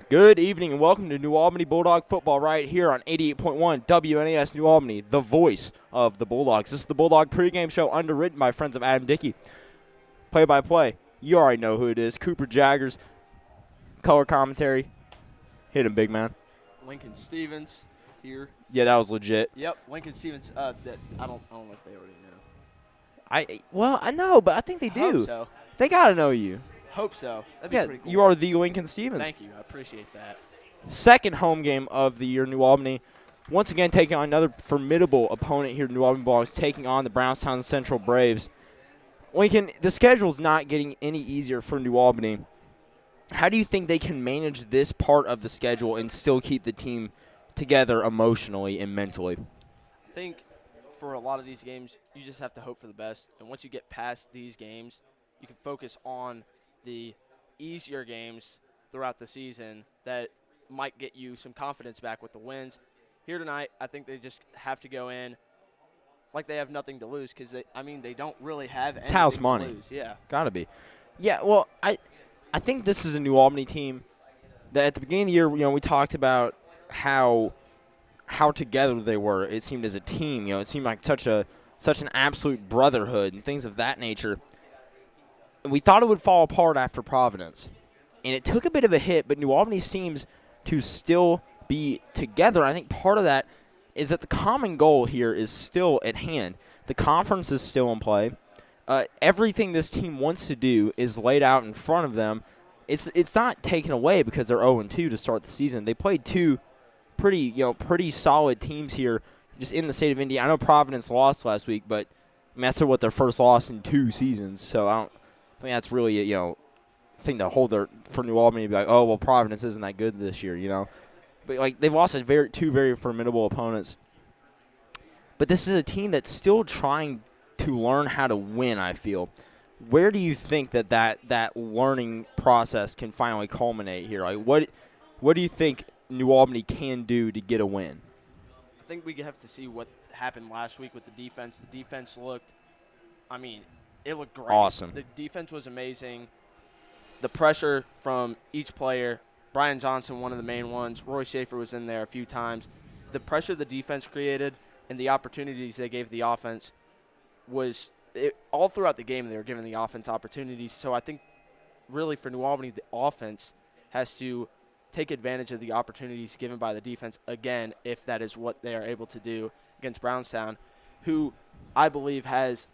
Good evening and welcome to New Albany Bulldog football right here on 88.1 WNAS New Albany, the voice of the Bulldogs. This is the Bulldog pregame show underwritten by friends of Adam Dickey. Play-by-play, you already know who it is. Cooper Jaggers, color commentary. Hit him, big man. Lincoln Stevens here. Yeah, that was legit. Yep, Lincoln Stevens. I don't know if they already know. I know, but I think they do. Hope so. They gotta know you. Hope so. That'd be pretty cool. You are the Lincoln Stevens. Thank you. I appreciate that. Second home game of the year, New Albany. Once again, taking on another formidable opponent here, New Albany Bulldogs, taking on the Brownstown Central Braves. Lincoln, the schedule's not getting any easier for New Albany. How do you think they can manage this part of the schedule and still keep the team together emotionally and mentally? I think for a lot of these games, you just have to hope for the best. And once you get past these games, you can focus on the easier games throughout the season that might get you some confidence back with the wins. Here tonight, I think they just have to go in like they have nothing to lose because, they don't really have anything house to money. lose. Yeah. Gotta be. Yeah, well, I think this is a New Albany team that at the beginning of the year, we talked about how together they were. It seemed as a team. It seemed like such an absolute brotherhood and things of that nature. We thought it would fall apart after Providence, and it took a bit of a hit, but New Albany seems to still be together. I think part of that is that the common goal here is still at hand. The conference is still in play. Everything this team wants to do is laid out in front of them. It's not taken away because they're 0-2 to start the season. They played two pretty solid teams here just in the state of Indiana. I know Providence lost last week, but that's their first loss in 2 seasons, so I think that's really a thing to hold for New Albany to be like, oh well, Providence isn't that good this year, But they've lost to two very formidable opponents. But this is a team that's still trying to learn how to win. I feel. Where do you think that learning process can finally culminate here? What do you think New Albany can do to get a win? I think we have to see what happened last week with the defense. The defense looked, it looked great. Awesome. The defense was amazing. The pressure from each player, Brian Johnson, one of the main ones. Roy Schaefer was in there a few times. The pressure the defense created and the opportunities they gave the offense all throughout the game they were giving the offense opportunities. So I think really for New Albany, the offense has to take advantage of the opportunities given by the defense, again, if that is what they are able to do against Brownstown, who I believe has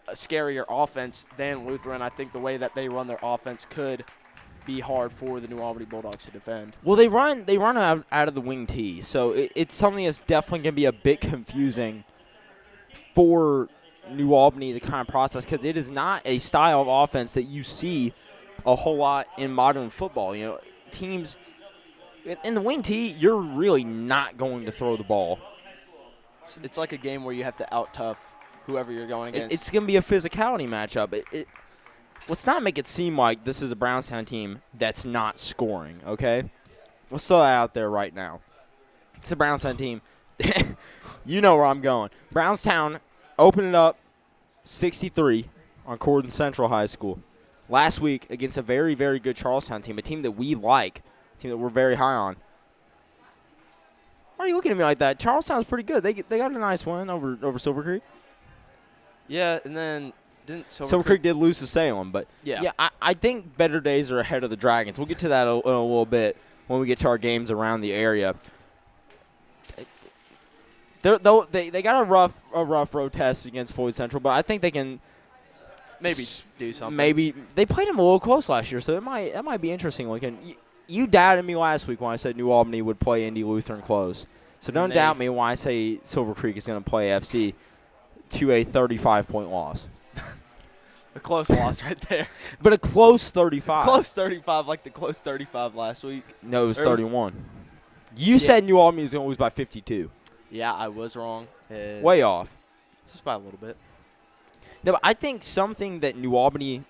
a scarier offense than Lutheran. I think the way that they run their offense could be hard for the New Albany Bulldogs to defend. Well, they run out of the wing tee, so it's something that's definitely going to be a bit confusing for New Albany, the kind of process, because it is not a style of offense that you see a whole lot in modern football. Teams in the wing tee, you're really not going to throw the ball. It's like a game where you have to out-tough whoever you're going against. It's going to be a physicality matchup. Let's not make it seem like this is a Brownstown team that's not scoring, okay? Let's throw that out there right now. It's a Brownstown team. You know where I'm going. Brownstown opened it up 63 on Corden Central High School last week against a very, very good Charlestown team, a team that we like, a team that we're very high on. Why are you looking at me like that? Charlestown's pretty good. They got a nice win over Silver Creek. Yeah, and then didn't Silver Creek did lose to Salem, but yeah, I think better days are ahead of the Dragons. We'll get to that in a little bit when we get to our games around the area. They got a rough road test against Floyd Central, but I think they can maybe do something. Maybe they played them a little close last year, so that might be interesting. You doubted me last week when I said New Albany would play Indy Lutheran close, so don't doubt me when I say Silver Creek is going to play FC to a 35-point loss. A close loss right there. But a close 35. Close 35, like the close 35 last week. No, it was 31. You said New Albany was going to lose by 52. Yeah, I was wrong. Way off. Just by a little bit. No, but I think something that New Albany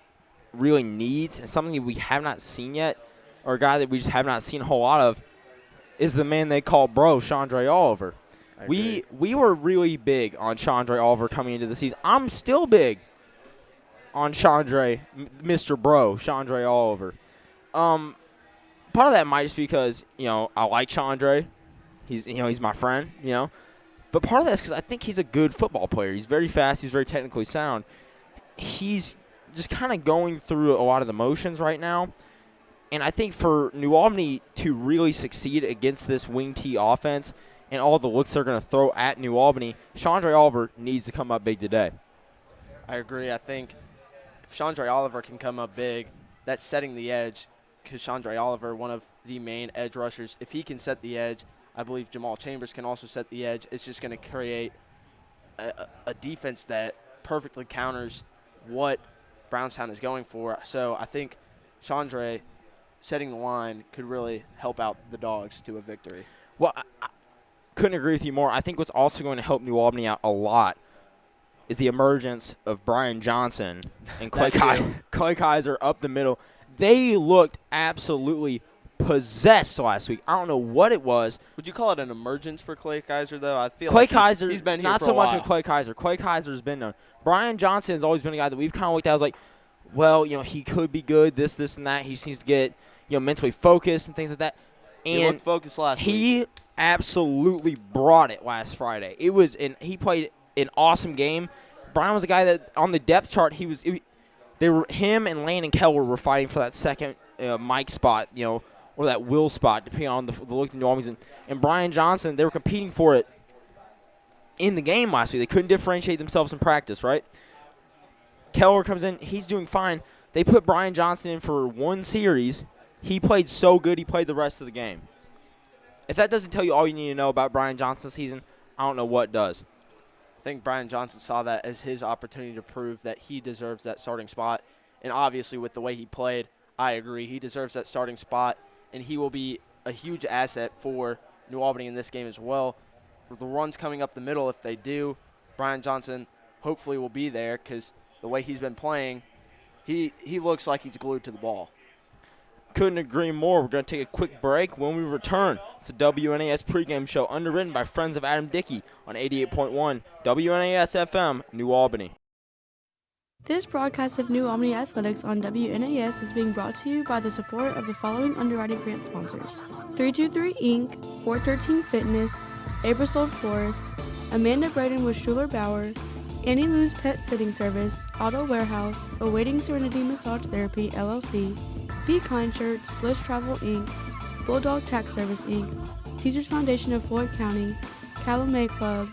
really needs and something that we have not seen yet, or a guy that we just have not seen a whole lot of, is the man they call bro, Chandre Oliver. We were really big on Chandre Oliver coming into the season. I'm still big on Chandre, Mr. Bro, Chandre Oliver. part of that might just be because, I like Chandre. He's my friend, But part of that is because I think he's a good football player. He's very fast. He's very technically sound. He's just kind of going through a lot of the motions right now. And I think for New Albany to really succeed against this wing T offense and all the looks they're going to throw at New Albany, Chandre Oliver needs to come up big today. I agree. I think if Chandre Oliver can come up big, that's setting the edge, because Chandre Oliver, one of the main edge rushers, if he can set the edge, I believe Jamal Chambers can also set the edge. It's just going to create a defense that perfectly counters what Brownstown is going for. So I think Chandre setting the line could really help out the Dogs to a victory. Well, I couldn't agree with you more. I think what's also going to help New Albany out a lot is the emergence of Brian Johnson and Clay Kaiser up the middle. They looked absolutely possessed last week. I don't know what it was. Would you call it an emergence for Clay Kaiser, though? I feel Clay like Kaiser, he's been here not for so a while. much with Clay Kaiser. Clay Kaiser's been known. Brian Johnson has always been a guy that we've kind of looked at as like, well, he could be good, this, and that. He just needs to get, mentally focused and things like that. And he looked focused last week. He absolutely brought it last Friday. He played an awesome game. Brian was a guy that on the depth chart, him and Lane and Keller were fighting for that second Mike spot, or that Will spot, depending on the look to New Orleans. And Brian Johnson, they were competing for it in the game last week. They couldn't differentiate themselves in practice, right? Keller comes in. He's doing fine. They put Brian Johnson in for one series. He played so good, he played the rest of the game. If that doesn't tell you all you need to know about Brian Johnson this season, I don't know what does. I think Brian Johnson saw that as his opportunity to prove that he deserves that starting spot. And obviously with the way he played, I agree. He deserves that starting spot, and he will be a huge asset for New Albany in this game as well. The runs coming up the middle, if they do, Brian Johnson hopefully will be there, because the way he's been playing, he looks like he's glued to the ball. Couldn't agree more. We're going to take a quick break. When we return, it's the WNAS pregame show underwritten by Friends of Adam Dickey on 88.1 WNAS FM, New Albany. This broadcast of New Albany Athletics on WNAS is being brought to you by the support of the following underwriting grant sponsors: 323 Inc., 413 Fitness, Abersold Forest, Amanda Braden with Schuler Bauer, Annie Lou's Pet Sitting Service, Auto Warehouse, Awaiting Serenity Massage Therapy, LLC, Be Kind Shirts, Bliss Travel Inc., Bulldog Tax Service Inc., Caesars Foundation of Floyd County, Calumet Club,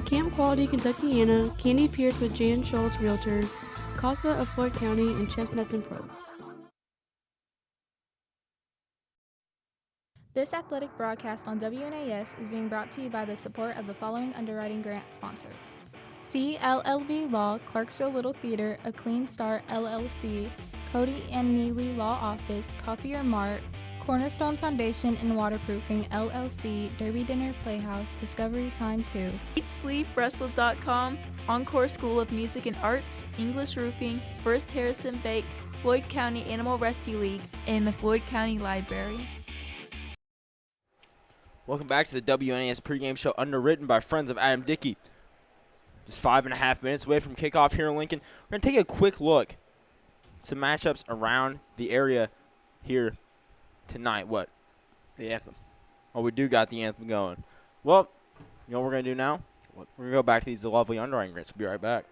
Camp Quality Kentuckiana, Candy Pierce with Jan Schultz Realtors, Casa of Floyd County, and Chestnuts and Pro. This athletic broadcast on WNAS is being brought to you by the support of the following underwriting grant sponsors: CLLB Law, Clarksville Little Theater, A Clean Start LLC, Cody and Neely Law Office, Copier Mart, Cornerstone Foundation and Waterproofing LLC, Derby Dinner Playhouse, Discovery Time 2, EatSleepWrestle.com, Encore School of Music and Arts, English Roofing, First Harrison Bake, Floyd County Animal Rescue League, and the Floyd County Library. Welcome back to the WNAS pregame show underwritten by Friends of Adam Dickey. Just 5.5 minutes away from kickoff here in Lincoln. We're going to take a quick look at some matchups around the area here tonight. What? The anthem. Oh, we do got the anthem going. Well, you know what we're going to do now? We're going to go back to these lovely underwriting grants. We'll be right back.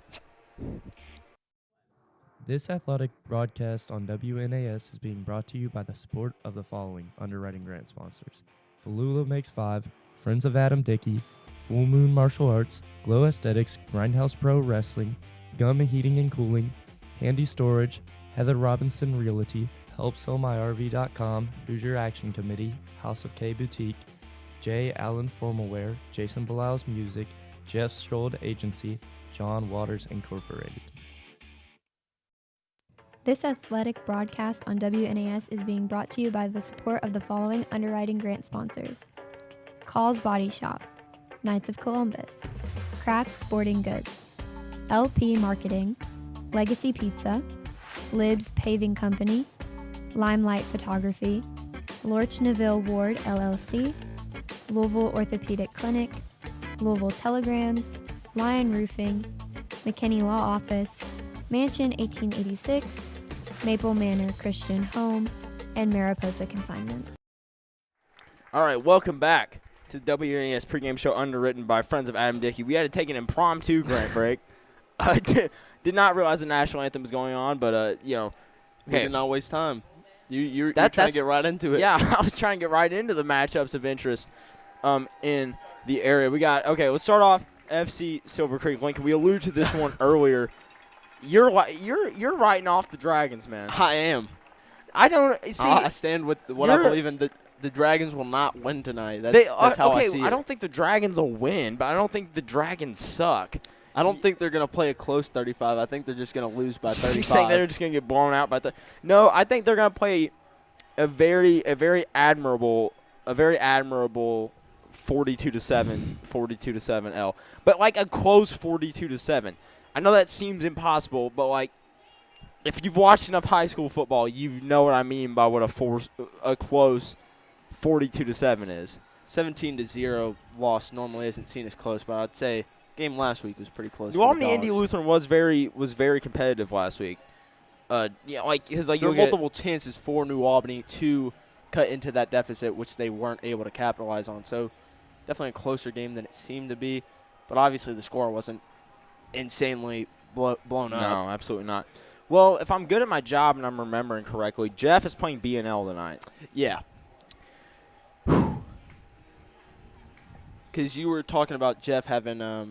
This athletic broadcast on WNAS is being brought to you by the support of the following underwriting grant sponsors: Falula Makes 5, Friends of Adam Dickey, Full Moon Martial Arts, Glow Aesthetics, Grindhouse Pro Wrestling, Gummy Heating and Cooling, Handy Storage, Heather Robinson Realty, HelpSellMyRV.com, Hoosier Action Committee, House of K Boutique, J. Allen Formalwear, Jason Bilau's Music, Jeff Strold Agency, John Waters Incorporated. This athletic broadcast on WNAS is being brought to you by the support of the following underwriting grant sponsors: Call's Body Shop, Knights of Columbus, Kraft Sporting Goods, LP Marketing, Legacy Pizza, Libs Paving Company, Limelight Photography, Lorch Neville Ward LLC, Louisville Orthopedic Clinic, Louisville Telegrams, Lion Roofing, McKinney Law Office, Mansion 1886, Maple Manor Christian Home, and Mariposa consignments. All right, welcome back to the WNAS pregame show underwritten by Friends of Adam Dickey. We had to take an impromptu grant break. I did not realize the national anthem was going on, but, We did not waste time. You're trying to get right into it. Yeah, I was trying to get right into the matchups of interest in the area. Let's start off FC Silver Creek. Lincoln, we alluded to this one earlier. You're writing off the Dragons, man. I am. I don't see. I stand with what I believe in. The Dragons will not win tonight. That's how I see it. I don't think the Dragons will win, but I don't think the Dragons suck. I don't think they're going to play a close 35. I think they're just going to lose by 35. You're saying they're just going to get blown out by No, I think they're going to play a very admirable 42-7 L. But like a close 42-7. I know that seems impossible, but like if you've watched enough high school football, you know what I mean by what a close 42-7 is. 17-0 loss normally isn't seen as close, but I'd say game last week was pretty close. New Albany Indy Lutheran was very competitive last week. There were multiple chances for New Albany to cut into that deficit, which they weren't able to capitalize on. So definitely a closer game than it seemed to be, but obviously the score wasn't insanely blown up. No, absolutely not. Well, if I'm good at my job and I'm remembering correctly, Jeff is playing B&L tonight. Yeah. Because you were talking about Jeff having a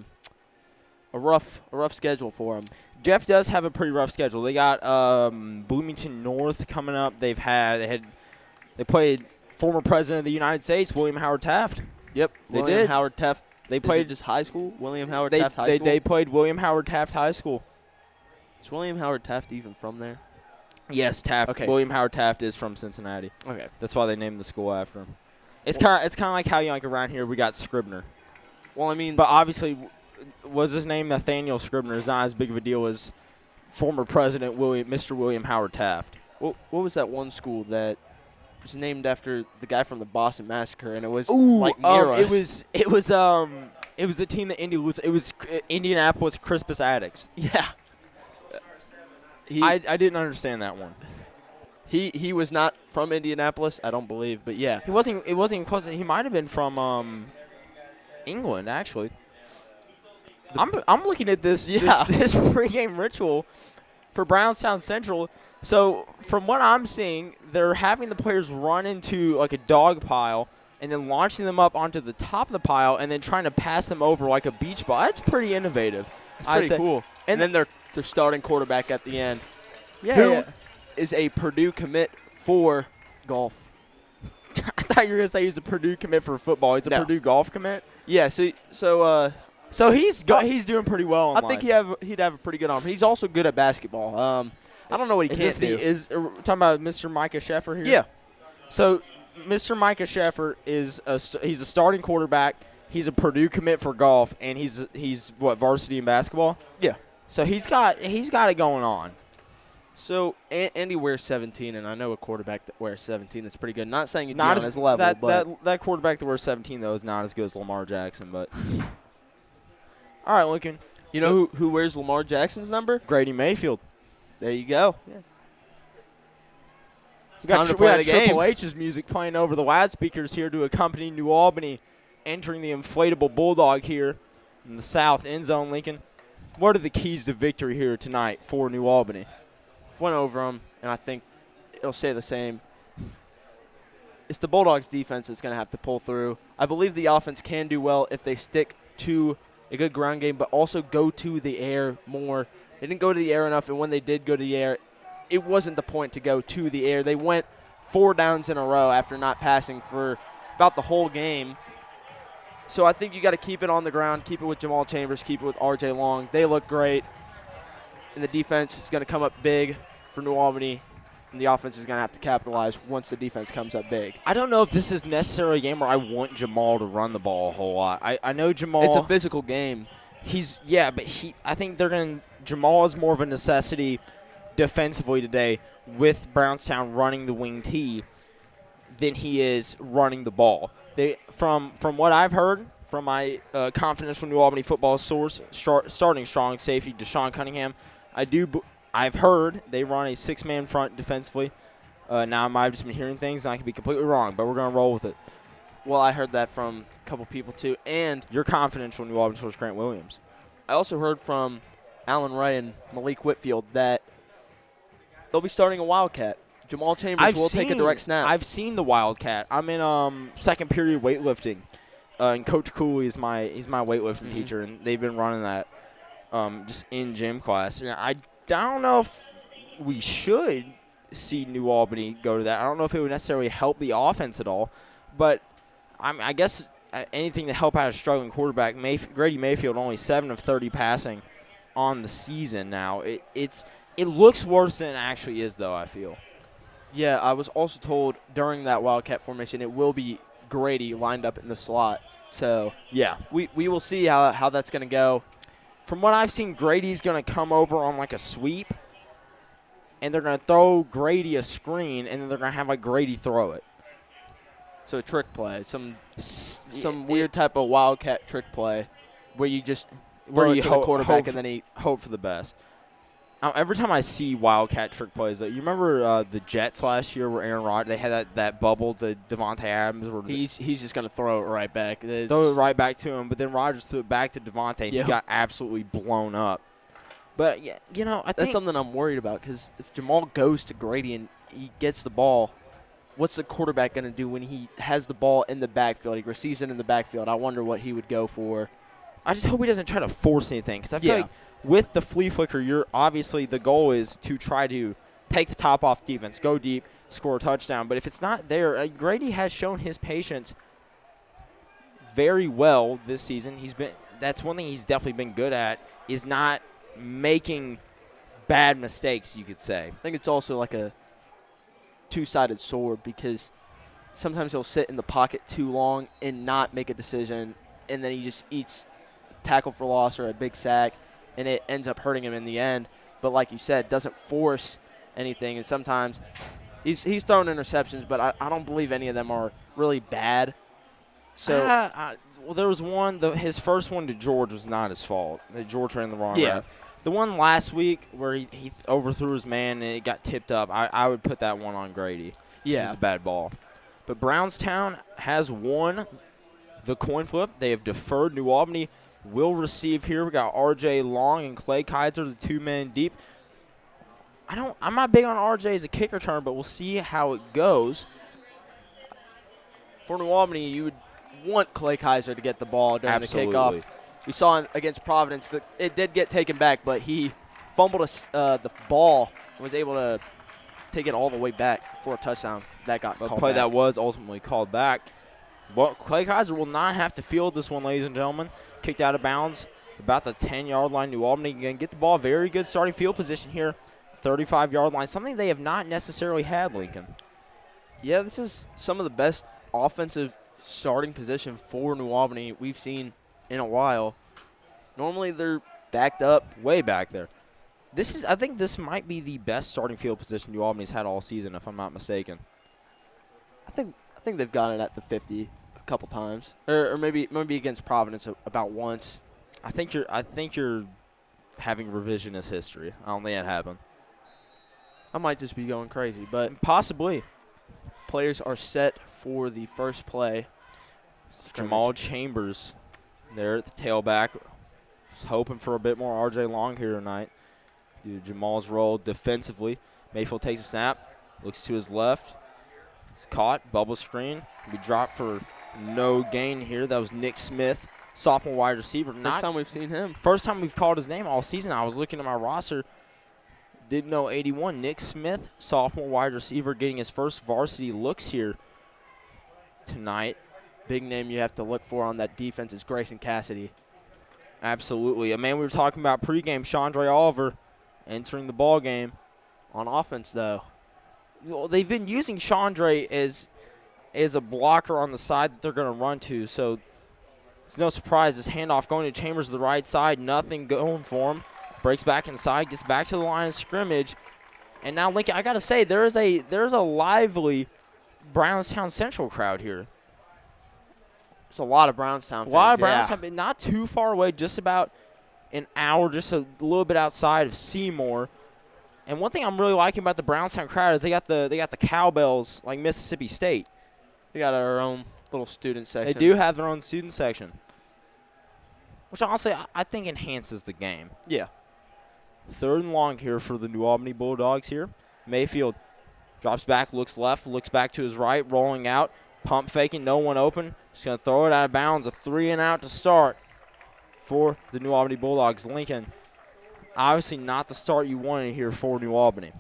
rough schedule for him. Jeff does have a pretty rough schedule. They got Bloomington North coming up. They played former president of the United States, William Howard Taft. Yep, William Howard Taft. They played just high school. William Howard Taft High School. They played William Howard Taft High School. Is William Howard Taft even from there? Yes, Taft. Okay. William Howard Taft is from Cincinnati. Okay, that's why they named the school after him. It's kind of like how around here we got Scribner. Well, I mean, but obviously, was his name Nathaniel Scribner is not as big of a deal as former President Mr. William Howard Taft. What was that one school that was named after the guy from the Boston Massacre, and it was near us? It was the team that it was Indianapolis Crispus Attucks. Yeah. I didn't understand that one. He was not from Indianapolis, I don't believe, but yeah. It wasn't even close. He might have been from England, actually. I'm looking at this pregame ritual for Brownstown Central. So from what I'm seeing, they're having the players run into like a dog pile and then launching them up onto the top of the pile and then trying to pass them over like a beach ball. That's pretty innovative. It's pretty cool. And then their starting quarterback at the end. Yeah. Is a Purdue commit for golf. I thought you were going to say he's a Purdue commit for football. He's a Purdue golf commit? Yeah, so he's doing pretty well in life. I think he'd have a pretty good arm. He's also good at basketball. I don't know what he can't do. We're talking about Mr. Micah Sheffer here? Yeah. So Mr. Micah Sheffer he's a starting quarterback. He's a Purdue commit for golf, and he's varsity in basketball? Yeah. So he's got it going on. So Andy wears 17, and I know a quarterback that wears 17 that's pretty good. Not saying he'd be on his level, but that quarterback that wears 17 though is not as good as Lamar Jackson. But all right, Lincoln. You know who wears Lamar Jackson's number? Grady Mayfield. There you go. Yeah. We got Triple H's music playing over the loudspeakers here to accompany New Albany entering the inflatable Bulldog here in the south end zone. Lincoln, what are the keys to victory here tonight for New Albany? Went over them, and I think it'll say the same. It's the Bulldogs' defense that's going to have to pull through. I believe the offense can do well if they stick to a good ground game, but also go to the air more. They didn't go to the air enough, and when they did go to the air, it wasn't the point to go to the air. They went 4 downs in a row after not passing for about the whole game. So I think you got to keep it on the ground, keep it with Jamal Chambers, keep it with R.J. Long. They look great, and the defense is going to come up big for New Albany, and the offense is going to have to capitalize once the defense comes up big. I don't know if this is necessarily a game where I want Jamal to run the ball a whole lot. I know Jamal. It's a physical game. I think Jamal is more of a necessity defensively today with Brownstown running the wing T than he is running the ball. From what I've heard from my confidential New Albany football source, starting strong safety Deshaun Cunningham, I've heard they run a 6-man front defensively. Now I might have just been hearing things, and I could be completely wrong, but we're going to roll with it. Well, I heard that from a couple people too, and Your confidential New Albany source, Grant Williams. I also heard from Alan Ray and Malik Whitfield that they'll be starting a Wildcat. Jamal Chambers will take a direct snap. I've seen the Wildcat. I'm in second period weightlifting, and Coach Cooley is he's my weightlifting teacher, and they've been running that just in gym class. And I don't know if we should see New Albany go to that. I don't know if it would necessarily help the offense at all, but I guess anything to help out a struggling quarterback. Grady Mayfield only 7 of 30 passing on the season now. It looks worse than it actually is, though, I feel. Yeah, I was also told during that Wildcat formation it will be Grady lined up in the slot. So yeah, we will see how that's going to go. From what I've seen, Grady's going to come over on like a sweep, and they're going to throw Grady a screen, and then they're going to have like Grady throw it. So a trick play, some weird type of Wildcat trick play where you just throw it to the quarterback and then he hope for the best. Every time I see Wildcat trick plays, you remember the Jets last year where Aaron Rodgers, they had that bubble to Devontae Adams. Where he's just going to throw it right back. Throw it right back to him, but then Rodgers threw it back to Devontae. He got absolutely blown up. But, yeah, I think that's something I'm worried about because if Jamal goes to Grady and he gets the ball, what's the quarterback going to do when he has the ball in the backfield? He receives it in the backfield. I wonder what he would go for. I just hope he doesn't try to force anything because I feel like with the flea flicker, obviously the goal is to try to take the top off defense, go deep, score a touchdown. But if it's not there, Grady has shown his patience very well this season. That's one thing he's definitely been good at, is not making bad mistakes, you could say. I think it's also like a two-sided sword because sometimes he'll sit in the pocket too long and not make a decision, and then he just eats tackle for loss or a big sack, and it ends up hurting him in the end. But like you said, doesn't force anything, and sometimes he's thrown interceptions, but I don't believe any of them are really bad. So well, there was one. His first one to George was not his fault. George ran the wrong route. The one last week where he overthrew his man and it got tipped up, I would put that one on Grady. Yeah. It's a bad ball. But Brownstown has won the coin flip. They have deferred. New Albany will receive here. We got R.J. Long and Clay Kaiser, the 2 men deep. I'm not big on R.J. as a kick return, but we'll see how it goes. For New Albany, you would want Clay Kaiser to get the ball during the kickoff. We saw against Providence that it did get taken back, but he fumbled the ball and was able to take it all the way back for a touchdown. That got called play back. That was ultimately called back. Well, Clay Kaiser will not have to field this one, ladies and gentlemen. Kicked out of bounds about the 10-yard line. New Albany can get the ball. Very good starting field position here. 35-yard line, something they have not necessarily had, Lincoln. Yeah, this is some of the best offensive starting position for New Albany we've seen in a while. Normally they're backed up. Way back there. I think this might be the best starting field position New Albany's had all season, if I'm not mistaken. I think they've gotten it at the 50 a couple times, or maybe against Providence about once. I think you're having revisionist history. I don't think that happened. I might just be going crazy, but possibly. Players are set for the first play. Jamal Chambers there at the tailback. Hoping for a bit more R.J. Long here tonight. Jamal's role defensively. Mayfield takes a snap, looks to his left. He's caught, bubble screen. We dropped for no gain here. That was Nick Smith, sophomore wide receiver. First time we've seen him. First time we've called his name all season. I was looking at my roster. Didn't know 81. Nick Smith, sophomore wide receiver, getting his first varsity looks here tonight. Big name you have to look for on that defense is Grayson Cassidy. Absolutely. A man we were talking about pregame, Chandre Oliver, entering the ball game. On offense, though. Well, they've been using Chandre as a blocker on the side that they're going to run to, so it's no surprise. This handoff going to Chambers to the right side, nothing going for him. Breaks back inside, gets back to the line of scrimmage. And now, Lincoln, I got to say, there's a lively Brownstown Central crowd here. There's a lot of Brownstown fans. A lot of Brownstown, but not too far away, just about an hour, just a little bit outside of Seymour. And one thing I'm really liking about the Brownstown crowd is they got the cowbells like Mississippi State. They got our own little student section. They do have their own student section, which honestly I think enhances the game. Yeah. 3rd and long here for the New Albany Bulldogs here. Mayfield drops back, looks left, looks back to his right, rolling out, pump faking, no one open. Just going to throw it out of bounds, a 3-and-out to start for the New Albany Bulldogs. Lincoln, obviously not the start you wanted here for New Albany.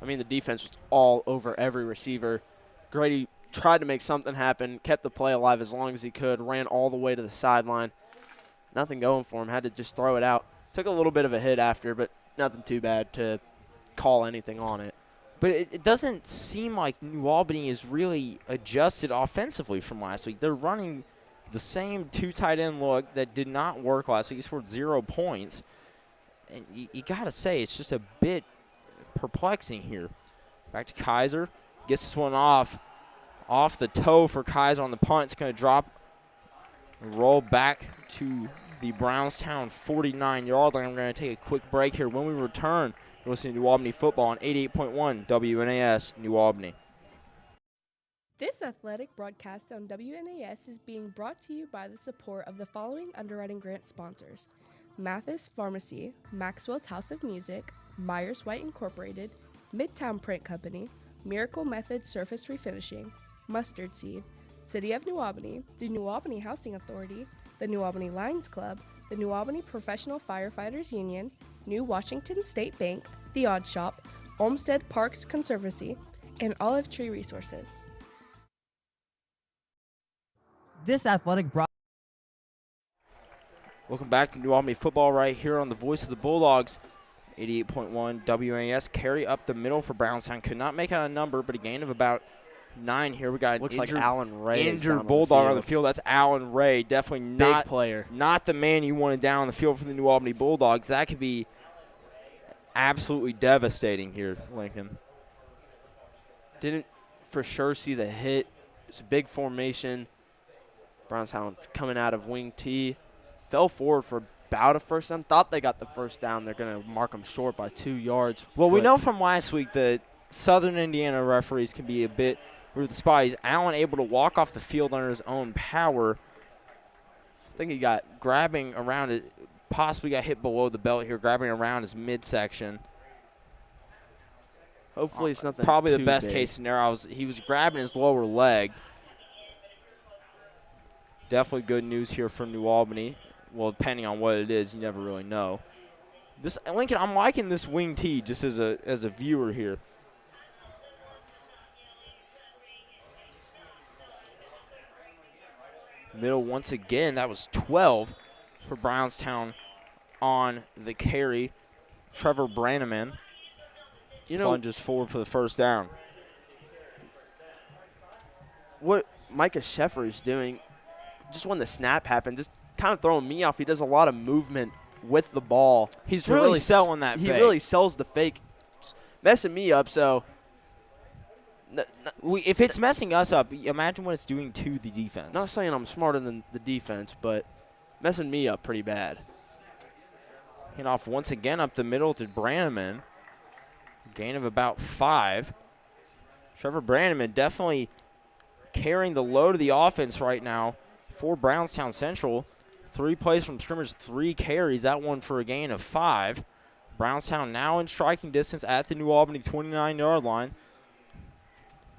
I mean, the defense was all over every receiver. Grady tried to make something happen, kept the play alive as long as he could, ran all the way to the sideline. Nothing going for him, had to just throw it out. Took a little bit of a hit after, but nothing too bad to call anything on it. But it doesn't seem like New Albany is really adjusted offensively from last week. They're running the same 2 tight end look that did not work last week. He scored 0 points. And you got to say, it's just a bit perplexing here. Back to Kaiser. Gets this one off the toe for Kaiser on the punt. It's going to drop and roll back to the Brownstown 49-yard line. We're going to take a quick break here. When we return, you're listening to New Albany Football on 88.1 WNAS New Albany. This athletic broadcast on WNAS is being brought to you by the support of the following underwriting grant sponsors: Mathis Pharmacy, Maxwell's House of Music, Myers White Incorporated, Midtown Print Company, Miracle Method Surface Refinishing, Mustard Seed, City of New Albany, the New Albany Housing Authority, the New Albany Lions Club, the New Albany Professional Firefighters Union, New Washington State Bank, The Odd Shop, Olmsted Parks Conservancy, and Olive Tree Resources. This athletic Welcome back to New Albany Football right here on the Voice of the Bulldogs. 88.1 WNAS. Carry up the middle for Brownstown. Could not make out a number, but a gain of about 9 here. We got Looks injured, like Allen Ray injured Bulldog on the field. That's Allen Ray. Definitely Big player. Not the man you wanted down on the field for the New Albany Bulldogs. That could be absolutely devastating here, Lincoln. Didn't for sure see the hit. It's a big formation. Brownstown coming out of wing T. Fell forward for about a first down. Thought they got the first down. They're going to mark them short by 2 yards. Well, we know from last week that Southern Indiana referees can be a bit with the spot. Is Allen able to walk off the field under his own power? I think he got grabbing around it, possibly got hit below the belt here, grabbing around his midsection. Hopefully it's nothing probably too the best big. case scenario. He was grabbing his lower leg. Definitely good news here from New Albany. Well, depending on what it is, you never really know. This Lincoln, I'm liking this wing T just as a viewer here. Middle once again. That was 12 for Brownstown on the carry. Trevor Brannaman plunges forward for the first down. What Micah Sheffer is doing, just when the snap happened, just kind of throwing me off. He does a lot of movement with the ball. He's really selling that He fake. really sells the fake, messing me up. So if it's messing us up, imagine what it's doing to the defense. Not saying I'm smarter than the defense, but messing me up pretty bad. Hit off once again up the middle to Brannaman. Gain of about 5. Trevor Brannaman definitely carrying the load of the offense right now for Brownstown Central. 3 plays from scrimmage, 3 carries. That one for a gain of 5. Brownstown now in striking distance at the New Albany 29-yard line.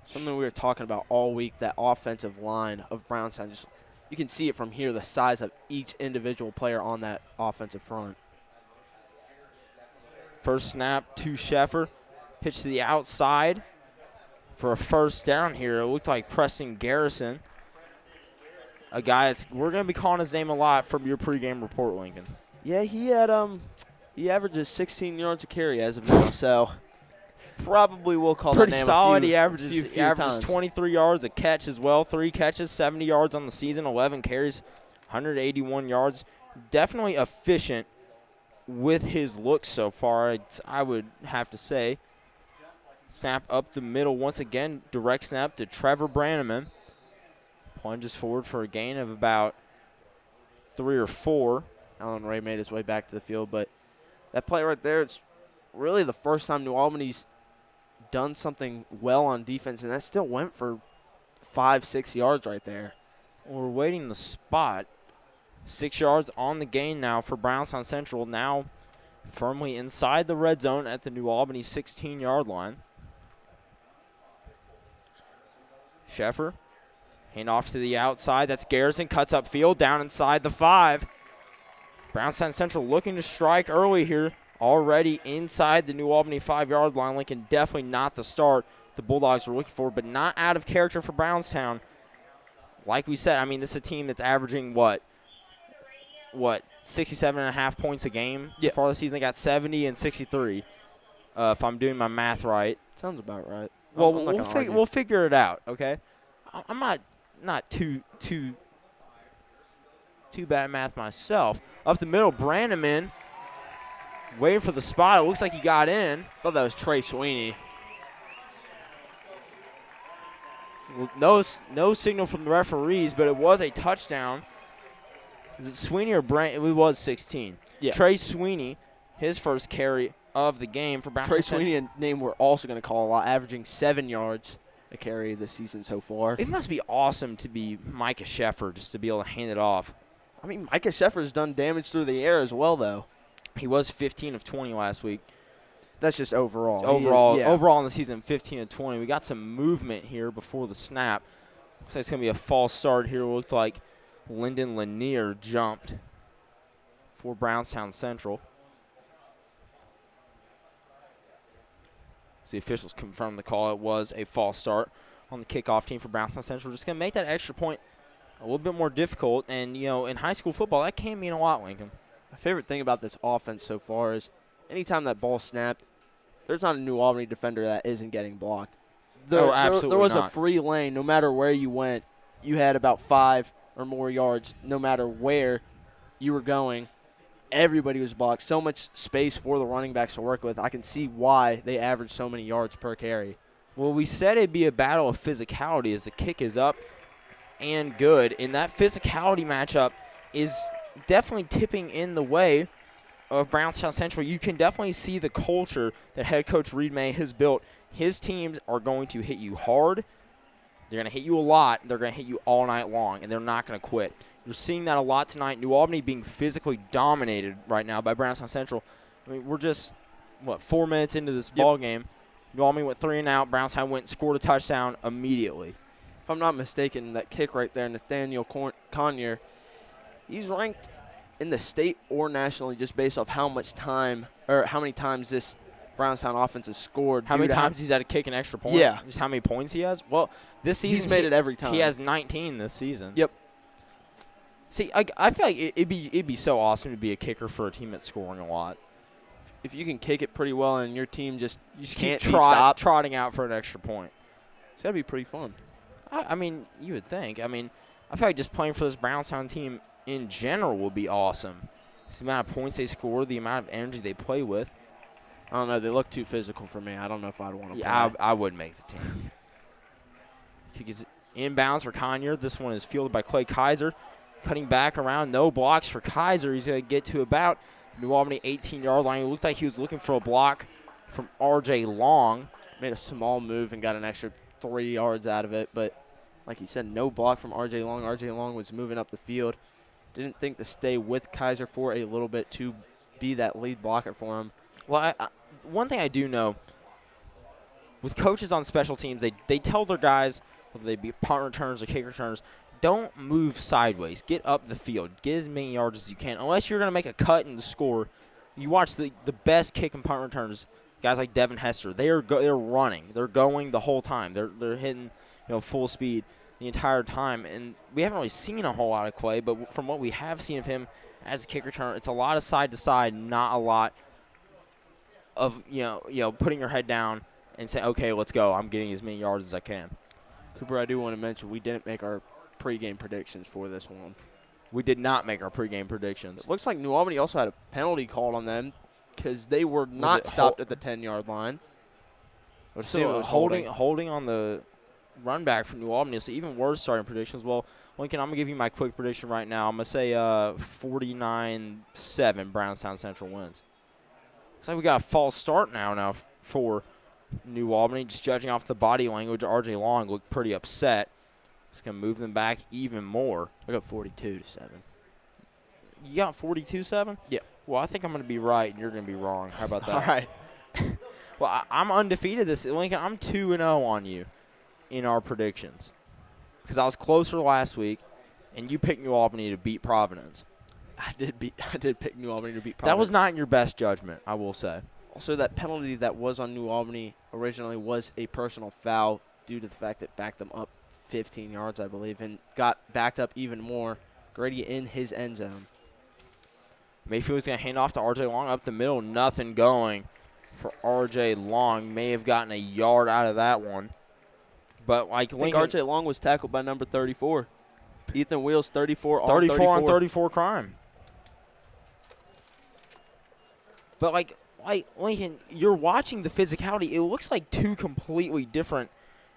Something we were talking about all week, that offensive line of Brownstown. Just you can see it from here, the size of each individual player on that offensive front. First snap to Sheffer. Pitch to the outside for a first down here. It looked like Preston Garrison. A guy that's, we're going to be calling his name a lot from your pregame report, Lincoln. Yeah, he averages 16 yards a carry as of now, so probably we'll call pretty that name solid. a few, He averages times. 23 yards a catch as well. 3 catches, 70 yards on the season, 11 carries, 181 yards. Definitely efficient with his looks so far, I would have to say. Snap up the middle once again. Direct snap to Trevor Brannaman. Plunges forward for a gain of about 3 or 4. Allen Ray made his way back to the field, but that play right there, it's really the first time New Albany's done something well on defense, and that still went for 5-6 yards right there. We're waiting the spot. 6 yards on the gain now for Brownstown Central, now firmly inside the red zone at the New Albany 16-yard line. Sheffer, hand off to the outside. That's Garrison, cuts upfield, down inside the 5. Brownstown Central looking to strike early here, already inside the New Albany 5-yard line. Lincoln definitely not the start the Bulldogs were looking for, but not out of character for Brownstown. Like we said, I mean, this is a team that's averaging what, 67.5 points a game so far this season. They got 70 and 63, if I'm doing my math right. Sounds about right. Well, we'll figure it out, okay? I'm not too bad at math myself. Up the middle, Brannaman waiting for the spot. It looks like he got in. Thought that was Trey Sweeney. Well, no signal from the referees, but it was a touchdown. Is it Sweeney or Brand? It was 16. Yeah. Trey Sweeney, his first carry of the game for Brownstown. Trey Sweeney, a name we're also going to call a lot, averaging 7 yards a carry this season so far. It must be awesome to be Micah Sheffer, just to be able to hand it off. I mean, Micah Sheffer's done damage through the air as well, though. He was 15 of 20 last week. That's just overall. Overall in the season, 15 of 20. We got some movement here before the snap. Looks like it's going to be a false start here. It looked like Lyndon Lanier jumped for Brownstown Central. So the officials confirmed the call. It was a false start on the kickoff team for Brownstown Central. Just going to make that extra point a little bit more difficult. And, you know, in high school football, that can mean a lot, Lincoln. My favorite thing about this offense so far is anytime that ball snapped, there's not a New Albany defender that isn't getting blocked. Absolutely there was not. a free lane. No matter where you went, you had about 5 or more yards no matter where you were going. Everybody was blocked. So much space for the running backs to work with. I can see why they average so many yards per carry. Well, we said it'd be a battle of physicality as the kick is up and good. And that physicality matchup is definitely tipping in the way of Brownstown Central. You can definitely see the culture that head coach Reed May has built. His teams are going to hit you hard. They're going to hit you a lot. They're going to hit you all night long, and they're not going to quit. You're seeing that a lot tonight. New Albany being physically dominated right now by Brownstown Central. I mean, we're just, 4 minutes into this ball game. New Albany went 3 and out. Brownstown went and scored a touchdown immediately. If I'm not mistaken, that kick right there, Nathaniel Conyer, he's ranked in the state or nationally just based off how much time or how many times this Brownstown offense has scored. How many times he's had to kick an extra point? Yeah. Just how many points he has? Well, this season he's made it every time. He has 19 this season. Yep. See, I feel like it'd be so awesome to be a kicker for a team that's scoring a lot. If you can kick it pretty well and your team just can't keep be stopped, trotting out for an extra point. It's got to be pretty fun. I mean, you would think. I mean, I feel like just playing for this Brownstown team in general would be awesome. Just the amount of points they score, the amount of energy they play with. I don't know. They look too physical for me. I don't know if I'd want to play. I would make the team. Kick is inbounds for Conyer. This one is fielded by Clay Kaiser. Cutting back around, no blocks for Kaiser. He's going to get to about New Albany 18-yard line. It looked like he was looking for a block from R.J. Long. Made a small move and got an extra 3 yards out of it. But like you said, no block from R.J. Long. R.J. Long was moving up the field. Didn't think to stay with Kaiser for a little bit to be that lead blocker for him. Well, one thing I do know, with coaches on special teams, they tell their guys, whether they be punt returners or kick returners, don't move sideways. Get up the field. Get as many yards as you can. Unless you're going to make a cut and score. You watch the best kick and punt returners, guys like Devin Hester. They're running. They're going the whole time. They're hitting full speed the entire time. And we haven't really seen a whole lot of Clay, but from what we have seen of him as a kick returner, it's a lot of side to side, not a lot of putting your head down and saying, okay, let's go. I'm getting as many yards as I can. Cooper, I do want to mention we didn't make our pregame predictions for this one. We did not make our pregame predictions. It looks like New Albany also had a penalty called on them because they were not stopped at the 10-yard line. So holding on the run back from New Albany. So even worse starting predictions. Well, Lincoln, I'm going to give you my quick prediction right now. I'm going to say 49-7 Brownstown Central wins. Looks like we got a false start now for New Albany. Just judging off the body language, R.J. Long looked pretty upset. It's going to move them back even more. I got 42-7. You got 42-7? Yeah. Well, I think I'm going to be right, and you're going to be wrong. How about that? All right. Well, I'm undefeated this. Lincoln, I'm 2-0 on you in our predictions because I was closer last week, and you picked New Albany to beat Providence. I did pick New Albany to beat Providence. That was not in your best judgment, I will say. Also, that penalty that was on New Albany originally was a personal foul due to the fact it backed them up 15 yards, I believe, and got backed up even more. Grady in his end zone. Mayfield's going to hand off to R.J. Long up the middle. Nothing going for R.J. Long. May have gotten a yard out of that one. But like I think Lincoln, R.J. Long was tackled by number 34. Ethan Wheels, 34 on 34 crime. But like Lincoln, you're watching the physicality. It looks like two completely different.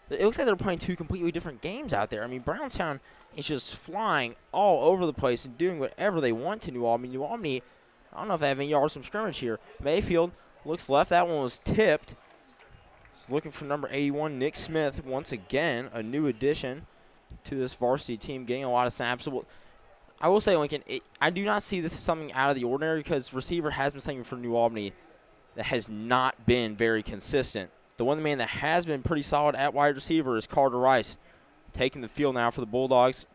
It looks like they're playing two completely different games out there. I mean, Brownstown is just flying all over the place and doing whatever they want to New Albany. New Albany, I don't know if they have any yards from scrimmage here. Mayfield looks left. That one was tipped. He's looking for number 81, Nick Smith, once again, a new addition to this varsity team, getting a lot of snaps. I will say, Lincoln, I do not see this as something out of the ordinary because receiver has been something for New Albany that has not been very consistent. The one man that has been pretty solid at wide receiver is Carter Rice, taking the field now for the Bulldogs.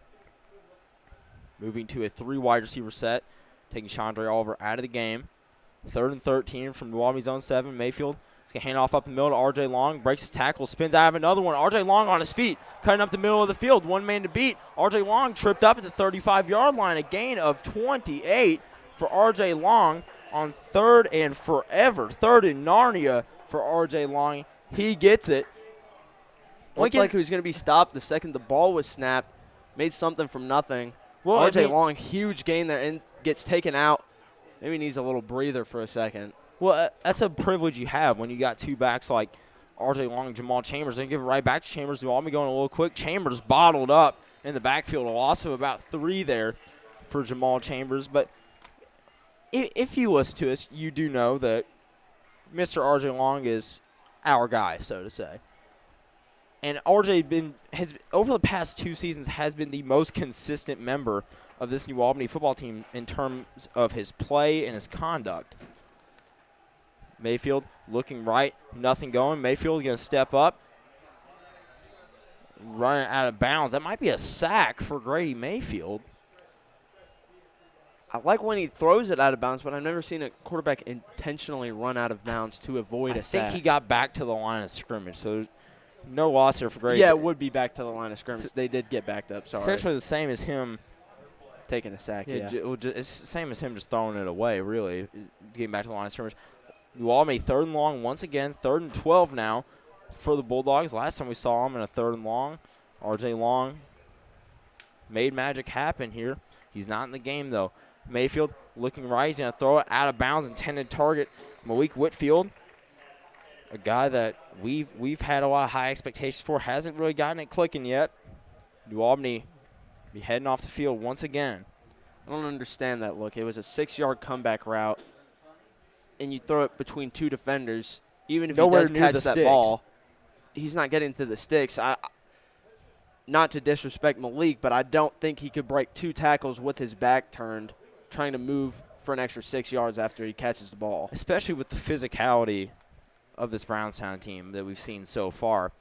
Moving to a 3 wide receiver set, taking Chandra Oliver out of the game. 3rd and 13 from New Albany's own 7. Mayfield is going to hand off up the middle to R.J. Long. Breaks his tackle, spins out of another one. R.J. Long on his feet, cutting up the middle of the field. One man to beat. R.J. Long tripped up at the 35-yard line. A gain of 28 for R.J. Long on 3rd and forever. 3rd in Narnia for R.J. Long. He gets it. Looked like he was going to be stopped the second the ball was snapped. Made something from nothing. Well, R.J. Long, huge gain there, and gets taken out. Maybe needs a little breather for a second. Well, that's a privilege you have when you got two backs like R.J. Long and Jamal Chambers. They give it right back to Chambers. New Albany going a little quick. Chambers bottled up in the backfield. A loss of about 3 there for Jamal Chambers. But if you listen to us, you do know that Mr. R.J. Long is our guy, so to say. And R.J. has over the past 2 seasons has been the most consistent member of this New Albany football team in terms of his play and his conduct. Mayfield looking right, nothing going. Mayfield going to step up, running out of bounds. That might be a sack for Grady Mayfield. I like when he throws it out of bounds, but I've never seen a quarterback intentionally run out of bounds to avoid a sack. I think he got back to the line of scrimmage, so there's no loss here for Grady. Yeah, it would be back to the line of scrimmage. They did get backed up, sorry. Essentially the same as him. Taking a sack, yeah. It's the same as him just throwing it away, really, getting back to the line of scrimmage. New Albany 3rd and long once again, 3rd and 12 now for the Bulldogs. Last time we saw him in a 3rd and long, R.J. Long made magic happen here. He's not in the game, though. Mayfield looking right. He's going to throw it out of bounds, intended target Malik Whitfield, a guy that we've had a lot of high expectations for. Hasn't really gotten it clicking yet. New Albany be heading off the field once again. I don't understand that look. It was a 6-yard comeback route, and you throw it between 2 defenders. Even if Nowhere he does near catch the that sticks. ball, he's not getting to the sticks. Not to disrespect Malik, but I don't think he could break 2 tackles with his back turned, trying to move for an extra 6 yards after he catches the ball. Especially with the physicality of this Brownstown team that we've seen so far.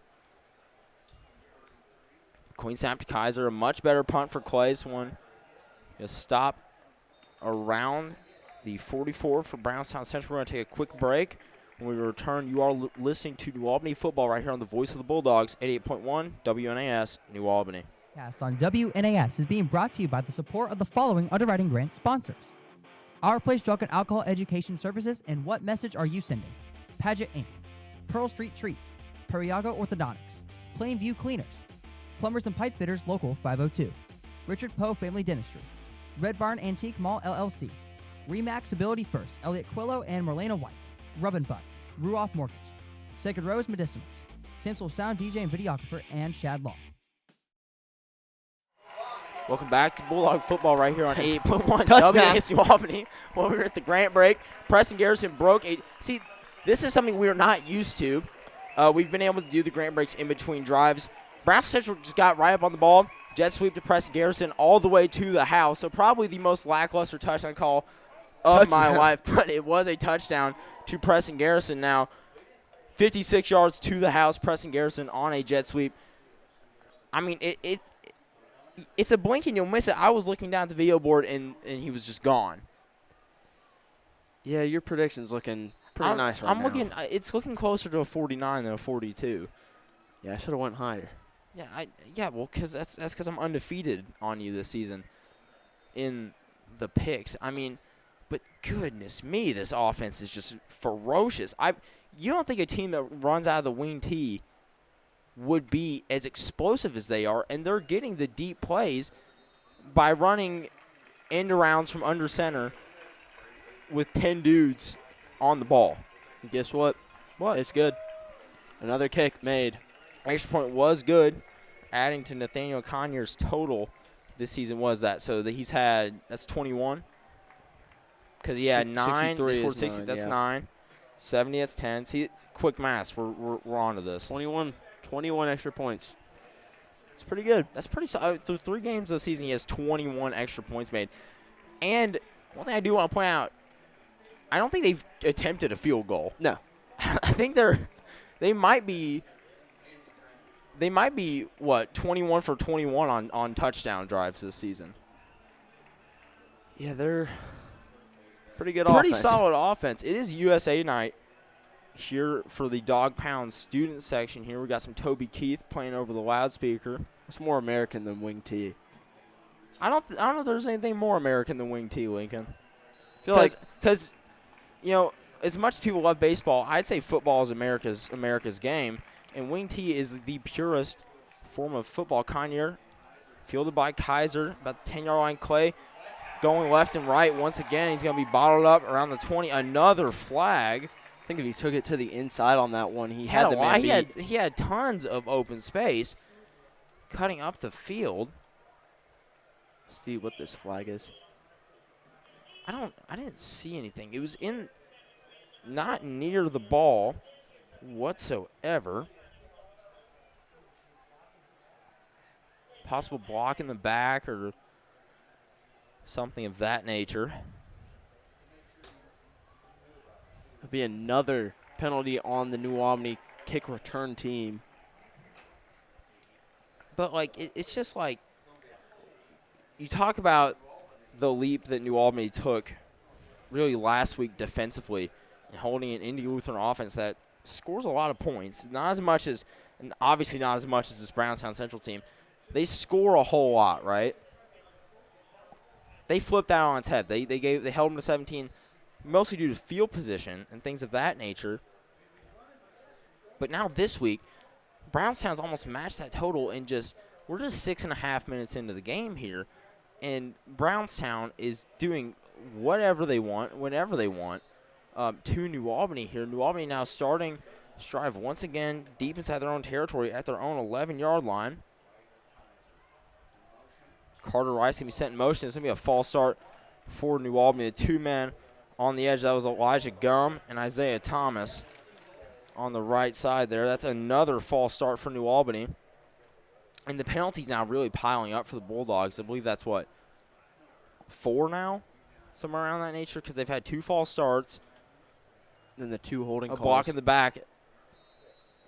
Queen snap to Kaiser, a much better punt for Clay. This one going to stop around the 44 for Brownstown Central. We're going to take a quick break. When we return, you are listening to New Albany football right here on the Voice of the Bulldogs, 88.1 WNAS, New Albany. Podcast on WNAS is being brought to you by the support of the following underwriting grant sponsors: Our Place Drug and Alcohol Education Services, and What Message Are You Sending? Paget Inc., Pearl Street Treats, Periago Orthodontics, Plainview Cleaners, Plumbers and Pipe Fitters Local 502, Richard Poe Family Dentistry, Red Barn Antique Mall LLC, Remax Ability First, Elliot Quillo and Marlena White, Rubbin' Butts, Ruoff Mortgage, Sacred Rose Medicinals, Samsel Sound DJ and Videographer, and Shad Law. Welcome back to Bulldog football right here on 8.1 Touchdown. WNAS New Albany. When we were at the Grant break, Preston Garrison broke a – see, this is something we are not used to. We've been able to do the Grant breaks in between drives. Brownstown Central just got right up on the ball. Jet sweep to Preston Garrison all the way to the house. So probably the most lackluster touchdown call of my life. But it was a touchdown to Preston Garrison. Now, 56 yards to the house. Preston Garrison on a jet sweep. I mean, it's a blink and you'll miss it. I was looking down at the video board, and he was just gone. Yeah, your prediction's looking pretty nice right now. It's looking closer to a 49 than a 42. Yeah, I should have went higher. Well, because that's because I'm undefeated on you this season in the picks. I mean, but goodness me, this offense is just ferocious. You don't think a team that runs out of the wing tee would be as explosive as they are, and they're getting the deep plays by running end arounds from under center with 10 dudes on the ball. And guess what? What? It's good. Another kick made. Extra point was good, adding to Nathaniel Conyers' total this season was that. So that's 21. Because he had 9. 60, that's yeah. 9. 70, that's 10. See, it's quick math. We're on to this. 21 extra points. It's pretty good. That's pretty solid. Through 3 games of the season, he has 21 extra points made. And one thing I do want to point out, I don't think they've attempted a field goal. No. I think they might be what, 21 for 21 on touchdown drives this season. Yeah, they're pretty good Pretty offense. solid offense. It is USA night here for the Dog Pound student section here. We got some Toby Keith playing over the loudspeaker. It's more American than wing tee. I don't know if there's anything more American than wing tee, Lincoln. I feel like because as much as people love baseball, I'd say football is America's game, and wing tee is the purest form of football. Conyer, fielded by Kaiser, about the 10-yard line. Clay going left and right once again. He's going to be bottled up around the 20. Another flag. I think if he took it to the inside on that one, he had the man beat. He had tons of open space, cutting up the field. See what this flag is. I didn't see anything. It was not near the ball whatsoever. Possible block in the back or something of that nature. It'll be another penalty on the New Albany kick return team. But, it's just like you talk about the leap that New Albany took really last week defensively and holding an Indy Lutheran offense that scores a lot of points. And obviously not as much as this Brownstown Central team. They score a whole lot, right? They flipped that on its head. They held them to 17, mostly due to field position and things of that nature. But now this week, Brownstown's almost matched that total, and we're just 6.5 minutes into the game here, and Brownstown is doing whatever they want, whenever they want, to New Albany here. New Albany now starting this drive once again deep inside their own territory at their own 11-yard line. Carter Rice going to be sent in motion. It's going to be a false start for New Albany. The 2 men on the edge, that was Elijah Gum and Isaiah Thomas on the right side there. That's another false start for New Albany. And the penalties now really piling up for the Bulldogs. I believe that's, 4 now? Somewhere around that nature, because they've had 2 false starts. Then the 2 holding calls. A block in the back.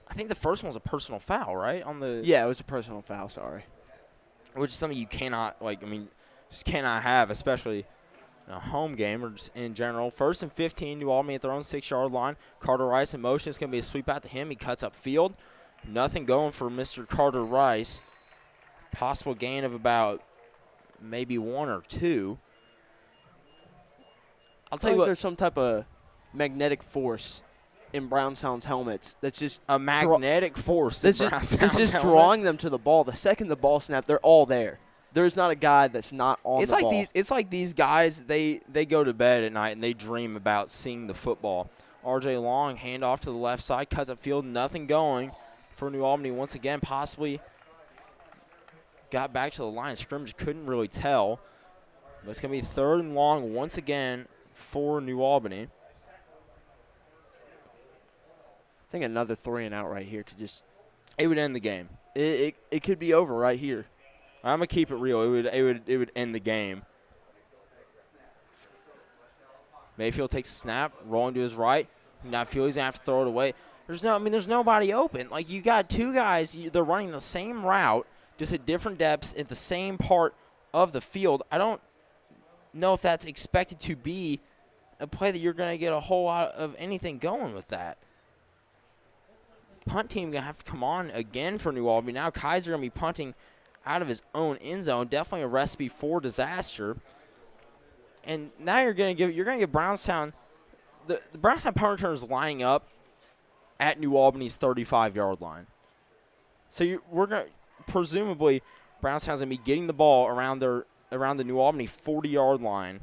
I think the first one was a personal foul, right? Yeah, it was a personal foul, sorry. Which is something you cannot, just cannot have, especially in a home game or just in general. 1st and 15, New Albany at their own 6-yard line. Carter Rice in motion. It's going to be a sweep out to him. He cuts up field. Nothing going for Mr. Carter Rice. Possible gain of about maybe 1 or 2. I'll tell you what. There's some type of magnetic force in Brownstown's helmets that's just a magnetic force. That's just drawing them to the ball. The second the ball snapped, they're all there. There's not a guy that's not on the ball. It's like these guys, they go to bed at night and they dream about seeing the football. R.J. Long, handoff to the left side, cuts up field, nothing going for New Albany once again, possibly got back to the line of scrimmage, couldn't really tell. But it's going to be 3rd and long once again for New Albany. I think another 3-and-out right here could just – it would end the game. It could be over right here. I'm going to keep it real. It would end the game. Mayfield takes a snap, rolling to his right. Now feels he's going to have to throw it away. There's nobody open. Like, you got two guys, they're running the same route, just at different depths at the same part of the field. I don't know if that's expected to be a play that you're going to get a whole lot of anything going with that. Punt team going to have to come on again for New Albany. Now Kaiser going to be punting out of his own end zone. Definitely a recipe for disaster. And now you're going to give Brownstown the Brownstown punt returners lining up at New Albany's 35-yard line. So we're going to presumably Brownstown's going to be getting the ball around the New Albany 40-yard line.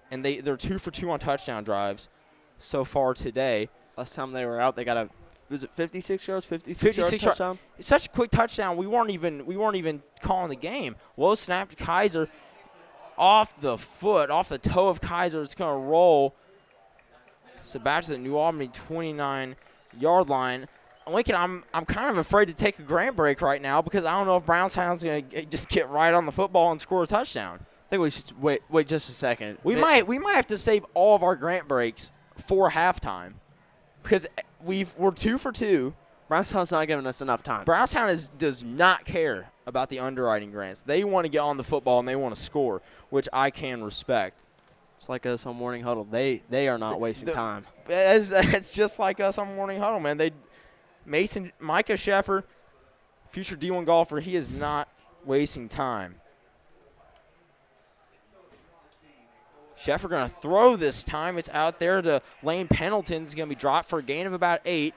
And they're 2 for 2 on touchdown drives so far today. Last time they were out, they got was it 56 yards, 56 yard touchdown? It's such a quick touchdown. We weren't even calling the game. Low snap to Kaiser, off the toe of Kaiser. It's going to roll. So back to the New Albany 29-yard line. Lincoln, I'm kind of afraid to take a grant break right now because I don't know if Brownstown's going to just get right on the football and score a touchdown. I think we should wait just a second. We might have to save all of our grant breaks for halftime. Because we're 2 for 2. Brownstown's not giving us enough time. Brownstown does not care about the underwriting grants. They want to get on the football and they want to score, which I can respect. It's like us on Morning Huddle. They are not wasting time. It's just like us on Morning Huddle, man. Micah Sheffer, future D1 golfer, he is not wasting time. Sheffer going to throw this time. It's out there to Lane Pendleton. It's going to be dropped for a gain of about 8.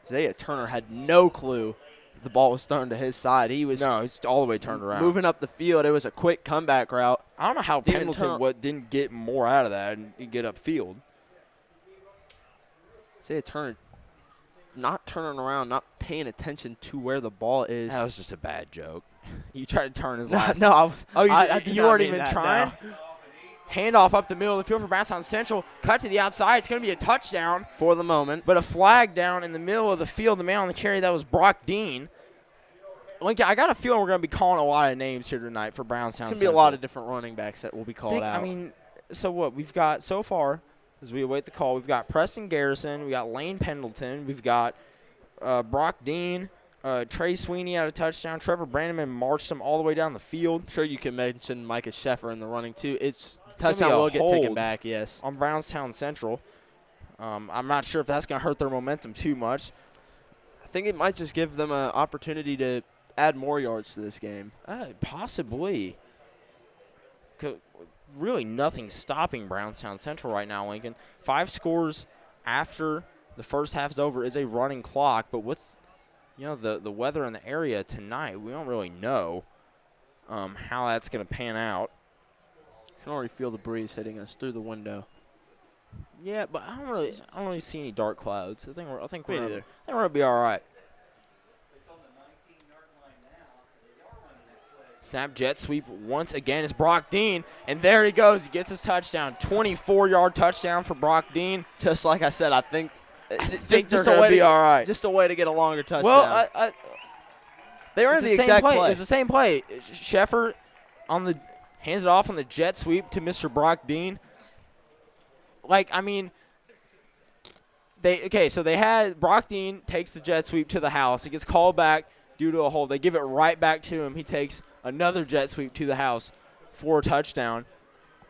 Isaiah Turner had no clue the ball was thrown to his side. He's all the way turned around. Moving up the field, it was a quick comeback route. I don't know how Pendleton didn't get more out of that and get upfield. Isaiah Turner not turning around, not paying attention to where the ball is. That was just a bad joke. You tried to turn his last. No, I was. Oh, I you weren't even trying? No. Handoff up the middle of the field for Brownstown Central. Cut to the outside. It's going to be a touchdown. For the moment. But a flag down in the middle of the field. The man on the carry, that was Brock Dean. Lincoln, I got a feeling we're going to be calling a lot of names here tonight for Brownstown Central. It's going to be a lot of different running backs that will be called out. I mean, so what? We've got, so far, as we await the call, we've got Preston Garrison. We've got Lane Pendleton. We've got Brock Dean. Trey Sweeney had a touchdown. Trevor Brandeman marched him all the way down the field. I'm sure you can mention Micah Sheffer in the running, too. Touchdown will get taken back, yes. On Brownstown Central. I'm not sure if that's going to hurt their momentum too much. I think it might just give them an opportunity to add more yards to this game. Possibly. Really nothing stopping Brownstown Central right now, Lincoln. 5 scores after the first half is over is a running clock, but with the weather in the area tonight, we don't really know how that's going to pan out. I can already feel the breeze hitting us through the window. Yeah, but I don't really see any dark clouds. I think we're gonna be all right. Snap jet sweep once again. It's Brock Dean, and there he goes. He gets his touchdown. 24-yard touchdown for Brock Dean. Just like I said, I think they're going to be all right. Just a way to get a longer touchdown. Well, they were in the exact play. It's the same play. Sheffer hands it off on the jet sweep to Mr. Brock Dean. So they had Brock Dean takes the jet sweep to the house. He gets called back due to a hold. They give it right back to him. He takes another jet sweep to the house for a touchdown.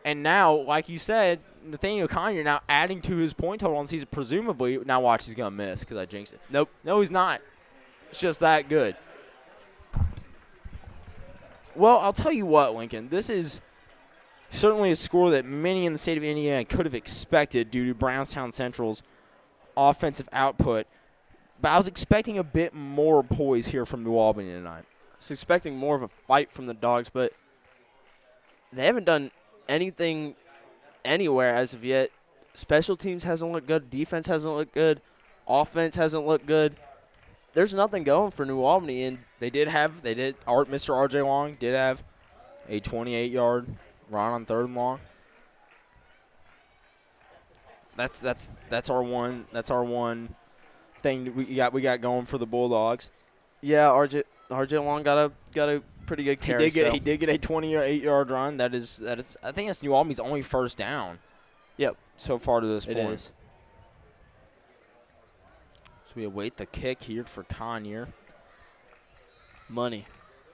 And now, like you said, Nathaniel Conyer now adding to his point total on the season. Presumably, now watch, he's going to miss because I jinxed it. Nope. No, he's not. It's just that good. Well, I'll tell you what, Lincoln. This is certainly a score that many in the state of Indiana could have expected due to Brownstown Central's offensive output. But I was expecting a bit more poise here from New Albany tonight. I was expecting more of a fight from the Dogs, but they haven't done anything anywhere as of yet. Special teams hasn't looked good. Defense hasn't looked good. Offense hasn't looked good. there's nothing going for New Albany, and Mr. R.J. Long did have a 28-yard run on 3rd and long. That's our one thing that we got going for the Bulldogs. yeah, RJ Long got a pretty good carry. He did get a 28-yard run. That is I think that's New Albany's only first down. Yep, so far to this it point. is. So we await the kick here for Conyer. Money.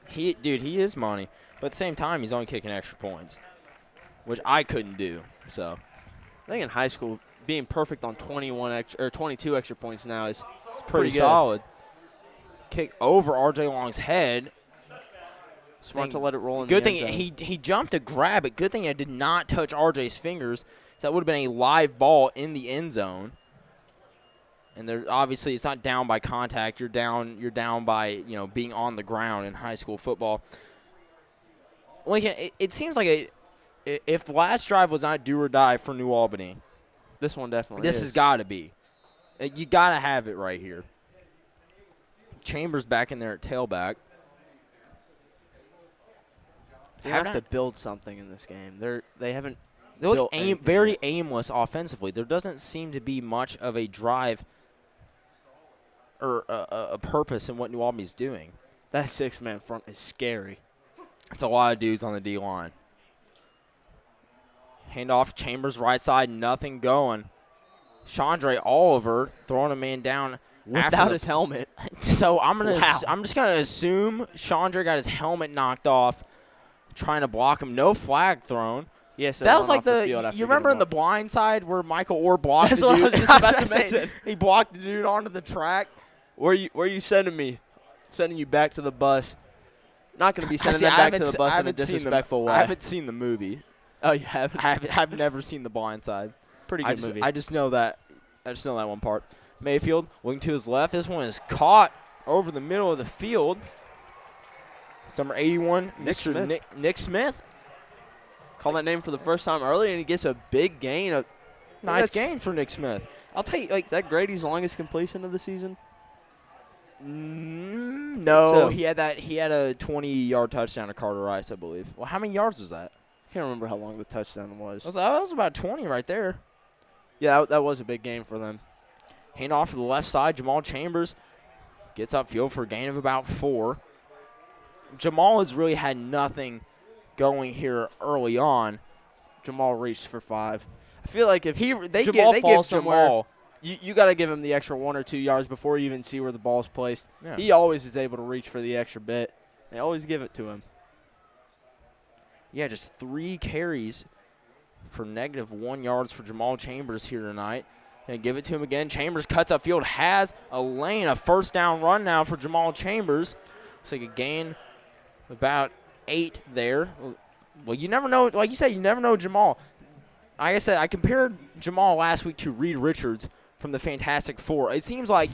He is money, but at the same time he's only kicking extra points, which I couldn't do. So I think in high school, being perfect on 22 extra points now is pretty good. solid. Kick over R.J. Long's head. Smart to let it roll in Good the thing end zone. he jumped to grab it. Good thing it did not touch R.J.'s fingers. So that would have been a live ball in the end zone. And there obviously it's not down by contact. You're down by being on the ground in high school football. Lincoln, it seems like if the last drive was not do or die for New Albany, this one definitely this is. has got to be. You got to have it right here. Chambers back in there at tailback. They have to build something in this game. They haven't. They look very aimless offensively. There doesn't seem to be much of a drive or a purpose in what New Albany's doing. That 6-man front is scary. It's a lot of dudes on the D-line. Handoff, Chambers right side, nothing going. Chandre Oliver throwing a man down without his helmet. So I'm just gonna assume Chandre got his helmet knocked off, trying to block him. No flag thrown. Yes, that was like you remember in The Blind Side where Michael Orr blocked That's the dude? what I was just about to mention. He blocked the dude onto the track. Where you sending me? Sending you back to the bus. Not going to be sending them back to the bus in a disrespectful way. I haven't seen the movie. Oh, you haven't? I've never seen The Blind Side. Pretty good movie. I just know that. I just know that one part. Mayfield looking to his left. This one is caught over the middle of the field. Number 81, Nick Smith. Call that name for the first time earlier, and he gets a big gain. Nice gain for Nick Smith. I'll tell you, is that Grady's longest completion of the season? No, so, he had a 20-yard touchdown to Carter Rice, I believe. Well, how many yards was that? I can't remember how long the touchdown was. That was about 20 right there. Yeah, that was a big game for them. Hand off to the left side. Jamal Chambers gets upfield for a gain of about 4. Jamal has really had nothing going here early on. Jamal reached for 5. I feel like if they Jamal give falls somewhere, Jamal, you got to give him the extra 1 or 2 yards before you even see where the ball's placed. Yeah. He always is able to reach for the extra bit. They always give it to him. Yeah, just 3 carries for -1 yards for Jamal Chambers here tonight. And give it to him again. Chambers cuts upfield, has a lane, a first down run now for Jamal Chambers. Looks like a gain about 8 there. Well, you never know. Like you said, you never know Jamal. Like I said, I compared Jamal last week to Reed Richards from the Fantastic Four. It seems like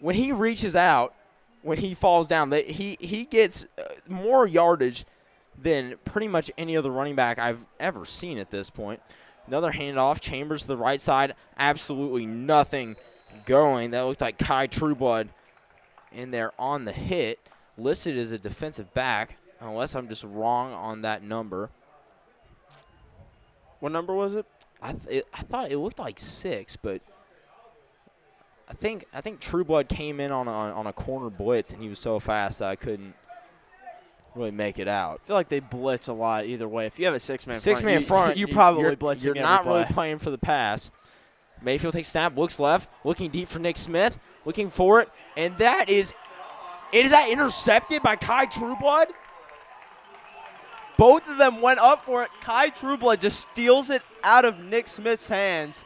when he reaches out, when he falls down, that he gets more yardage than pretty much any other running back I've ever seen at this point. Another handoff. Chambers to the right side. Absolutely nothing going. That looked like Kai Trueblood in there on the hit. Listed as a defensive back, unless I'm just wrong on that number. What number was it? I thought it looked like 6, but I think Trueblood came in on a corner blitz, and he was so fast that I couldn't really make it out. I feel like they blitz a lot either way. If you have a 6-man front, you're probably blitzing. You're not really playing for the pass. Mayfield takes snap, looks left, looking deep for Nick Smith, looking for it, and is that intercepted by Kai Trueblood? Both of them went up for it. Kai Trueblood just steals it out of Nick Smith's hands.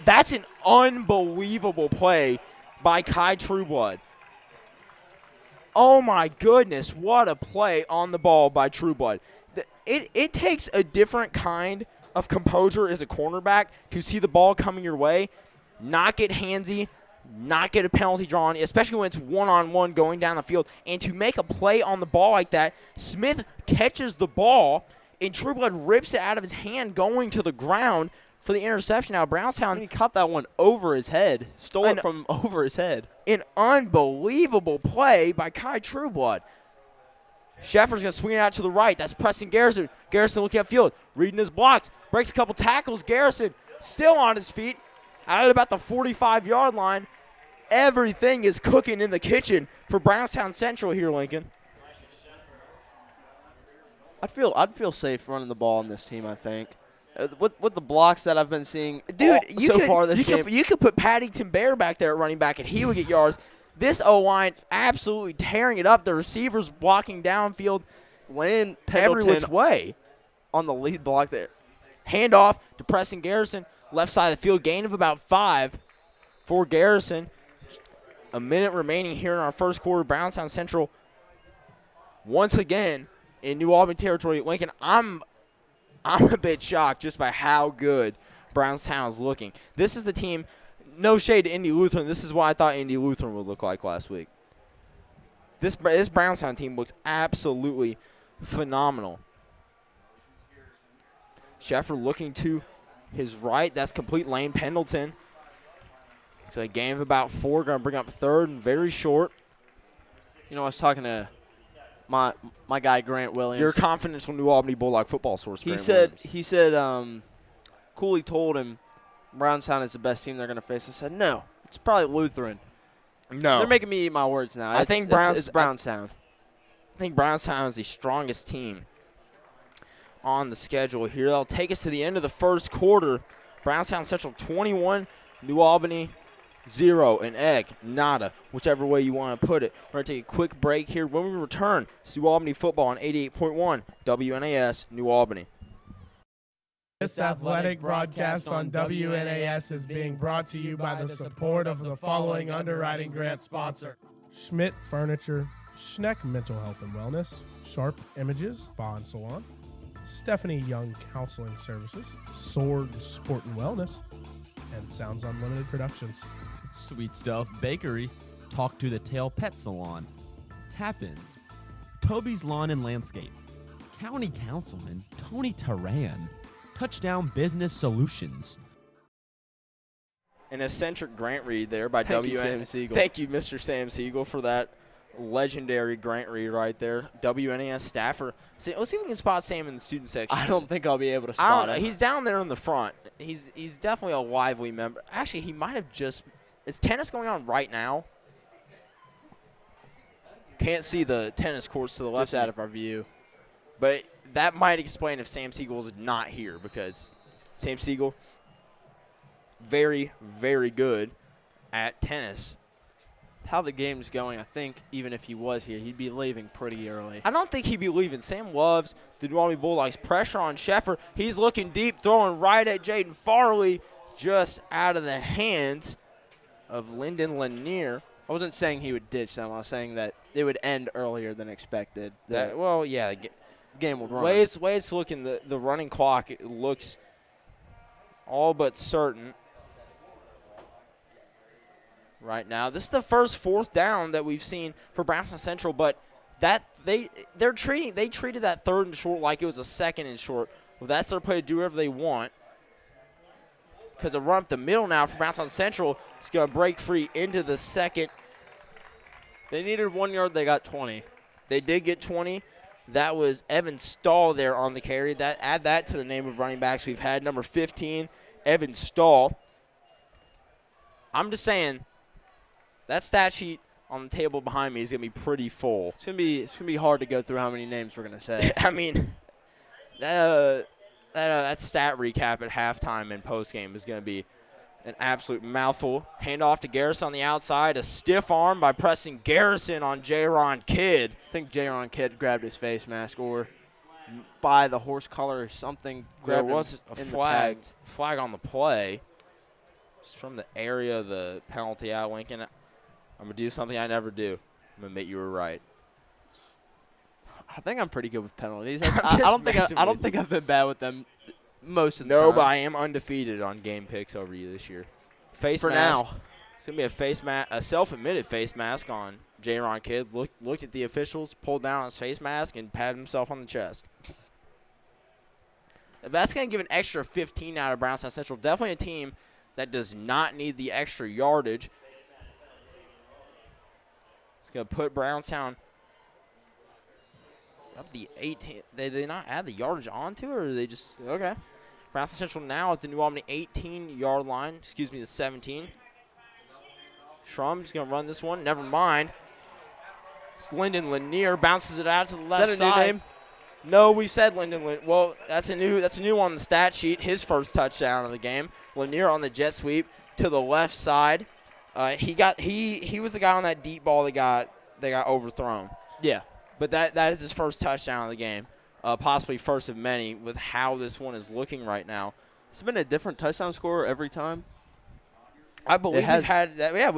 That's an unbelievable play by Kai Trueblood. Oh, my goodness, what a play on the ball by Trueblood. It takes a different kind of composure as a cornerback to see the ball coming your way, not get handsy, not get a penalty drawn, especially when it's one-on-one going down the field, and to make a play on the ball like that. Smith catches the ball, and Trueblood rips it out of his hand going to the ground for the interception. Now Brownstown, He caught that one over his head. Stole it from over his head. an unbelievable play by Kai Trueblood. Sheffer's going to swing it out to the right. That's Preston Garrison. Garrison looking upfield, reading his blocks, breaks a couple tackles. Garrison still on his feet, out at about the 45-yard line. Everything is cooking in the kitchen for Brownstown Central here, Lincoln. I'd feel safe running the ball on this team, I think. With the blocks that I've been seeing far this game. You could put Paddington Bear back there at running back, and he would get yards. This O-line absolutely tearing it up. The receivers blocking downfield Lynn every Pendleton which way. on the lead block there. Handoff to Preston Garrison, left side of the field, gain of about 5 for Garrison. A minute remaining here in our first quarter. Brownstown Central once again in New Albany territory. Lincoln, I'm a bit shocked just by how good Brownstown is looking. This is the team, no shade to Indy Lutheran. This is what I thought Indy Lutheran would look like last week. This Brownstown team looks absolutely phenomenal. Sheffer looking to his right. That's complete Lane Pendleton. It's a gain of about 4. Going to bring up third and very short. You know, I was talking to my guy Grant Williams. Your confidential New Albany Bulldog football source. He said Cooley told him Brownstown is the best team they're going to face. I said no, it's probably Lutheran. No, they're making me eat my words now. I think it's Brownstown. I think Brownstown is the strongest team on the schedule here. That'll take us to the end of the first quarter. Brownstown Central 21, New Albany 0, an egg, nada, whichever way you want to put it. We're going to take a quick break here. When we return, it's New Albany football on 88.1 WNAS New Albany. This athletic broadcast on WNAS is being brought to you by the support of the following underwriting grant sponsor: Schmidt Furniture, Schneck Mental Health and Wellness, Sharp Images Spa and Salon, Stephanie Young Counseling Services, Sword Sport and Wellness, and Sounds Unlimited Productions. Sweet Stuff Bakery, Talk to the Tail Pet Salon, Happens, Toby's Lawn and Landscape, County Councilman Tony Taran, Touchdown Business Solutions. An eccentric grant read there by Thank you, Sam Siegel. Thank you, Mr. Sam Siegel, for that legendary grant read right there. WNAS staffer. Let's see if we can spot Sam in the student section. I don't think I'll be able to spot him. He's down there in the front. He's definitely a lively member. Actually, he might have just – is tennis going on right now? Can't see the tennis courts to the left. Just out of our view. But that might explain if Sam Siegel is not here, because Sam Siegel, very, very good at tennis. How the game's going, I think even if he was here, he'd be leaving pretty early. I don't think he'd be leaving. Sam loves the New Albany Bulldogs. Pressure on Sheffer. He's looking deep, throwing right at Jaden Farley, just out of the hands of Lyndon Lanier. I wasn't saying he would ditch them. I was saying that it would end earlier than expected. The game will run. Way it's looking, the running clock, it looks all but certain right now. This is the first fourth down that we've seen for Brownstown Central, but that they treated that third and short like it was a second and short. Well, that's their play to do whatever they want. Because a run up the middle now for Brownstown Central. It's going to break free into the second. They needed 1 yard. They got 20. They did get 20. That was Evan Stahl there on the carry. Add that to the name of running backs we've had. Number 15, Evan Stahl. I'm just saying, that stat sheet on the table behind me is going to be pretty full. It's gonna be hard to go through how many names we're going to say. I mean, that stat recap at halftime and postgame is going to be an absolute mouthful. Handoff to Garrison on the outside. A stiff arm by Preston Garrison on J-Ron Kidd. I think J-Ron Kidd grabbed his face mask, or by the horse collar or something. There was a flag on the play. Just from the area of the penalty out, Lincoln. I'm going to do something I never do. I'm going to admit you were right. I think I'm pretty good with penalties. I don't think I've been bad with them most of the time. No, but I am undefeated on game picks over you this year. Face mask. Now. It's going to be a self-admitted face mask on J-Ron Kidd. Looked at the officials, pulled down his face mask, and patted himself on the chest. That's going to give an extra 15 out of Brownstown Central. Definitely a team that does not need the extra yardage. It's going to put Brownstown up the 18. Did they not add the yardage onto it, or are they just – okay. Brownstown Central now at the New Albany 18-yard line. Excuse me, the 17. Shrum's going to run this one. Never mind. It's Lyndon Lanier. Bounces it out to the left side. Is that a new name? No, we said Lyndon. Well, that's a new one on the stat sheet. His first touchdown of the game. Lanier on the jet sweep to the left side. He was the guy on that deep ball that got overthrown. Yeah. But that is his first touchdown of the game. Possibly first of many with how this one is looking right now. It's been a different touchdown scorer every time. I believe we've had that. Yeah,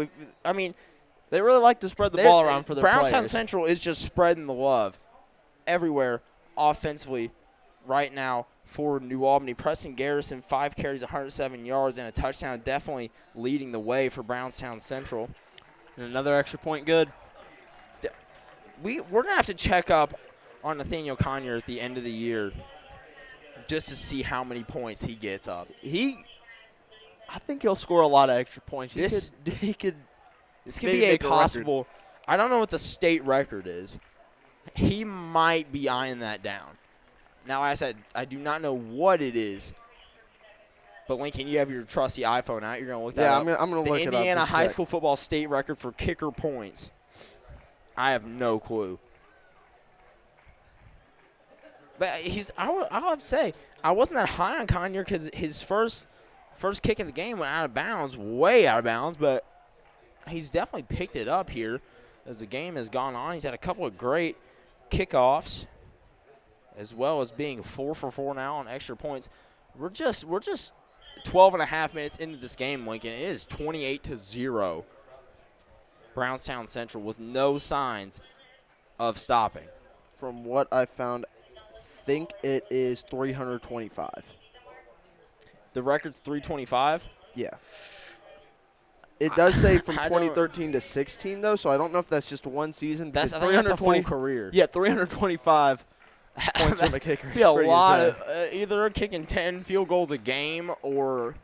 they really like to spread the ball around for their players. Brownstown Central is just spreading the love everywhere offensively right now for New Albany. Preston Garrison, 5 carries, 107 yards, and a touchdown, definitely leading the way for Brownstown Central. And another extra point good. We're going to have to check up on Nathaniel Conyer at the end of the year just to see how many points he gets up. I think he'll score a lot of extra points. This could maybe be a make a possible. I don't know what the state record is. He might be eyeing that down. Now, I said I do not know what it is. But Lincoln, you have your trusty iPhone out. You're gonna look that up. Yeah, I'm gonna look it up. The Indiana high check. school football state record for kicker points. I have no clue. But I'll have to say, I wasn't that high on Conyer because his first kick of the game went out of bounds, way out of bounds. But he's definitely picked it up here as the game has gone on. He's had a couple of great kickoffs, as well as being 4 for 4 now on extra points. We're just 12 and a half minutes into this game, Lincoln. It is 28-0. Brownstown Central with no signs of stopping. From what I found, I think it is 325. The record's 325? Yeah. It does say from 2013 to 16, though, so I don't know if that's just one season. I think that's a full career. Yeah, 325 points from the kicker. Be a lot of either they're kicking 10 field goals a game or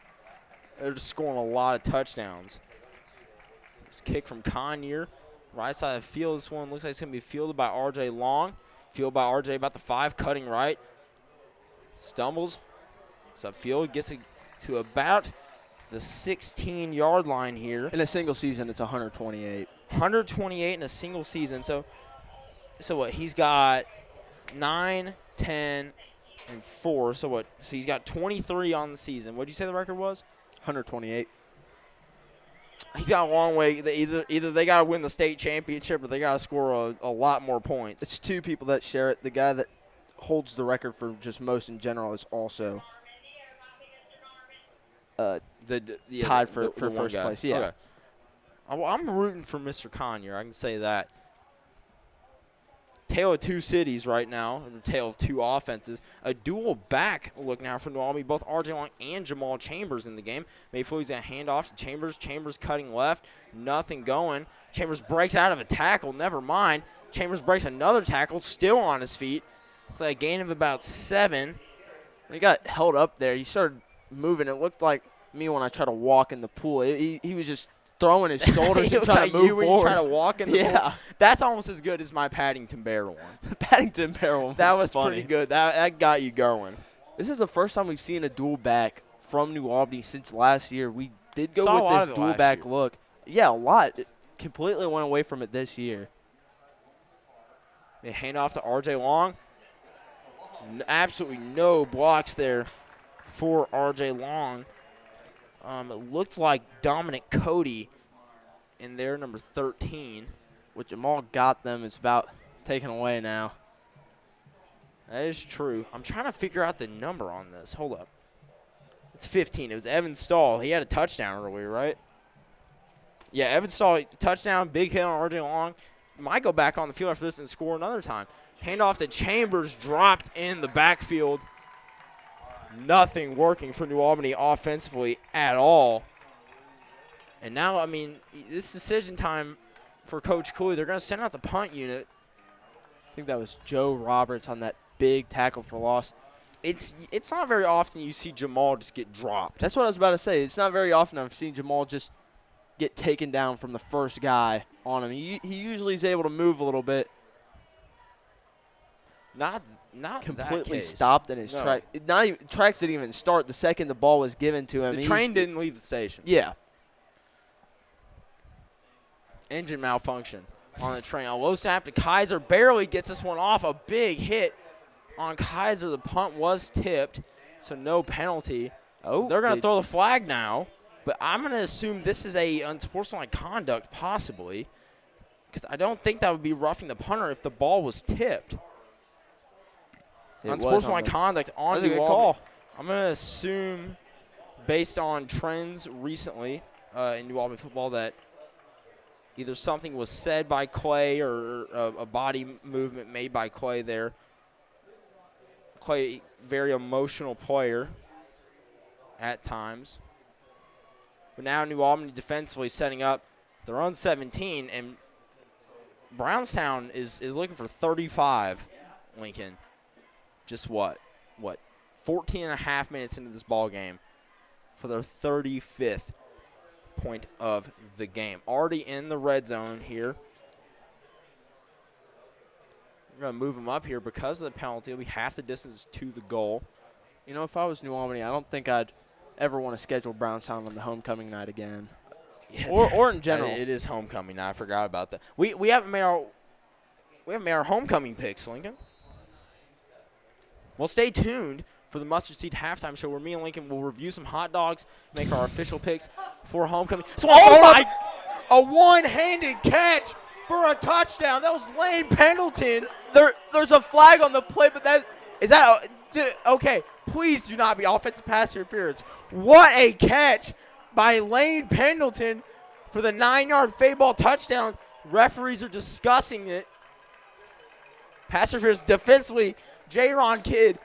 they're just scoring a lot of touchdowns. This kick from Conyer, right side of the field. This one looks like it's going to be fielded by R.J. Long. Fielded by R.J. about the 5, cutting right. Stumbles. It's upfield, gets it to about the 16-yard line here. In a single season, it's 128. 128 in a single season. So what? He's got 9, 10, and 4. So what? So he's got 23 on the season. What did you say the record was? 128. He's got a long way. Either they got to win the state championship or they got to score a lot more points. It's 2 people that share it. The guy that holds the record for just most in general is also tied for first place. Yeah. Okay. Well, I'm rooting for Mr. Conyer. I can say that. Tale of 2 cities right now, a tale of 2 offenses. A dual back look now for New Albany. Both R.J. Long and Jamal Chambers in the game. Mayfield's going to hand off to Chambers. Chambers cutting left. Nothing going. Chambers breaks out of a tackle. Never mind. Chambers breaks another tackle. Still on his feet. It's like a gain of about 7. When he got held up there, he started moving. It looked like me when I tried to walk in the pool. He was just throwing his shoulders and trying to move forward. When you try to walk in the pool. That's almost as good as my Paddington Bear one. The Paddington Bear one. That was funny. pretty good. That got you going. This is the first time we've seen a dual back from New Albany since last year. We did go with this dual back look. Yeah, a lot. It completely went away from it this year. They hand off to R.J. Long. Absolutely no blocks there for R.J. Long. It looked like Dominic Cody in there, number 13. What Jamal got them is about taken away now. That is true. I'm trying to figure out the number on this. Hold up. It's 15. It was Evan Stahl. He had a touchdown earlier, right? Yeah, Evan Stahl, touchdown, big hit on R.J. Long. Might go back on the field after this and score another time. Handoff to Chambers, dropped in the backfield. Nothing working for New Albany offensively at all. And now, I mean, this decision time for Coach Cooley. They're going to send out the punt unit. I think that was Joe Roberts on that big tackle for loss. it's not very often you see Jamal just get dropped. That's what I was about to say. It's not very often I've seen Jamal just get taken down from the first guy on him. He usually is able to move a little bit. Not Completely that case. stopped in his No. track. Not even tracks didn't even start the second the ball was given to him. The train didn't leave the station. Yeah. Engine malfunction on the train. A low snap to Kaiser. Barely gets this one off. A big hit on Kaiser. The punt was tipped, so no penalty. Oh, They're going to throw the flag now, but I'm going to assume this is a unsportsmanlike conduct possibly, because I don't think that would be roughing the punter if the ball was tipped. Unsportsmanlike conduct on That's a good New call. Albany. I'm going to assume, based on trends recently in New Albany football, that either something was said by Clay or a body movement made by Clay there. Clay, very emotional player at times. But now New Albany defensively setting up their own 17, and Brownstown is looking for 35, Lincoln. Just what, 14 and a half minutes into this ball game for their 35th point of the game. Already in the red zone here. We're going to move them up here because of the penalty. It'll be half the distance to the goal. You know, if I was New Albany, I don't think I'd ever want to schedule Brownstown on the homecoming night again. Yeah, or in general. It is homecoming night. I forgot about that. We haven't made our homecoming picks, Lincoln. Well, stay tuned for the Mustard Seed halftime show where me and Lincoln will review some hot dogs, make our official picks for homecoming. So a one-handed catch for a touchdown. That was Lane Pendleton. There's a flag on the play, but that is that okay? Please do not be offensive pass interference. What a catch by Lane Pendleton for the 9-yard fade ball touchdown. Referees are discussing it. Pass interference defensively. J-Ron Kidd,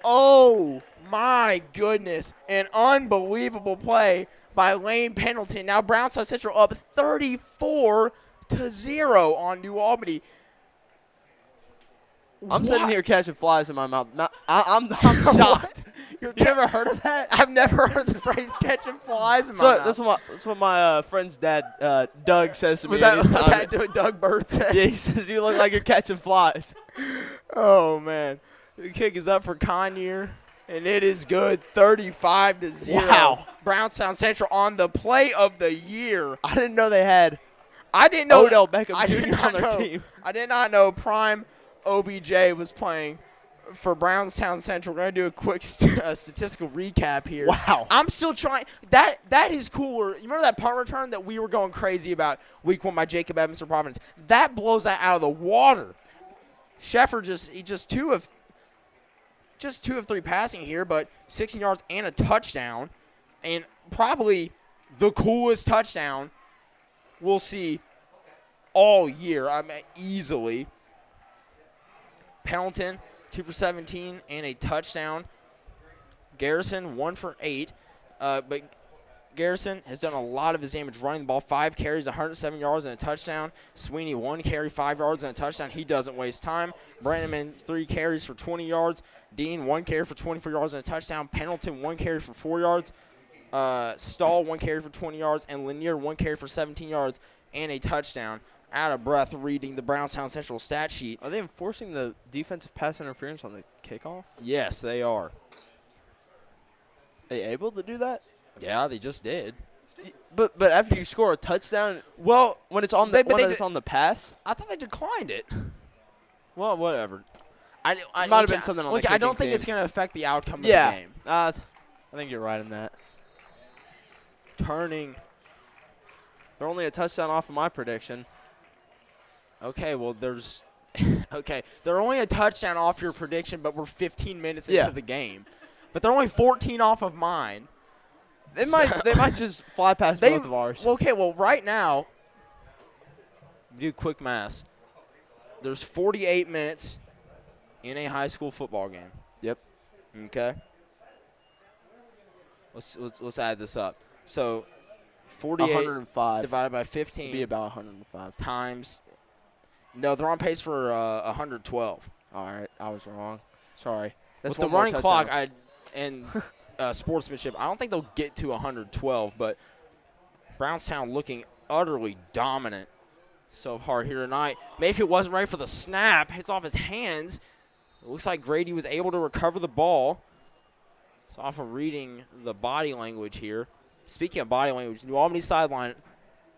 oh my goodness, an unbelievable play by Lane Pendleton. Now Brownstown Central up 34-0 on New Albany. I'm sitting here catching flies in my mouth. I'm shocked. You never heard of that? I've never heard the phrase catching flies in my mouth. That's what my friend's dad, Doug, says to me. Was that what Doug Bird said? Yeah, he says, you look like you're catching flies. Oh, man. The kick is up for Conyer, and it is good, 35-0. Wow. Brownstown Central on the play of the year. I didn't know they had Odell Beckham Jr. on their team. I did not know Prime OBJ was playing for Brownstown Central. We're going to do a quick statistical recap here. Wow. I'm still trying. That is cooler. You remember that punt return that we were going crazy about week 1 by Jacob Evans for Providence? That blows that out of the water. Sheffer just two of 3 passing here, but 16 yards and a touchdown. And probably the coolest touchdown we'll see all year. I mean, easily. Pendleton, 2 for 17 and a touchdown. Garrison, 1 for 8. But Garrison has done a lot of his damage running the ball. 5 carries, 107 yards and a touchdown. Sweeney, 1 carry, 5 yards and a touchdown. He doesn't waste time. Brandon, 3 carries for 20 yards. Dean, 1 carry for 24 yards and a touchdown. Pendleton, 1 carry for 4 yards. Stahl, 1 carry for 20 yards. And Lanier, 1 carry for 17 yards and a touchdown. Out of breath reading the Brownstown Central stat sheet. Are they enforcing the defensive pass interference on the kickoff? Yes, they are. Are they able to do that? Yeah, they just did. But after you score a touchdown, well, when it's on it's on the pass, I thought they declined it. Well, whatever. I might have been something on the kicking I don't think team. it's going to affect the outcome of the game. I think you're right in that. Turning. They're only a touchdown off of my prediction. Okay, well, there's – okay, they're only a touchdown off your prediction, but we're 15 minutes into the game. But they're only 14 off of mine. They might just fly past both of ours. Well, okay, well, right now, do quick math. There's 48 minutes in a high school football game. Yep. Okay. Let's add this up. So 48 105 divided by 15 would be about 105 times. No, they're on pace for 112. All right, I was wrong. Sorry. That's with the one more running touchdown. clock and sportsmanship, I don't think they'll get to 112, but Brownstown looking utterly dominant so far here tonight. Mayfield wasn't ready for the snap. Hits off his hands. It looks like Grady was able to recover the ball. It's off of reading the body language here. Speaking of body language, New Albany sideline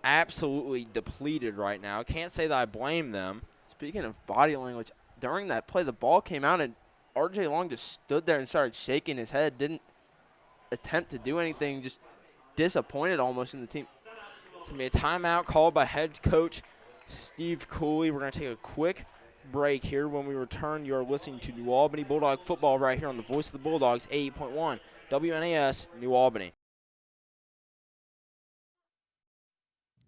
absolutely depleted right now. Can't say that I blame them. Speaking of body language, during that play, the ball came out and R.J. Long just stood there and started shaking his head. Didn't attempt to do anything. Just disappointed almost in the team. It's going to be a timeout called by head coach Steve Cooley. We're going to take a quick break here. When we return, you're listening to New Albany Bulldog football right here on the Voice of the Bulldogs, 88.1 WNAS, New Albany.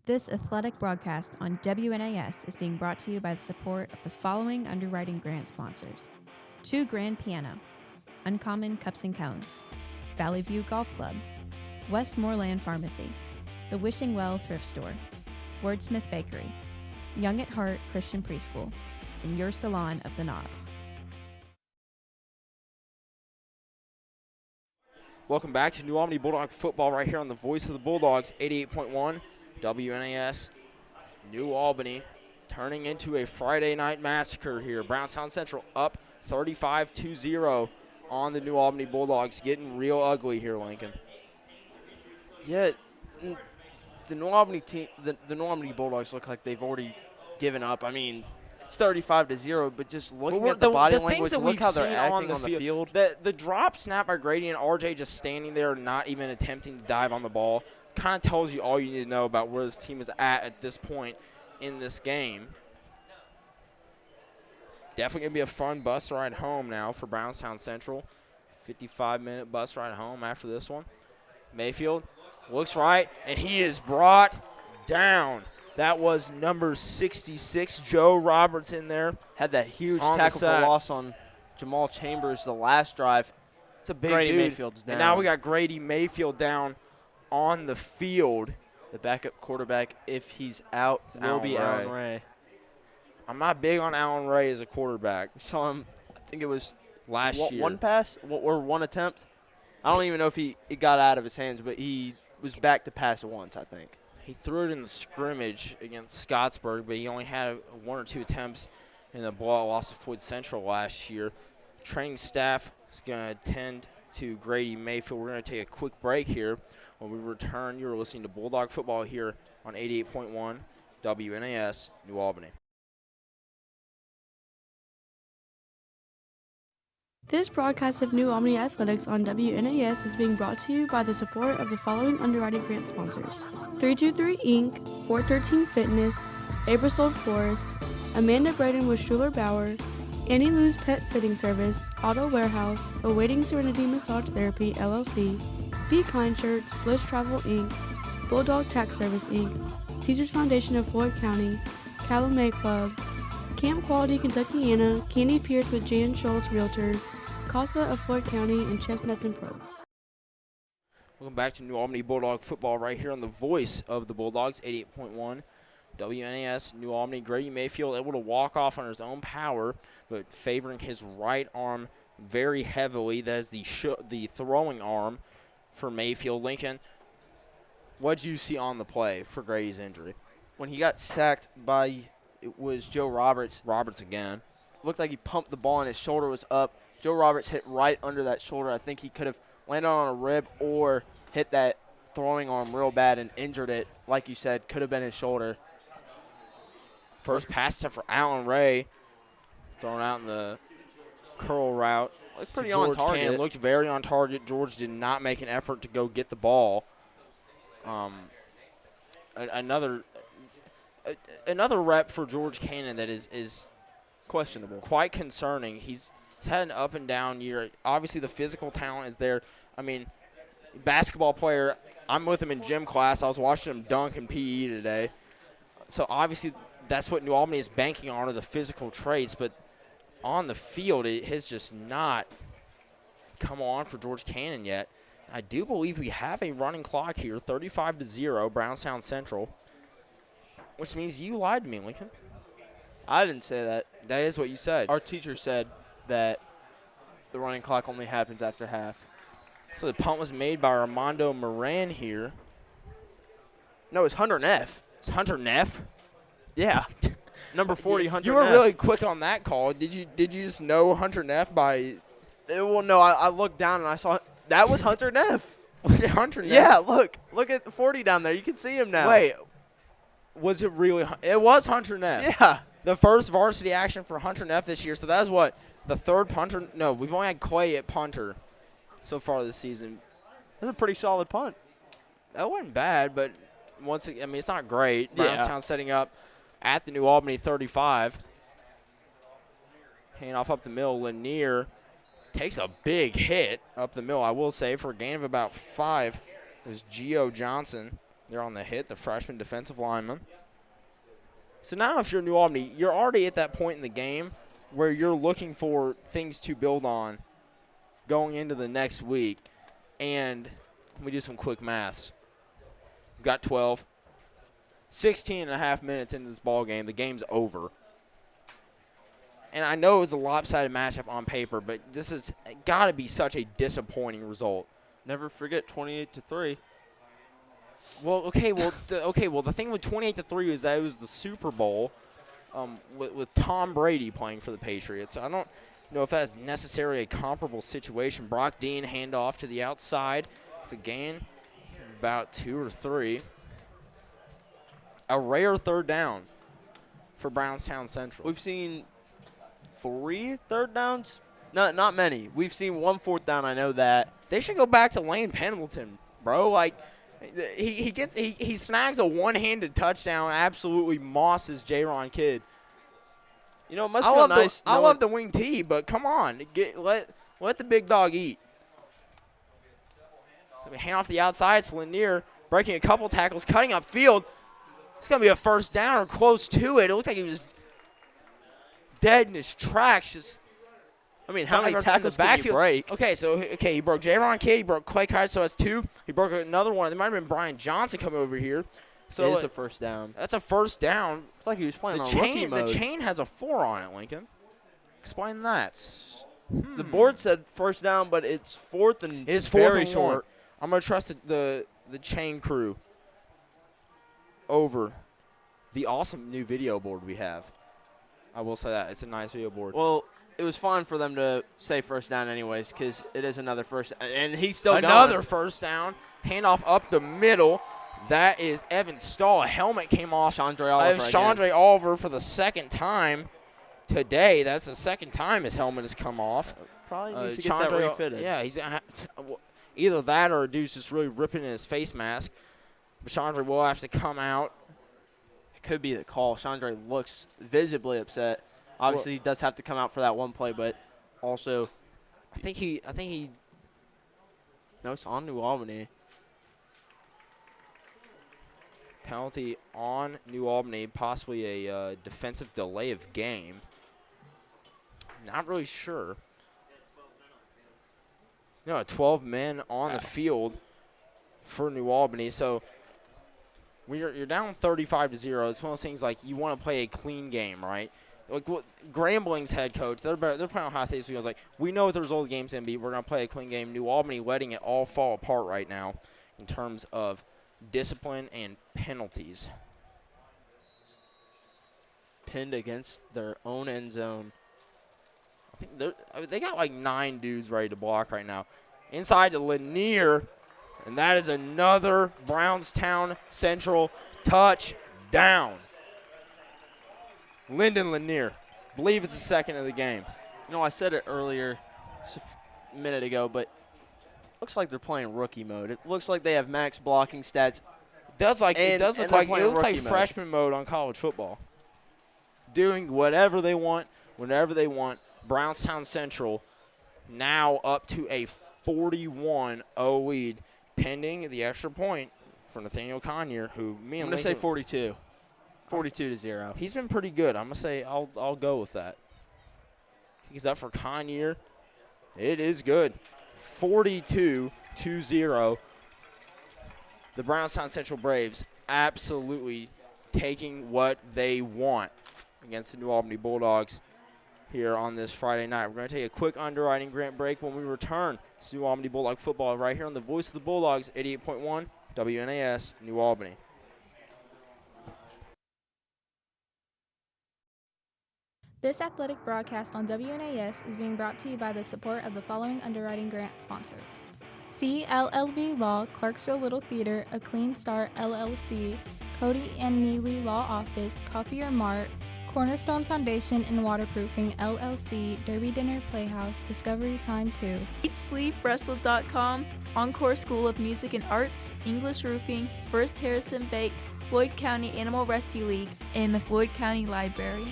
This athletic broadcast on WNAS is being brought to you by the support of the following underwriting grant sponsors: 2 Grand Piano, Uncommon Cups and Cones, Valley View Golf Club, Westmoreland Pharmacy, The Wishing Well Thrift Store, Wordsmith Bakery, Young at Heart Christian Preschool, and Your Salon of the NAHS. Welcome back to New Albany Bulldog football right here on the Voice of the Bulldogs, 88.1 WNAS. New Albany turning into a Friday night massacre here. Brownstown Central up 35-0 on the New Albany Bulldogs. Getting real ugly here, Lincoln. Yeah, the New Albany team, the New Albany Bulldogs look like they've already given up. I mean, it's 35-0, but just looking at the body language, look how they're acting on the field. The drop snap by Grady and RJ just standing there, not even attempting to dive on the ball, kind of tells you all you need to know about where this team is at this point in this game. Definitely going to be a fun bus ride home now for Brownstown Central. 55-minute bus ride home after this one. Mayfield looks right, and he is brought down. That was number 66, Joe Roberts, in there. Had that huge tackle for loss on Jamal Chambers the last drive. It's a big Grady dude. Mayfield's down. And now we got Grady Mayfield down on the field. The backup quarterback, if he's out, will be Allen Ray. I'm not big on Allen Ray as a quarterback. We saw him, I think it was last year. One pass or one attempt. I don't even know if it got out of his hands, but he was back to pass it once, I think. He threw it in the scrimmage against Scottsburg, but he only had 1 or 2 attempts in the blowout loss to Floyd Central last year. Training staff is going to attend to Grady Mayfield. We're going to take a quick break here. When we return, you're listening to Bulldog football here on 88.1 WNAS, New Albany. This broadcast of New Albany Athletics on WNAS is being brought to you by the support of the following underwriting grant sponsors: 323 Inc., 413 Fitness, Abersold Forest, Amanda Braden with Schuler Bauer, Annie Lou's Pet Sitting Service, Auto Warehouse, Awaiting Serenity Massage Therapy, LLC, Be Kind Shirts, Bliss Travel Inc., Bulldog Tax Service Inc., Caesars Foundation of Floyd County, Calumet Club, Camp Quality Kentuckiana, Candy Pierce with Jan Schultz Realtors, Casa of Floyd County, and Chestnuts and Pro. Welcome back to New Albany Bulldog football right here on the Voice of the Bulldogs, 88.1 WNAS. New Albany, Grady Mayfield able to walk off on his own power, but favoring his right arm very heavily. That is the throwing arm for Mayfield. Lincoln, what did you see on the play for Grady's injury? When he got sacked by, it was Joe Roberts. Roberts again. Looked like he pumped the ball and his shoulder was up. Joe Roberts hit right under that shoulder. I think he could have landed on a rib or hit that throwing arm real bad and injured it. Like you said, could have been his shoulder. First pass attempt for Allen Ray. Thrown out in the curl route. Looked pretty on target. Cannon looked very on target. George did not make an effort to go get the ball. Another rep for George Cannon that is questionable. Quite concerning. He's had an up and down year. Obviously, the physical talent is there. I mean, basketball player, I'm with him in gym class. I was watching him dunk in PE today. So, obviously, that's what New Albany is banking on, are the physical traits. But on the field, it has just not come on for George Cannon yet. I do believe we have a running clock here, 35-0, Brownstown Central, which means you lied to me, Lincoln. I didn't say that. That is what you said. Our teacher said that the running clock only happens after half. So the punt was made by Armando Moran here. No, it's Hunter Neff. It's Hunter Neff. Yeah. Number 40, Hunter You were Neff. really quick on that call. Did you just know Hunter Neff by? Well, no, I looked down and I saw that was Hunter Neff. Was it Hunter Neff? Yeah, look at the 40 down there. You can see him now. Wait, was it really? It was Hunter Neff. Yeah. The first varsity action for Hunter Neff this year. So that was what, the third punter? No, we've only had Clay at punter so far this season. That's a pretty solid punt. That wasn't bad, but once again, I mean, it's not great. Yeah. Brownstown setting up at the New Albany 35. Hand off up the middle. Lanier takes a big hit up the middle, I will say, for a gain of about 5. It was Gio Johnson. They're on the hit, the freshman defensive lineman. So now if you're New Albany, you're already at that point in the game where you're looking for things to build on going into the next week. And we do some quick maths. We've got 12. 16 and a half minutes into this ball game. The game's over. And I know it's a lopsided matchup on paper, but this has got to be such a disappointing result. Never forget 28-3. Well, okay. Well, the thing with 28-3 is that it was the Super Bowl with Tom Brady playing for the Patriots. I don't know if that's necessarily a comparable situation. Brock Dean handoff to the outside. It's a gain of about 2 or 3. A rare third down for Brownstown Central. We've seen 3 third downs. Not many. We've seen 1 4th down. I know that. They should go back to Lane Pendleton, bro. Like, he snags a one-handed touchdown, absolutely mosses J-Ron Kidd. You know, it must feel nice. I love the wing tee, but come on, let the big dog eat. So we hand off the outside. It's Lanier breaking a couple tackles, cutting up field. It's going to be a first down or close to it. It looked like he was dead in his tracks. Just, I mean, how many tackles can you break? Okay, he broke J-Ron Kidd. He broke Clay Kite, so that's 2. He broke another one. There might have been Brian Johnson coming over here. So it is a first down. That's a first down. It's like he was playing on rookie mode. The chain has a 4 on it, Lincoln. Explain that. The board said first down, but it's 4th and it's very 4th short. 1. I'm going to trust the chain crew over the awesome new video board we have. I will say that. It's a nice video board. Well, it was fun for them to say first down anyways because it is another first. And he's still another going. First down. Handoff up the middle. That is Evan Stahl. A helmet came off. Chandra Oliver. Chandra Oliver for the second time today. That's the second time his helmet has come off. Probably needs to get that refitted. Yeah, he's either that or a dude's just really ripping in his face mask. But Chandra will have to come out. It could be the call. Chandra looks visibly upset. Obviously, he does have to come out for that one play, but also, I think he. No, it's on New Albany. Penalty on New Albany, possibly a defensive delay of game. Not really sure. No, 12 men on the field for New Albany. So when you're down 35-0, it's one of those things like you want to play a clean game, right? Like Grambling's head coach, they're playing Ohio State, so he was like, we know what the result of the game's going to be. We're going to play a clean game. New Albany letting it all fall apart right now in terms of discipline and penalties. Pinned against their own end zone. I think they got like 9 dudes ready to block right now. Inside to Lanier, and that is another Brownstown Central touchdown. Lyndon Lanier. Believe it's the second of the game. You know, I said it earlier, just a minute ago, but looks like they're playing rookie mode. It looks like they have max blocking stats. It looks like freshman mode on college football. Doing whatever they want, whenever they want. Brownstown Central now up to a 41-0 lead, pending the extra point for Nathaniel Conyer, who me and I'm going to say 42. 42-0. He's been pretty good. I'm going to say I'll go with that. He's up for Conyer. It is good. 42-0. The Brownstown Central Braves absolutely taking what they want against the New Albany Bulldogs. here on this Friday night. We're going to take a quick underwriting grant break. When we return, it's New Albany Bulldog football right here on the Voice of the Bulldogs, 88.1 WNAS, New Albany. This athletic broadcast on WNAS is being brought to you by the support of the following underwriting grant sponsors: CLLB Law, Clarksville Little Theater, A Clean Start LLC, Cody and Neely Law Office, Copier Mart, Cornerstone Foundation and Waterproofing LLC, Derby Dinner Playhouse, Discovery Time 2. EatSleepWrestle.com, Encore School of Music and Arts, English Roofing, First Harrison Bake, Floyd County Animal Rescue League, and the Floyd County Library.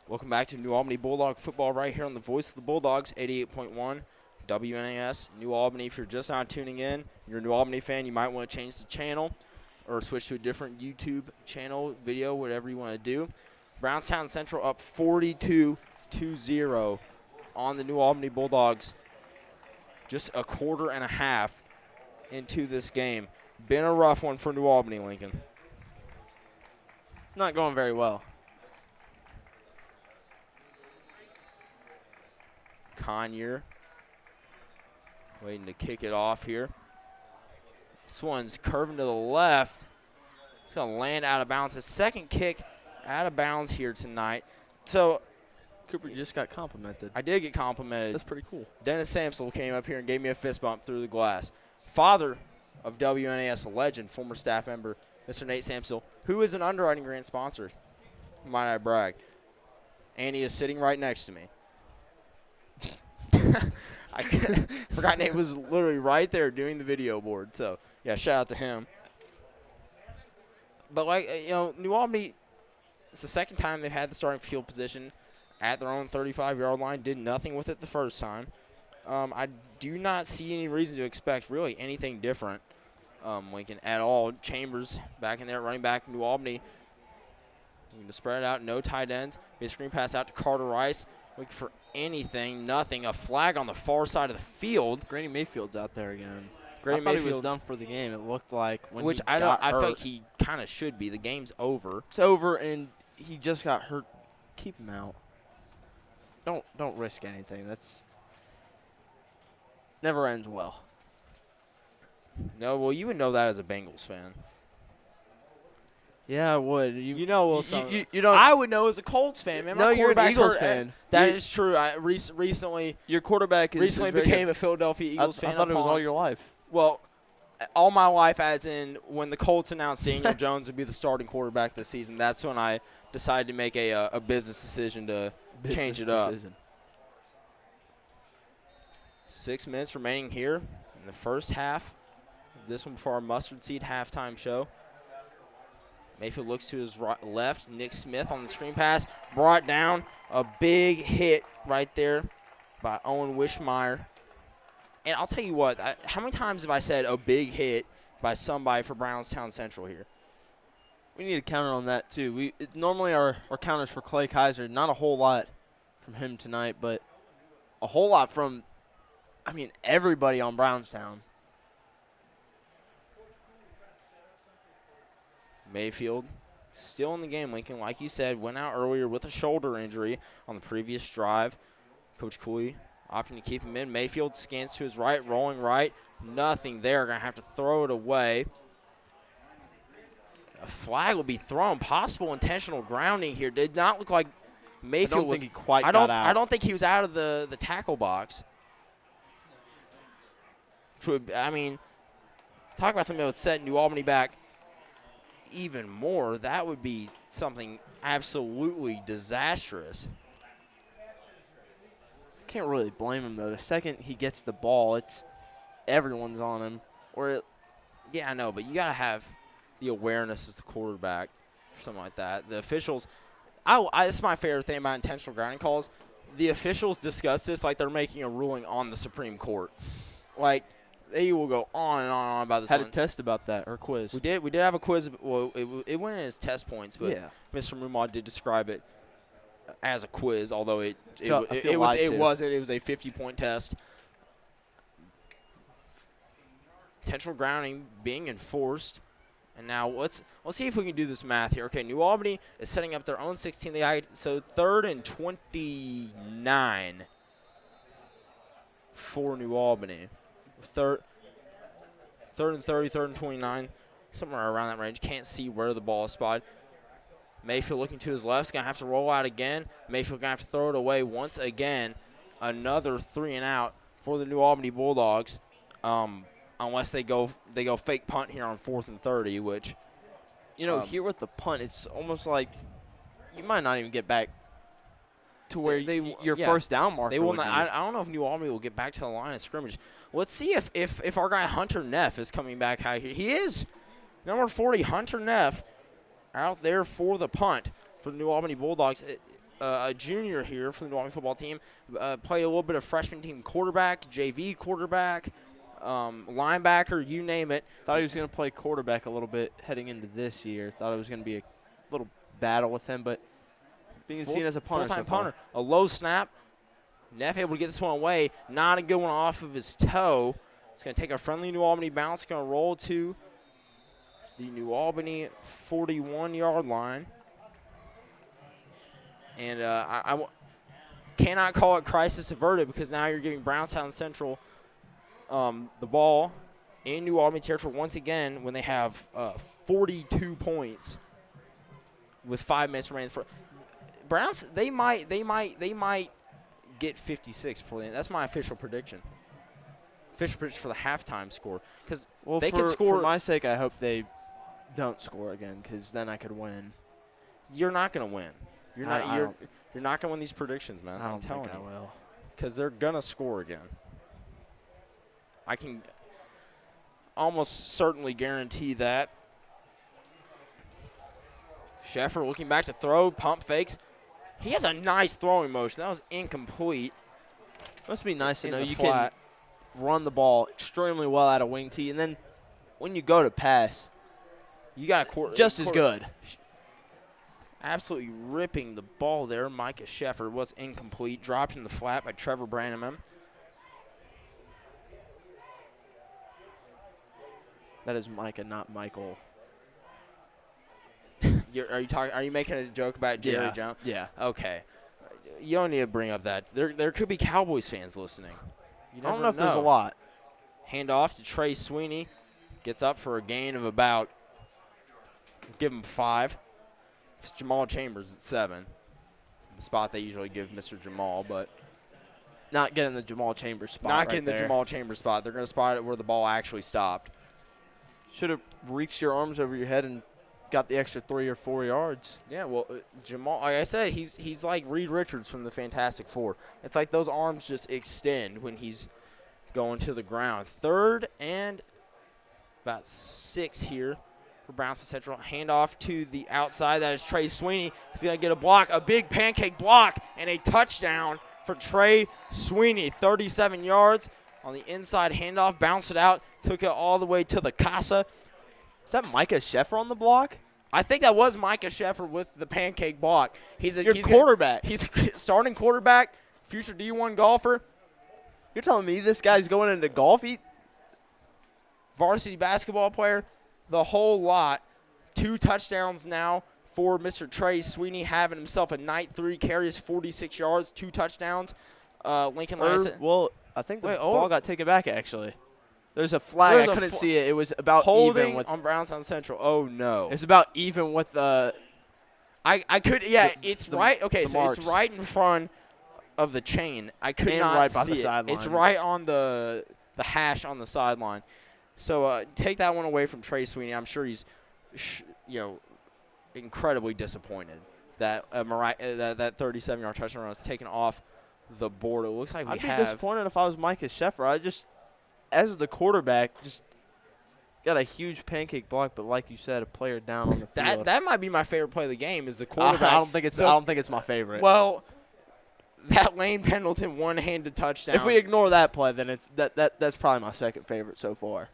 Welcome back to New Albany Bulldog football right here on the Voice of the Bulldogs, 88.1 WNAS, New Albany. If you're just now tuning in, you're a New Albany fan, you might want to change the channel or switch to a different YouTube channel, video, whatever you want to do. Brownstown Central up 42-0 on the New Albany Bulldogs. Just a quarter and a half into this game. Been a rough one for New Albany, Lincoln. It's not going very well. Conyer waiting to kick it off here. This one's curving to the left. It's going to land out of bounds. His second kick out of bounds here tonight. So Cooper just got complimented. I did get complimented. That's pretty cool. Dennis Samsel came up here and gave me a fist bump through the glass. Father of WNAS legend, former staff member, Mr. Nate Samsel, who is an underwriting grant sponsor, might I brag. And he is sitting right next to me. I forgot Nate was literally right there doing the video board. So, yeah, shout out to him. But, New Albany, it's the second time they've had the starting field position at their own 35-yard line. Did nothing with it the first time. I do not see any reason to expect really anything different, Lincoln, at all. Chambers back in there, running back New Albany. Looking to spread it out, no tight ends. Big screen pass out to Carter Rice. Looking for anything, nothing. A flag on the far side of the field. Grady Mayfield's out there again. Grady I thought Mayfield he was done for the game. It looked like when which he I got feel hurt. like he kind of should be. The game's over. It's over, and he just got hurt. Keep him out. Don't risk anything. That's never ends well. No, well, you would know that as a Bengals fan. Yeah, I would. You know, you don't. I would know as a Colts fan, man. No, My you're an quarterback's Eagles hurt. fan. That is true. I recently Your quarterback recently very became good. a Philadelphia Eagles fan. I thought it was all your life. Well, all my life, as in when the Colts announced Daniel Jones would be the starting quarterback this season, that's when I decided to make a business decision to change it up. 6 minutes remaining here in the first half. This one before our mustard seed halftime show. Mayfield looks to his left. Nick Smith on the screen pass. Brought down. A big hit right there by Owen Wishmeyer. And I'll tell you what, how many times have I said a big hit by somebody for Brownstown Central here? We need a counter on that, too. Normally our counters for Clay Kaiser, not a whole lot from him tonight, but a whole lot from, everybody on Brownstown. Mayfield still in the game, Lincoln. Like you said, went out earlier with a shoulder injury on the previous drive. Coach Cooley opting to keep him in. Mayfield scans to his right, rolling right. Nothing there. Going to have to throw it away. A flag will be thrown. Possible intentional grounding here. Did not look like Mayfield I don't think he quite got out. I don't think he was out of the tackle box. Talk about something that would set New Albany back even more. That would be something absolutely disastrous. Can't really blame him, though. The second he gets the ball, everyone's on him. Yeah, I know, but you got to have the awareness as the quarterback or something like that. The officials, this is my favorite thing about intentional grounding calls. The officials discuss this like they're making a ruling on the Supreme Court. Like, they will go on and on about this. Had a test about that, or quiz. We did have a quiz. Well, it went in as test points, but yeah. Mr. Mumaw did describe it as a quiz, although it wasn't. It was a 50-point test. Intentional grounding being enforced And now let's see if we can do this math here. Okay, New Albany is setting up their own 16. They got, so 3rd and 29 for New Albany. Third and 30, 3rd and 29, somewhere around that range. Can't see where the ball is spotted. Mayfield looking to his left. He's going to have to roll out again. Mayfield going to have to throw it away once again. Another 3 and out for the New Albany Bulldogs, unless they go fake punt here on 4th and 30, which here with the punt, it's almost like you might not even get back to where your first down marker. They will would not. be. I don't know if New Albany will get back to the line of scrimmage. Let's see if our guy Hunter Neff is coming back out here. He is. Number 40, Hunter Neff, out there for the punt for the New Albany Bulldogs. A junior here for the New Albany football team. Played a little bit of freshman team quarterback, JV quarterback, linebacker, you name it. Thought he was going to play quarterback a little bit heading into this year. Thought it was going to be a little battle with him, but being seen as a punter. Full-time punter. A low snap. Neff able to get this one away. Not a good one off of his toe. It's going to take a friendly New Albany bounce. Going to roll to the New Albany 41-yard line. And I cannot call it crisis averted because now you're giving Brownstown Central the ball in New Albany territory once again when they have 42 points with 5 minutes remaining. Browns, they might get 56 before the end. That's my official prediction. Official prediction for the halftime score because they can score. For my sake, I hope they don't score again because then I could win. You're not going to win. You're not going to win these predictions, man. I'm telling you. I will. Because they're going to score again. I can almost certainly guarantee that. Sheffer looking back to throw, pump fakes. He has a nice throwing motion. That was incomplete. Must be nice to know you can run the ball extremely well out of wing tee, and then when you go to pass, you got a just as good. Absolutely ripping the ball there. Micah Sheffer was incomplete. Dropped in the flat by Trevor Brannaman. That is Micah, not Michael. Are you making a joke about Jerry Jones? Yeah. Okay. You don't need to bring up that. There could be Cowboys fans listening. You I don't know if there's a lot. Hand off to Trey Sweeney. Gets up for a gain of about, give him 5. It's Jamal Chambers at 7. The spot they usually give Mr. Jamal, but not getting the Jamal Chambers spot. Not getting the Jamal Chambers spot. They're going to spot it where the ball actually stopped. Should have reached your arms over your head and got the extra 3 or 4 yards. Yeah, well, Jamal, like I said, he's like Reed Richards from the Fantastic Four. It's like those arms just extend when he's going to the ground. 3rd and about 6 here for Brownstown Central. Handoff to the outside. That is Trey Sweeney. He's going to get a block, a big pancake block, and a touchdown for Trey Sweeney. 37 yards on the inside handoff. Bounced it out. Took it all the way to the casa. Is that Micah Sheffer on the block? I think that was Micah Sheffer with the pancake block. He's quarterback. He's starting quarterback, future D1 golfer. You're telling me this guy's going into golf? Varsity basketball player, the whole lot. 2 touchdowns now for Mr. Trey Sweeney, having himself a night. 3 carries, 46 yards, 2 touchdowns. Lincoln Lansing. Well, I think the ball got taken back, actually. There's a flag. I couldn't see it. It was about holding even with on Brownstown Central. Oh, no. It's about even with the it's right. Okay, so marks. It's right in front of the chain. I could and not right see by the it. sideline. It's right on the hash on the sideline. So take that one away from Trey Sweeney. I'm sure he's, incredibly disappointed that that 37-yard touchdown run was taken off the board. It looks like I'd be disappointed if I was Micah Sheffer. As the quarterback, just got a huge pancake block, but like you said, a player down on the field. That might be my favorite play of the game is the quarterback. I don't think it's my favorite. Well, that Lane Pendleton one-handed touchdown. If we ignore that play, then it's that's probably my second favorite so far.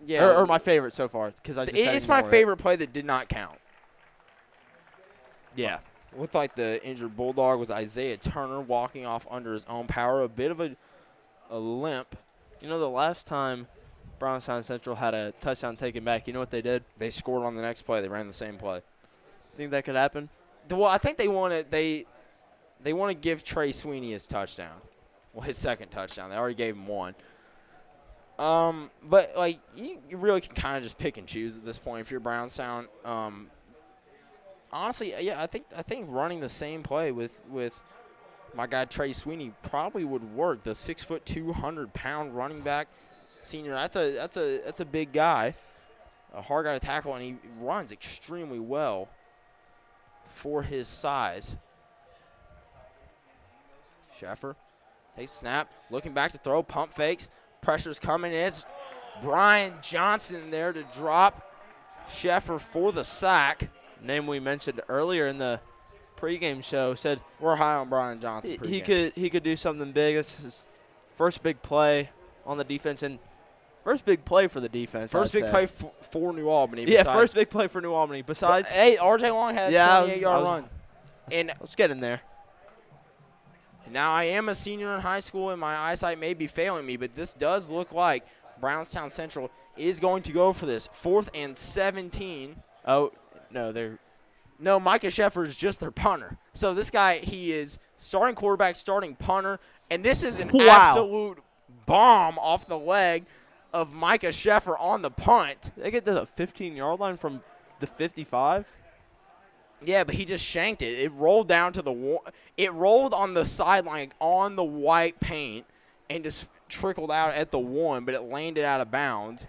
Yeah, or my favorite so far because it's my favorite play that did not count. Yeah. Looked like the injured Bulldog was Isaiah Turner walking off under his own power. A bit of a limp. The last time Brownstown Central had a touchdown taken back, you know what they did? They scored on the next play. They ran the same play. Think that could happen? Well, I think they want to give Trey Sweeney his touchdown. Well, his second touchdown. They already gave him one. But like you really can kind of just pick and choose at this point if you're Brownstown. Honestly, yeah, I think running the same play with my guy Trey Sweeney probably would work. The 6'2", 200-pound running back, senior. That's a big guy, a hard guy to tackle, and he runs extremely well for his size. Sheffer takes a snap, looking back to throw, pump fakes, pressure's coming. It's Brian Johnson there to drop Sheffer for the sack. Name we mentioned earlier in the pregame show said we're high on Brian Johnson. He could do something big. This is his first big play on the defense and first big play for the defense. First big play for New Albany. Yeah, first big play for New Albany. Besides, hey, R.J. Long had a 28-yard run. And let's get in there. Now I am a senior in high school and my eyesight may be failing me, but this does look like Brownstown Central is going to go for this 4th and 17. Oh. No, Micah Sheffer is just their punter. So this guy, he is starting quarterback, starting punter, and this is an absolute bomb off the leg of Micah Sheffer on the punt. They get to the 15-yard line from the 55. Yeah, but he just shanked it. It rolled down to it rolled on the sideline on the white paint and just trickled out at the 1, but it landed out of bounds.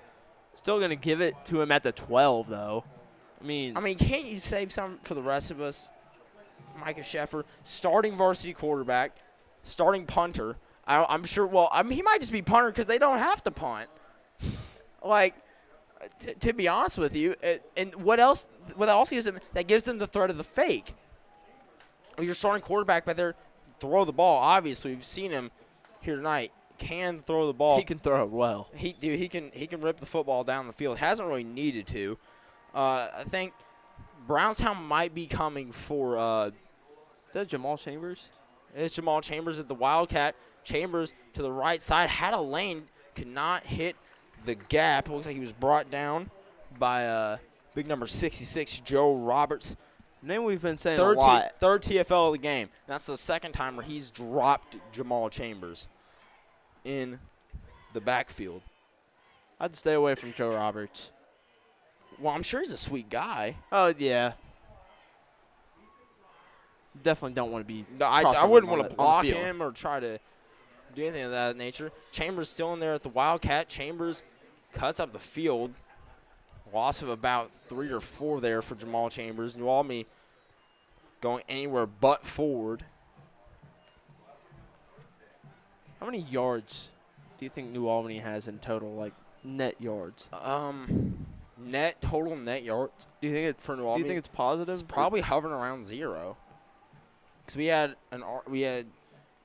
Still going to give it to him at the 12, though. I mean, can't you save some for the rest of us? Micah Sheffer, starting varsity quarterback, starting punter. I'm sure. Well, he might just be punter because they don't have to punt. Like, to be honest with you, and what else? What else gives them that gives them the threat of the fake? You're starting quarterback back there, throw the ball. Obviously, we've seen him here tonight. Can throw the ball. He can throw it well. He can rip the football down the field. Hasn't really needed to. I think Brownstown might be coming for is that Jamal Chambers? It's Jamal Chambers at the Wildcat. Chambers to the right side. Had a lane. Could not hit the gap. It looks like he was brought down by big number 66, Joe Roberts. Name we've been saying a lot. Third TFL of the game. That's the second time where he's dropped Jamal Chambers in the backfield. I'd stay away from Joe Roberts. Well, I'm sure he's a sweet guy. Oh, yeah. Definitely don't want to be. No, I wouldn't want to block him or try to do anything of that nature. Chambers still in there at the Wildcat. Chambers cuts up the field. Loss of about 3 or 4 there for Jamal Chambers. New Albany going anywhere but forward. How many yards do you think New Albany has in total, like net yards? Total net yards. Do you think it's for New Albany? Do you think it's positive? It's probably hovering around 0. Because we had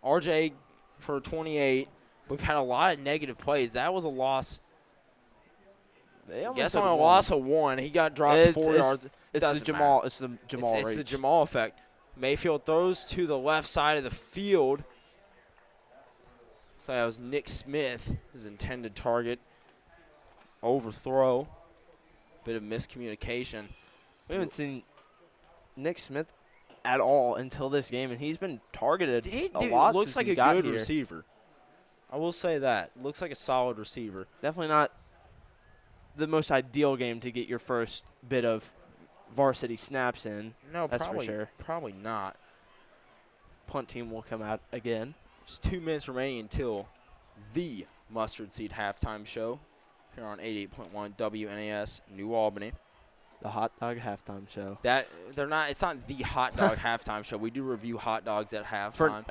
RJ for 28. We've had a lot of negative plays. That was a loss. I guess on a loss of 1. He got dropped 4 yards. It's the Jamal. It's the Jamal. It's the Jamal effect. Mayfield throws to the left side of the field. So that was Nick Smith, his intended target. Overthrow. Bit of miscommunication. We haven't seen Nick Smith at all until this game, and he's been targeted a lot. Looks since like he a got good here. receiver. I will say that. Looks like a solid receiver. Definitely not the most ideal game to get your first bit of varsity snaps in. No, that's for sure. Probably not. Punt team will come out again. Just 2 minutes remaining until the Mustard Seed halftime show here on 88.1 WNAS New Albany. The hot dog halftime show. It's not the hot dog halftime show. We do review hot dogs at halftime.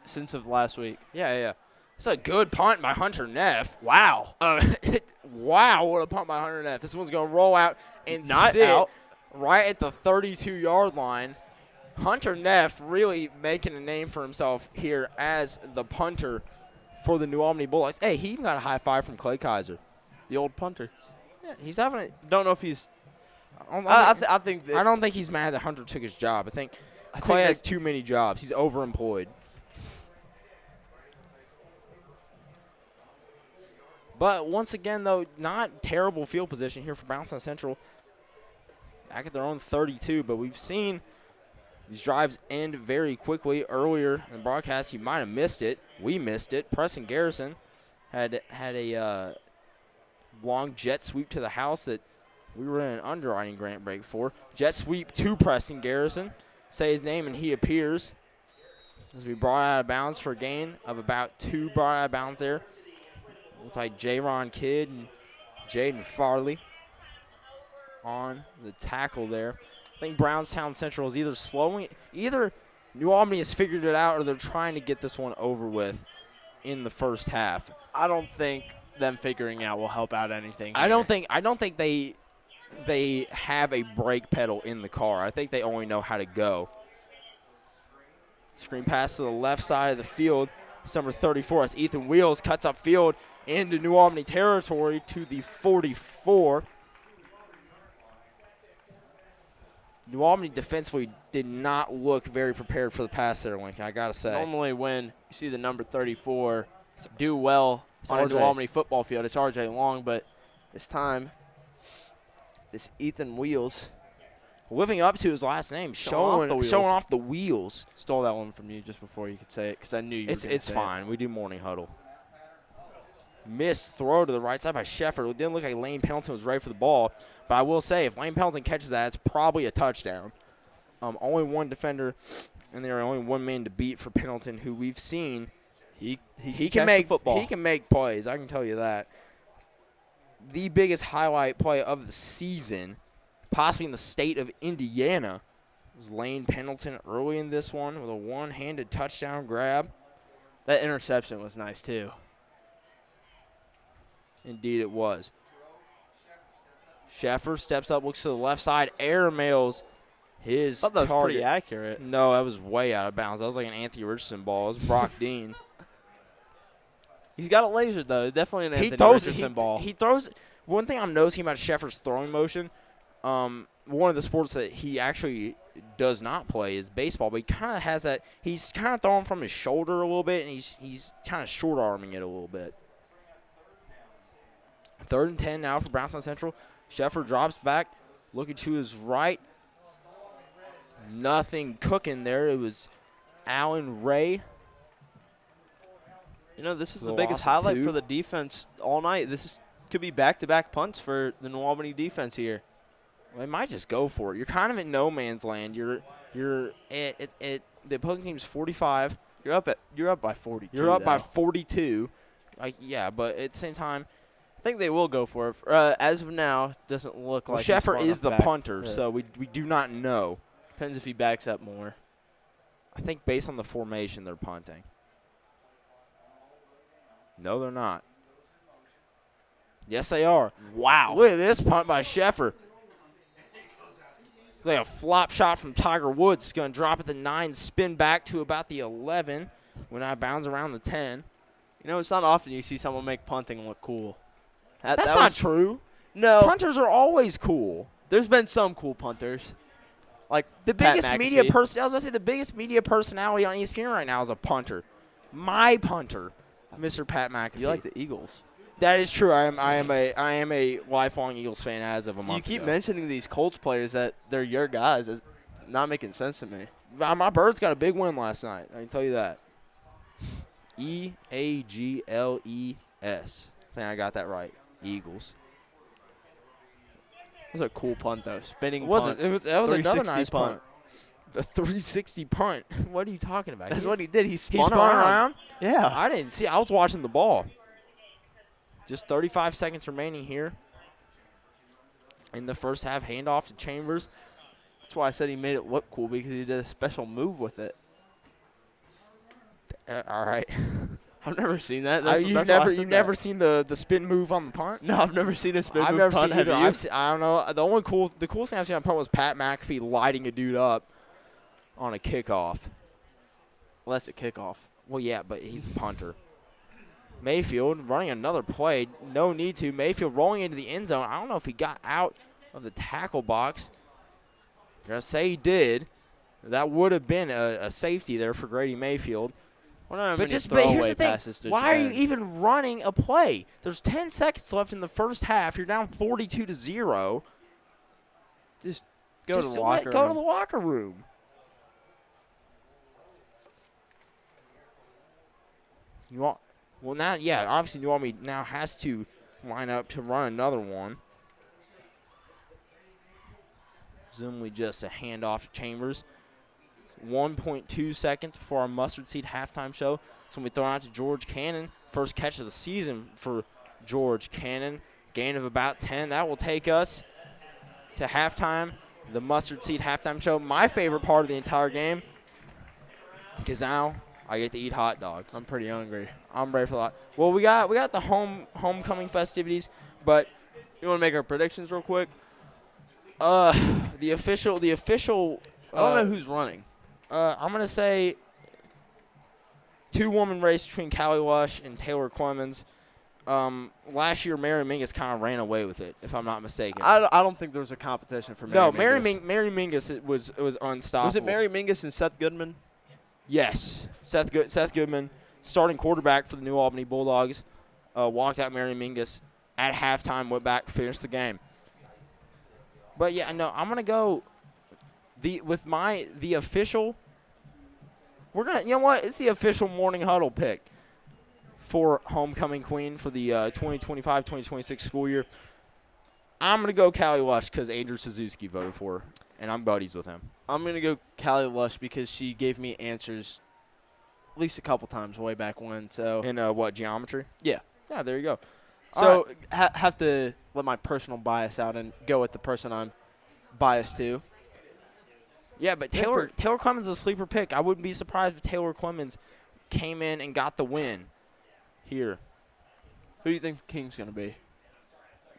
Since of last week. Yeah. It's a good punt by Hunter Neff. Wow. Wow, what a punt by Hunter Neff. This one's going to roll out and sit right at the 32-yard line. Hunter Neff really making a name for himself here as the punter for the New Albany Bulldogs. Hey, he even got a high five from Clay Kaiser. The old punter. Yeah, he's having it. Don't know if he's I don't think he's mad that Hunter took his job. I think Clay has too many jobs. He's overemployed. But once again, though, not terrible field position here for Brownstown Central. Back at their own 32, but we've seen these drives end very quickly. Earlier in the broadcast, you might have missed it. We missed it. Preston Garrison had a long jet sweep to the house that we were in an underwriting grant break for. Jet sweep to Preston Garrison. Say his name and he appears. As we brought out of bounds for a gain of about 2 brought out of bounds there. Looks like J-Ron Kidd and Jaden Farley on the tackle there. I think Brownstown Central is either New Albany has figured it out or they're trying to get this one over with in the first half. I don't think them figuring out will help out anything here. I don't think they have a brake pedal in the car. I think they only know how to go. Screen pass to the left side of the field. It's number 34. As Ethan Wheels cuts up field into New Albany territory to the 44. New Albany defensively did not look very prepared for the pass there, Lincoln, I got to say. Normally when you see the number 34 do well on a New Albany football field, it's R.J. Long, but this time, this Ethan Wheels. Living up to his last name, showing off the wheels. Stole that one from you just before you could say it because I knew you were going to say it. It's fine. We do morning huddle. Missed throw to the right side by Sheffer. It didn't look like Lane Pendleton was ready for the ball. But I will say, if Lane Pendleton catches that, it's probably a touchdown. Only one defender, and there are only one man to beat for Pendleton, who we've seen. He can make football. He can make plays. I can tell you that. The biggest highlight play of the season, possibly in the state of Indiana, was Lane Pendleton early in this one with a one-handed touchdown grab. That interception was nice, too. Indeed it was. Sheffer steps up, looks to the left side, airmails his I thought that was target. pretty accurate. No, that was way out of bounds. That was like an Anthony Richardson ball. It was Brock Dean. He's got a laser, though. Definitely an Anthony Richardson ball. He throws. One thing I'm noticing about Sheffer's throwing motion, one of the sports that he actually does not play is baseball, but he kind of has that. He's kind of throwing from his shoulder a little bit, and he's kind of short-arming it a little bit. 3rd and 10 now for Brownstown Central. Sheffer drops back, looking to his right. Nothing cooking there. It was Allen Ray. You know, this is the biggest highlight for the defense all night. Could be back-to-back punts for the New Albany defense here. Well, they might just go for it. You're kind of in no man's land. You're at the opposing team's 45. You're up by 42. You're up by 42. Yeah, but at the same time, I think they will go for it. As of now, doesn't look like Sheffer is the punter, so we do not know. Depends if he backs up more. I think based on the formation, they're punting. No, they're not. Yes, they are. Wow. Look at this punt by Sheffer. Like a flop shot from Tiger Woods. It's going to drop at the 9, spin back to about the 11 when I bounce around the 10. You know, it's not often you see someone make punting look cool. That's not true. No. Punters are always cool. There's been some cool punters. Like the biggest media person. I was going to say the biggest media personality on ESPN right now is a punter. My punter, Mr. Pat McAfee. You like the Eagles. That is true. I am a lifelong Eagles fan as of a month ago. You keep mentioning these Colts players that they're your guys. It's not making sense to me. My Birds got a big win last night. I can tell you that. Eagles. I think I got that right. Eagles. That was a cool punt, though. Spinning punt. That was another nice punt. A 360 punt. What are you talking about? That's what he did. He spun around? Yeah. I didn't see. I was watching the ball. Just 35 seconds remaining here in the first half. Handoff to Chambers. That's why I said he made it look cool, because he did a special move with it. All right. I've never seen that. You've never seen the spin move on the punt? No, I've never seen a spin move. I've never punt. seen either. I don't know. The coolest thing I've seen on punt was Pat McAfee lighting a dude up on a kickoff. Well, that's a kickoff. Well, yeah, but he's the punter. Mayfield running another play. No need to. Mayfield rolling into the end zone. I don't know if he got out of the tackle box. I'm going to say he did. That would have been a safety there for Grady Mayfield. But here's the thing. Why are you even running a play? There's 10 seconds left in the first half. You're down 42-0. Just go to the locker room. Go to the locker room. Obviously New Albany now has to line up to run another one. Presumably just a handoff to Chambers. 1.2 seconds before our mustard seed halftime show. So we throw out to George Cannon. First catch of the season for George Cannon. Gain of about 10. That will take us to halftime. The mustard seed halftime show. My favorite part of the entire game. Because now I get to eat hot dogs. I'm pretty hungry. I'm ready for that. Well, we got the homecoming festivities, but you want to make our predictions real quick? The official. I don't know who's running. I'm gonna say 2-woman race between Callie Lush and Taylor Clemens. Last year, Mary Mingus kind of ran away with it, if I'm not mistaken. I don't think there was a competition for Mary Mingus. Mary Mingus was unstoppable. Was it Mary Mingus and Seth Goodman? Yes, Seth Goodman, starting quarterback for the New Albany Bulldogs, walked out Mary Mingus at halftime, went back, finished the game. But yeah, no, I'm gonna go the official. We're gonna, you know what? It's the official morning huddle pick for homecoming queen for the 2025-2026 school year. I'm gonna go Callie Lush because Andrew Suzuki voted for her, and I'm buddies with him. I'm gonna go Callie Lush because she gave me answers at least a couple times way back when. So in what, geometry? Yeah. Yeah, there you go. So have to let my personal bias out and go with the person I'm biased to. Yeah, but Taylor Clemens is a sleeper pick. I wouldn't be surprised if Taylor Clemens came in and got the win here. Who do you think the King's going to be?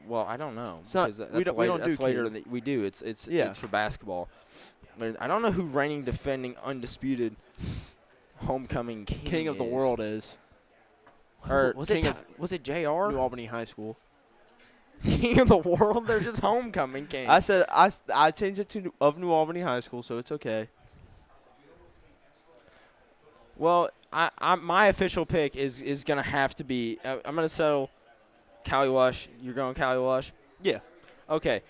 Well, I don't know. It's not, we don't do later than we do. It's for basketball. I don't know who reigning, defending, undisputed homecoming king of the world is. Or was it JR? New Albany High School. King of the world? They're just homecoming king. I said I changed it to of New Albany High School, so it's okay. Well, my official pick is gonna have to be. I'm gonna settle Callie Lush. You're going Callie Lush? Yeah. Okay.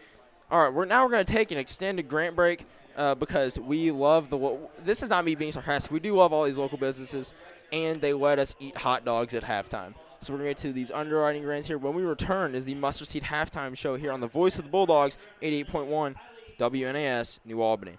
All right. We're gonna take an extended grant break because we love this is not me being sarcastic. We do love all these local businesses, and they let us eat hot dogs at halftime. So we're going to get to these underwriting grants here. When we return is the Mustard Seed halftime show here on the Voice of the Bulldogs, 88.1 WNAS, New Albany.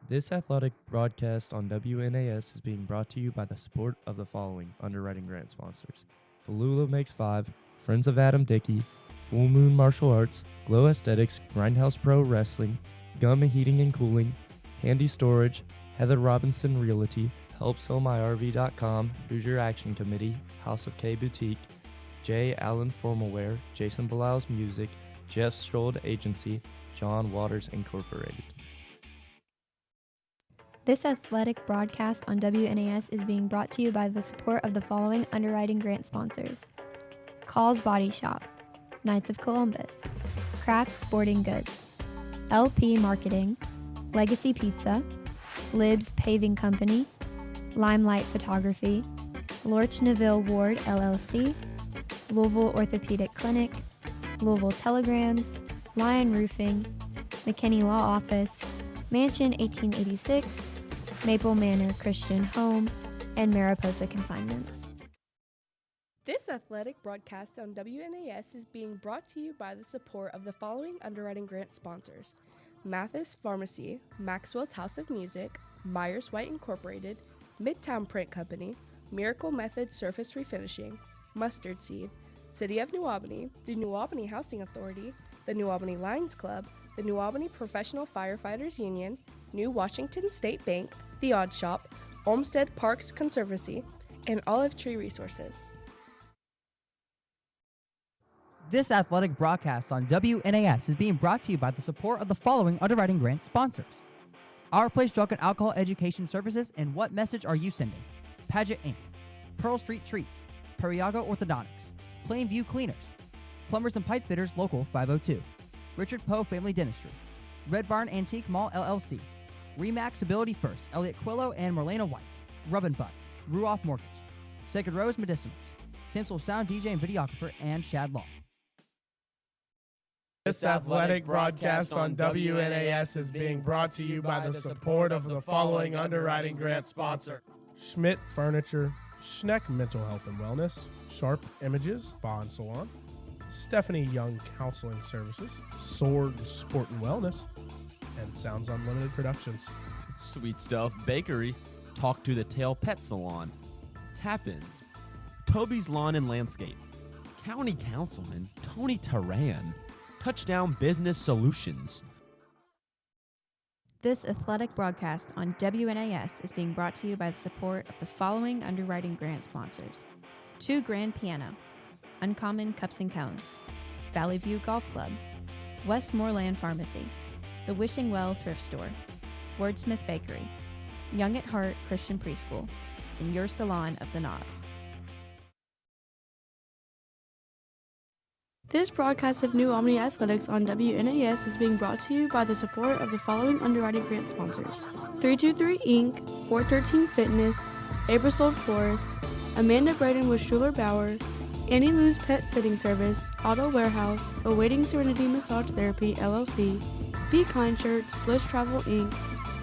This athletic broadcast on WNAS is being brought to you by the support of the following underwriting grant sponsors: Falula Makes 5, Friends of Adam Dickey, Full Moon Martial Arts, Glow Aesthetics, Grindhouse Pro Wrestling, Gumma Heating and Cooling, Handy Storage, Heather Robinson Realty, HelpSellMyRV.com, Hoosier Action Committee, House of K Boutique, J. Allen Formalwear, Jason Bilal's Music, Jeff Strold Agency, John Waters Incorporated. This athletic broadcast on WNAS is being brought to you by the support of the following underwriting grant sponsors: Call's Body Shop, Knights of Columbus, Cracks Sporting Goods, LP Marketing, Legacy Pizza, Libs Paving Company, Limelight Photography, Lorch Neville Ward LLC, Louisville Orthopedic Clinic, Louisville Telegrams, Lion Roofing, McKinney Law Office, Mansion 1886, Maple Manor Christian Home, and Mariposa Consignments. This athletic broadcast on WNAS is being brought to you by the support of the following underwriting grant sponsors: Mathis Pharmacy, Maxwell's House of Music, Myers White Incorporated, Midtown Print Company, Miracle Method Surface Refinishing, Mustard Seed, City of New Albany, the New Albany Housing Authority, the New Albany Lions Club, the New Albany Professional Firefighters Union, New Washington State Bank, The Odd Shop, Olmsted Parks Conservancy, and Olive Tree Resources. This athletic broadcast on WNAS is being brought to you by the support of the following underwriting grant sponsors: Our Place Drug and Alcohol Education Services, and What Message Are You Sending? Paget Inc., Pearl Street Treats, Periago Orthodontics, Plainview Cleaners, Plumbers and Pipe Fitters Local 502, Richard Poe Family Dentistry, Red Barn Antique Mall LLC, Remax Ability First, Elliot Quillo and Marlena White, Rubbin' Butts, Ruoff Mortgage, Sacred Rose Medicinals, Samsel Sound DJ and Videographer, and Shad Law. This athletic broadcast on WNAS is being brought to you by the support of the following underwriting grant sponsor: Schmidt Furniture, Schneck Mental Health and Wellness, Sharp Images, Bond Salon, Stephanie Young Counseling Services, Sword Sport and Wellness, and Sounds Unlimited Productions. Sweet Stuff Bakery, Talk to the Tail Pet Salon, Happens, Toby's Lawn and Landscape, County Councilman Tony Taran, Touchdown Business Solutions. This athletic broadcast on WNAS is being brought to you by the support of the following underwriting grant sponsors: 2 Grand Piano, Uncommon Cups and Cones, Valley View Golf Club, Westmoreland Pharmacy, The Wishing Well Thrift Store, Wordsmith Bakery, Young at Heart Christian Preschool, and Your Salon of the NAHS. This broadcast of New Albany Athletics on WNAS is being brought to you by the support of the following underwriting grant sponsors: 323 Inc., 413 Fitness, Abersold Florist, Amanda Braden with Schuler Bauer, Annie Lou's Pet Sitting Service, Auto Warehouse, Awaiting Serenity Massage Therapy, LLC, Be Kind Shirts, Bliss Travel Inc.,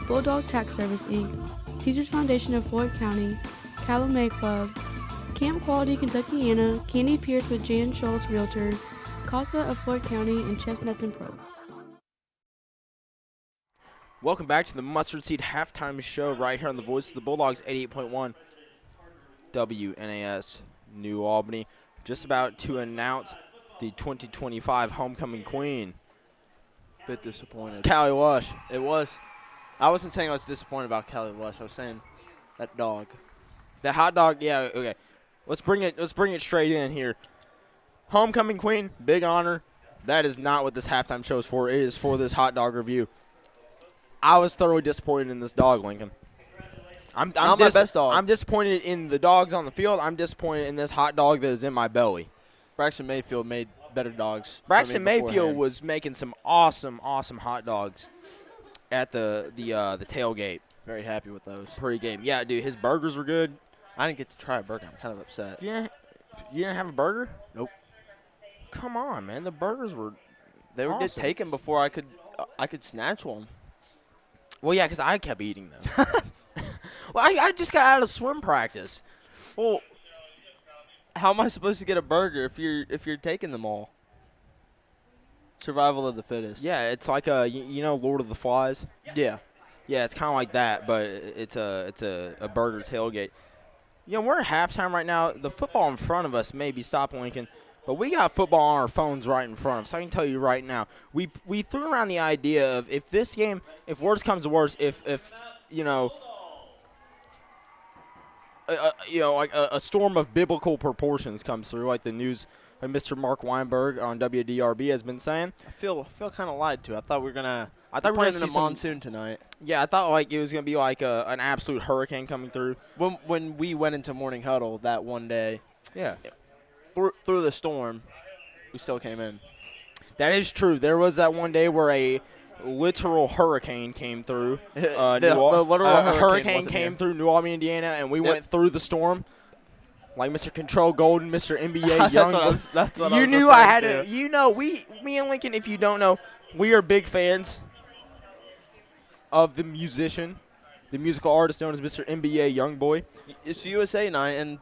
Bulldog Tax Service Inc., Caesars Foundation of Floyd County, Calumet Club, Camp Quality Kentuckiana, Candy Pierce with Jan Schultz Realtors, Casa of Floyd County, and Chestnuts and Pro. Welcome back to the Mustard Seed Halftime Show right here on the Voice of the Bulldogs, 88.1 WNAS New Albany. Just about to announce the 2025 Homecoming Queen. Bit disappointed. Callie Lush. It was. I wasn't saying I was disappointed about Callie Lush. I was saying that dog. The hot dog, yeah, okay. Let's bring it straight in here. Homecoming Queen, big honor. That is not what this halftime show is for. It is for this hot dog review. I was thoroughly disappointed in this dog, Lincoln. I'm not my best dog. I'm disappointed in the dogs on the field. I'm disappointed in this hot dog that is in my belly. Braxton Mayfield made better dogs. Braxton Mayfield was making some awesome hot dogs at the tailgate. Very happy with those. Pre-game. Yeah, dude, his burgers were good. I didn't get to try a burger. I'm kind of upset. You didn't have a burger? Nope. Come on, man. The burgers were They were awesome. just taken before I could snatch one. Well, yeah, because I kept eating them. Well, I just got out of swim practice. Well, how am I supposed to get a burger if you're taking them all? Survival of the fittest. Yeah, it's like Lord of the Flies. Yeah. Yeah, it's kind of like that, but it's a burger tailgate. We're at halftime right now. The football in front of us may be stopping Lincoln, but we got football on our phones right in front of us. I can tell you right now. We threw around the idea of if this game, if worse comes to worse, if a storm of biblical proportions comes through, like the news by Mr. Mark Weinberg on WDRB has been saying. I feel kind of lied to. I thought we were gonna. I thought we were playing gonna in see a monsoon tonight. Yeah, I thought it was gonna be like an absolute hurricane coming through. When we went into morning huddle that one day, yeah, through the storm, we still came in. That is true. There was that one day where a literal hurricane came through. The literal hurricane came through New Albany, Indiana, and we went through the storm. Like Mr. Control Golden, Mr. NBA Young. That's what you I was knew I had to. me and Lincoln, if you don't know, we are big fans of the musician, the musical artist known as Mr. NBA Youngboy. It's USA night, and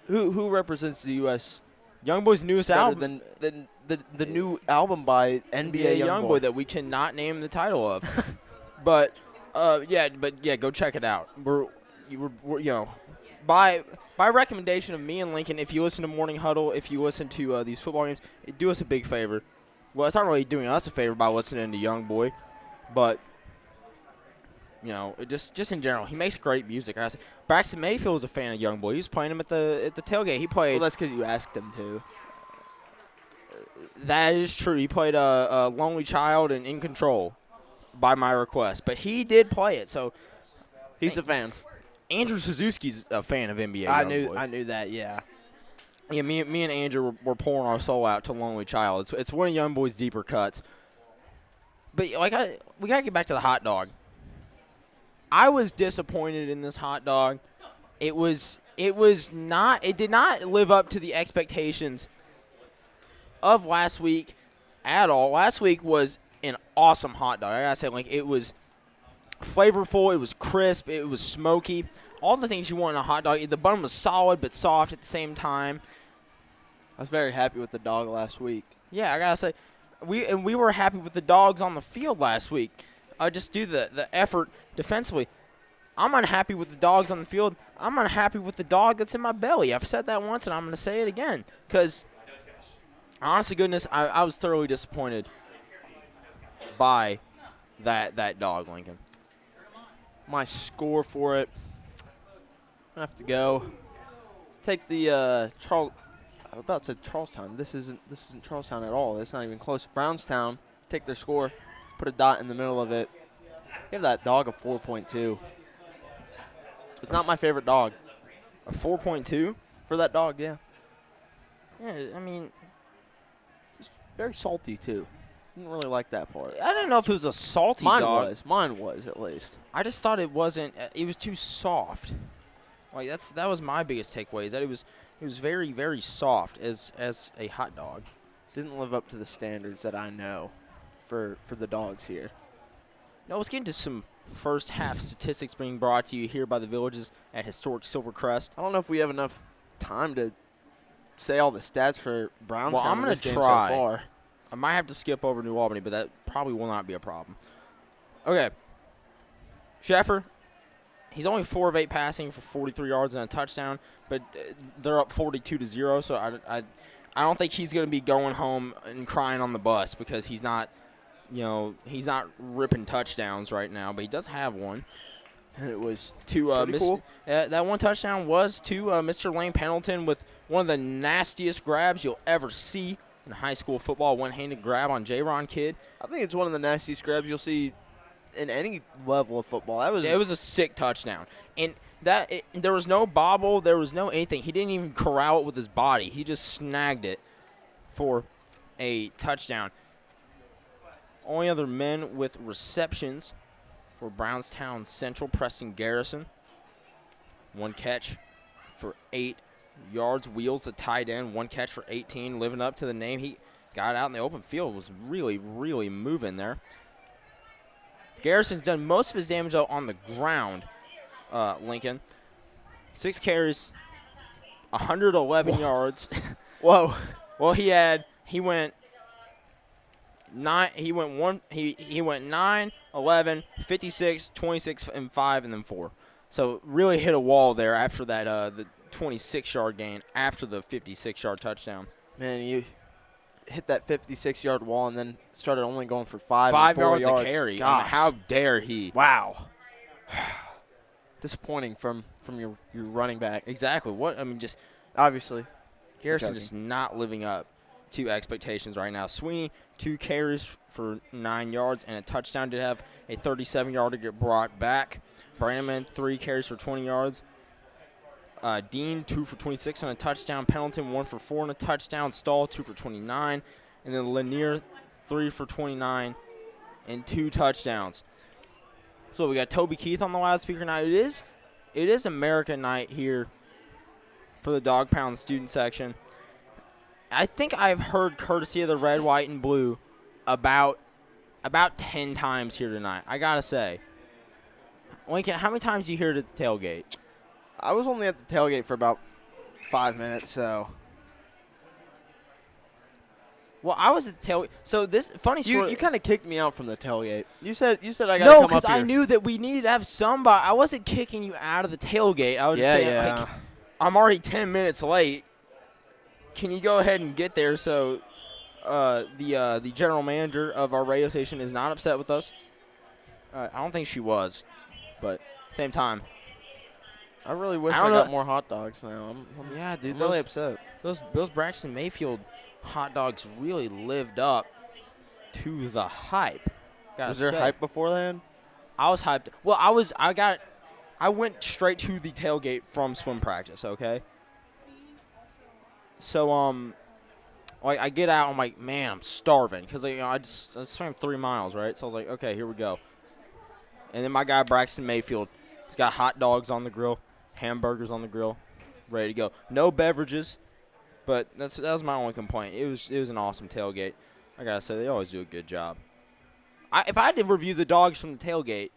who represents the U.S. Youngboy's newest album than the new album by NBA Youngboy that we cannot name the title of. but go check it out. We're by recommendation of me and Lincoln, if you listen to Morning Huddle, if you listen to these football games, do us a big favor. Well, it's not really doing us a favor by listening to Youngboy, but just in general, he makes great music. Braxton Mayfield was a fan of Youngboy. He was playing him at the tailgate. He played. Well, that's because you asked him to. That is true. He played a Lonely Child and In Control by my request, but he did play it. So he's a fan. Andrew Suzuki's a fan of NBA. I knew that. Yeah. Yeah, me and Andrew were pouring our soul out to Lonely Child. It's one of Youngboy's deeper cuts. But we gotta get back to the hot dog. I was disappointed in this hot dog. It did not live up to the expectations of last week at all. Last week was an awesome hot dog. I gotta say, like, it was flavorful, it was crisp, it was smoky. All the things you want in a hot dog. The bun was solid but soft at the same time. I was very happy with the dog last week. Yeah, I gotta say, we were happy with the dogs on the field last week. Just do the effort defensively. I'm unhappy with the dogs on the field. I'm unhappy with the dog that's in my belly. I've said that once, and I'm going to say it again. Because, honest to goodness, I was thoroughly disappointed by that dog, Lincoln. My score for it, I'm going to have to go take the I'm about to say Charlestown. This isn't Charlestown at all. It's not even close. Brownstown, take their score, put a dot in the middle of it. Give that dog a 4.2. It's not my favorite dog. A 4.2? For that dog, yeah. Yeah, I mean, it's very salty, too. Didn't really like that part. I didn't know if it was a salty dog. Mine was, at least. I just thought it wasn't. It was too soft. Like, that was my biggest takeaway, is that it was very, very soft as a hot dog. Didn't live up to the standards that I know for the dogs here. Now, let's get into some first half statistics being brought to you here by the Villages at historic Silvercrest. I don't know if we have enough time to say all the stats for Brownstown. Well, I'm going to try. So far. I might have to skip over New Albany, but that probably will not be a problem. Okay. Sheffer, he's only 4 of 8 passing for 43 yards and a touchdown, but they're up 42-0, so I don't think he's going to be going home and crying on the bus because he's not – he's not ripping touchdowns right now, but he does have one. And it was to cool. That one touchdown was to Mr. Lane Pendleton with one of the nastiest grabs you'll ever see in high school football, one-handed grab on J-Ron Kidd. I think it's one of the nastiest grabs you'll see in any level of football. It was a sick touchdown. And there was no bobble, there was no anything. He didn't even corral it with his body. He just snagged it for a touchdown. Only other men with receptions for Brownstown Central, Preston Garrison. 1 catch for 8 yards. Wheels, the tight end, 1 catch for 18, living up to the name. He got out in the open field, was really, really moving there. Garrison's done most of his damage, though, on the ground, Lincoln. 6 carries, 111 yards. Whoa. Well, he went 9, 11, 56, 26, and 5, and then 4. So really hit a wall there after that the 26-yard gain after the 56-yard touchdown. Man, you hit that 56-yard wall and then started only going for 5 yards a carry. Gosh. How dare he? Wow. Disappointing from your running back. Exactly. Just obviously. Garrison just not living up to expectations right now. Sweeney, 2 carries for 9 yards and a touchdown. Did have a 37-yarder get brought back. Brannaman, 3 carries for 20 yards. Dean, 2 for 26 and a touchdown. Pendleton, 1 for 4 and a touchdown. Stahl, 2 for 29. And then Lanier, 3 for 29 and 2 touchdowns. So we got Toby Keith on the loudspeaker now. It is American night here for the Dog Pound student section. I think I've heard courtesy of the red, white, and blue about 10 times here tonight. I got to say. Lincoln, how many times do you hear it at the tailgate? I was only at the tailgate for about 5 minutes, so. Well, I was at the tailgate. So this funny story. You kind of kicked me out from the tailgate. You said I got to come up here. No, because I knew that we needed to have somebody. I wasn't kicking you out of the tailgate. I was just saying, like, I'm already 10 minutes late. Can you go ahead and get there so the general manager of our radio station is not upset with us? I don't think she was, but same time. I really wish I got more hot dogs now. Yeah, dude. I'm really upset. Those Braxton Mayfield hot dogs really lived up to the hype. Was there hype beforehand? I was hyped. Well, I went straight to the tailgate from swim practice, okay? So, like, I get out, I'm like, man, I'm starving. Because, I swam 3 miles, right? So I was like, okay, here we go. And then my guy, Braxton Mayfield, he's got hot dogs on the grill, hamburgers on the grill, ready to go. No beverages, but that was my only complaint. It was an awesome tailgate. I gotta say, they always do a good job. If I had to review the dogs from the tailgate,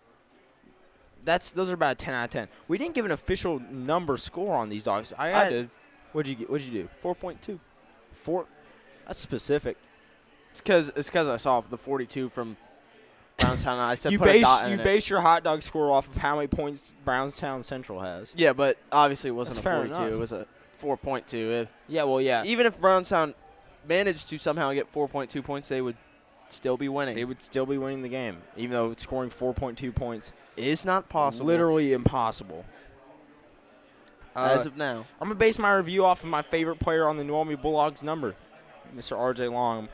those are about a 10 out of 10. We didn't give an official number score on these dogs. I did. What'd you do? 4.2. 4. That's specific. It's because I saw the 42 from Brownstown. I said you put a dot in you it. base your hot dog score off of how many points Brownstown Central has. Yeah, but obviously it wasn't That's a fair 42. enough. It was a 4.2. Yeah, well, yeah. Even if Brownstown managed to somehow get 4.2 points, they would still be winning. They would still be winning the game, even though scoring 4.2 points is not possible. Literally impossible. As of now. I'm going to base my review off of my favorite player on the New Albany Bulldogs number, Mr. R.J. Long.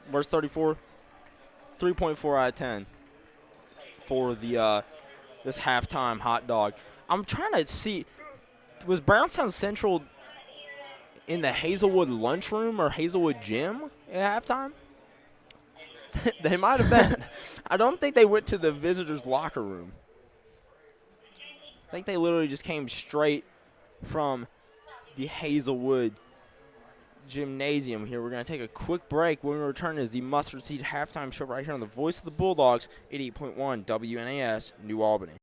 Where's 34? 3.4 out of 10 for the this halftime hot dog. I'm trying to see, was Brownstown Central in the Hazelwood lunchroom or Hazelwood gym at halftime? They might have been. I don't think they went to the visitors' locker room. I think they literally just came straight from the Hazelwood gymnasium here. We're going to take a quick break. When we return is the Mustard Seed halftime show right here on the Voice of the Bulldogs, 88.1 WNAS, New Albany.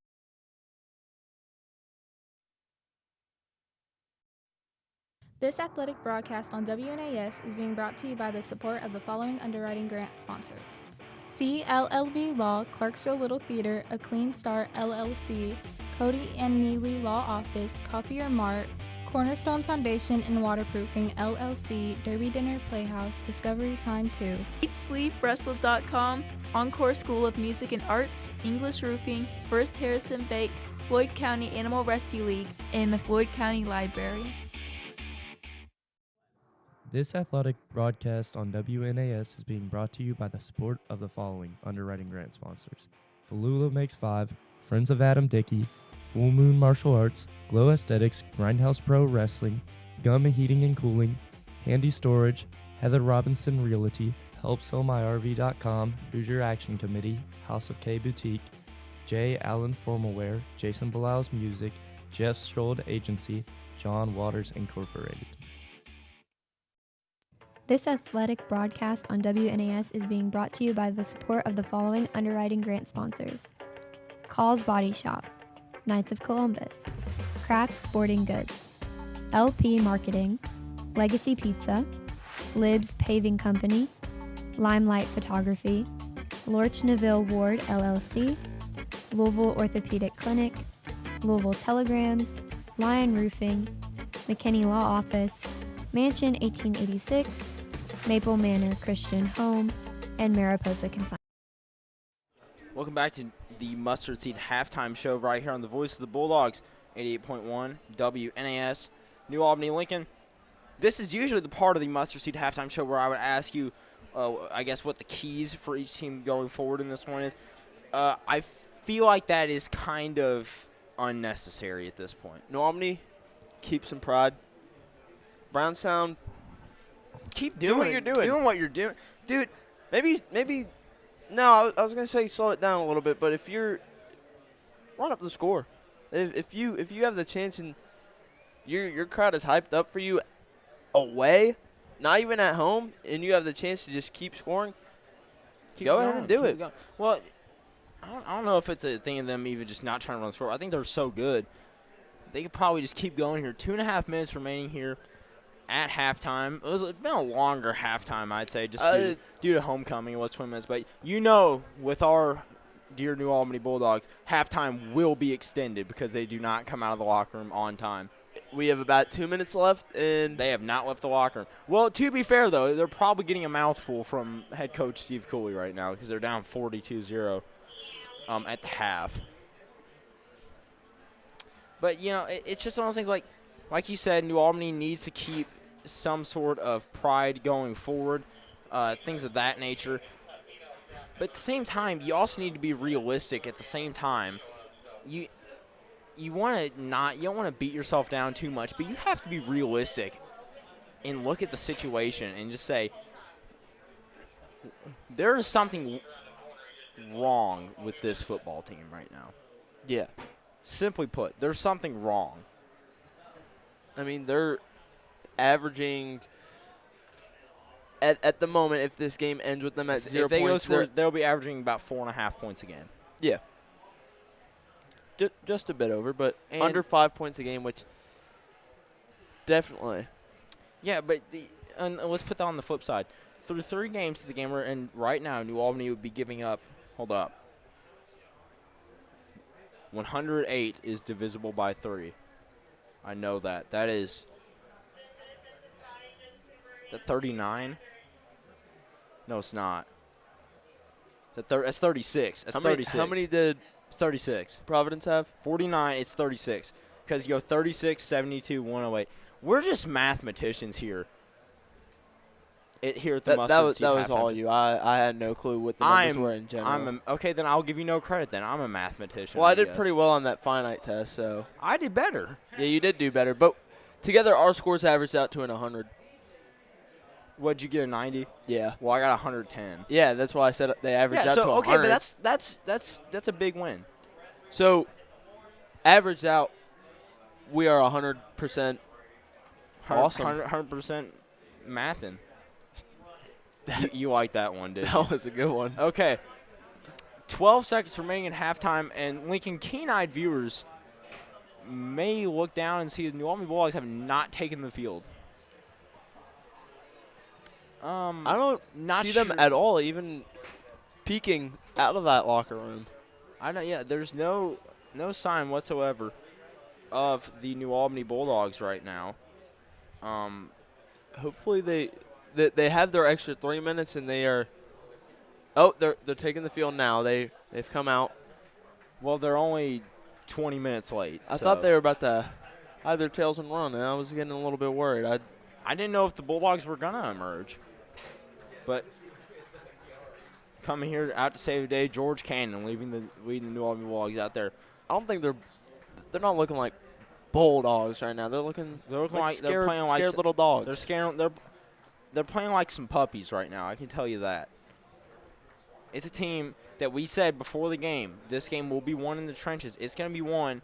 This athletic broadcast on WNAS is being brought to you by the support of the following underwriting grant sponsors: CLLB Law, Clarksville Little Theater, A Clean Start LLC, Cody and Neely Law Office, Copier Mart, Cornerstone Foundation and Waterproofing LLC, Derby Dinner Playhouse, Discovery Time 2. EatSleepWrestle.com, Encore School of Music and Arts, English Roofing, First Harrison Bake, Floyd County Animal Rescue League, and the Floyd County Library. This athletic broadcast on WNAS is being brought to you by the support of the following underwriting grant sponsors: Falula Makes 5, Friends of Adam Dickey, Full Moon Martial Arts, Glow Aesthetics, Grindhouse Pro Wrestling, Gumma Heating and Cooling, Handy Storage, Heather Robinson Realty, HelpSellMyRV.com, Hoosier Action Committee, House of K Boutique, J. Allen Formalwear, Jason Bilau's Music, Jeff Strold Agency, John Waters Incorporated. This athletic broadcast on WNAS is being brought to you by the support of the following underwriting grant sponsors: Call's Body Shop, Knights of Columbus, Crafts Sporting Goods, LP Marketing, Legacy Pizza, Libs Paving Company, Limelight Photography, Lorch Neville Ward LLC, Louisville Orthopedic Clinic, Louisville Telegrams, Lion Roofing, McKinney Law Office, Mansion 1886, Maple Manor Christian Home, and Mariposa Consignment. Welcome back to the Mustard Seed halftime show right here on the Voice of the Bulldogs, 88.1 WNAS, New Albany, Lincoln. This is usually the part of the Mustard Seed halftime show where I would ask you, I guess, what the keys for each team going forward in this one is. I feel like that is kind of unnecessary at this point. New Albany, keep some pride. Brownstown, keep doing what you're doing. Doing what you're doing. Dude, maybe no, I was going to say slow it down a little bit, but if you're run up the score. If you have the chance and your crowd is hyped up for you away, not even at home, and you have the chance to just keep scoring, go ahead and do it. Well, I don't know if it's a thing of them even just not trying to run the score. I think they're so good. They could probably just keep going here. 2.5 minutes remaining here at halftime. It's been a longer halftime, I'd say, just due to homecoming. It was 20 minutes. But with our dear New Albany Bulldogs, halftime will be extended because they do not come out of the locker room on time. We have about 2 minutes left, and they have not left the locker room. Well, to be fair, though, they're probably getting a mouthful from head coach Steve Cooley right now because they're down 42-0 at the half. But, it's just one of those things like you said, New Albany needs to keep some sort of pride going forward, things of that nature. But at the same time, you also need to be realistic at the same time. You don't want to beat yourself down too much, but you have to be realistic and look at the situation and just say, there is something wrong with this football team right now. Yeah. Simply put, there's something wrong. I mean, they're averaging at the moment. If this game ends with them at 0 if they points, go scores, they'll be averaging about 4.5 points a game. Yeah, just a bit over, but And under 5 points a game, which definitely. Yeah, but and let's put that on the flip side. Through 3 games to the game we're in right now, New Albany would be giving up. Hold up. 108 is divisible by 3. I know that. That is. Is that 39? No, it's not. That's 36. That's 36. How many did It's 36. Providence have? 49, it's 36. Because you go 36, 72, 108. We're just mathematicians here. Here at the Mustard That was Halftime all Show. you. I had no clue what the numbers were in general. Okay, then I'll give you no credit then. I'm a mathematician. Well, I did pretty well on that finite test, so. I did better. Yeah, you did do better. But together, our scores averaged out to an 100. What'd you get, a 90? Yeah. Well, I got 110. Yeah, that's why I said they averaged out to 100. Okay, but that's a big win. So, averaged out, we are 100% awesome. 100% mathing. You like that one, didn't you? That was a good one. Okay. 12 seconds remaining at halftime, and Lincoln keen-eyed viewers may look down and see the New Albany Bulldogs have not taken the field. I don't not see sure. them at all even peeking out of that locker room. I don't. Yeah, there's no sign whatsoever of the New Albany Bulldogs right now. Hopefully they have their extra 3 minutes and they are. Oh, they're taking the field now. They've come out. Well, they're only 20 minutes late. I thought they were about to hide their tails and run, and I was getting a little bit worried. I didn't know if the Bulldogs were gonna emerge, but coming here out to save the day, George Cannon leading the New Albany Bulldogs out there. I don't think they're not looking like Bulldogs right now. They're looking like scared, they're playing like scared little dogs. They're scared. They're playing like some puppies right now. I can tell you that. It's a team that we said before the game, this game will be won in the trenches. It's going to be won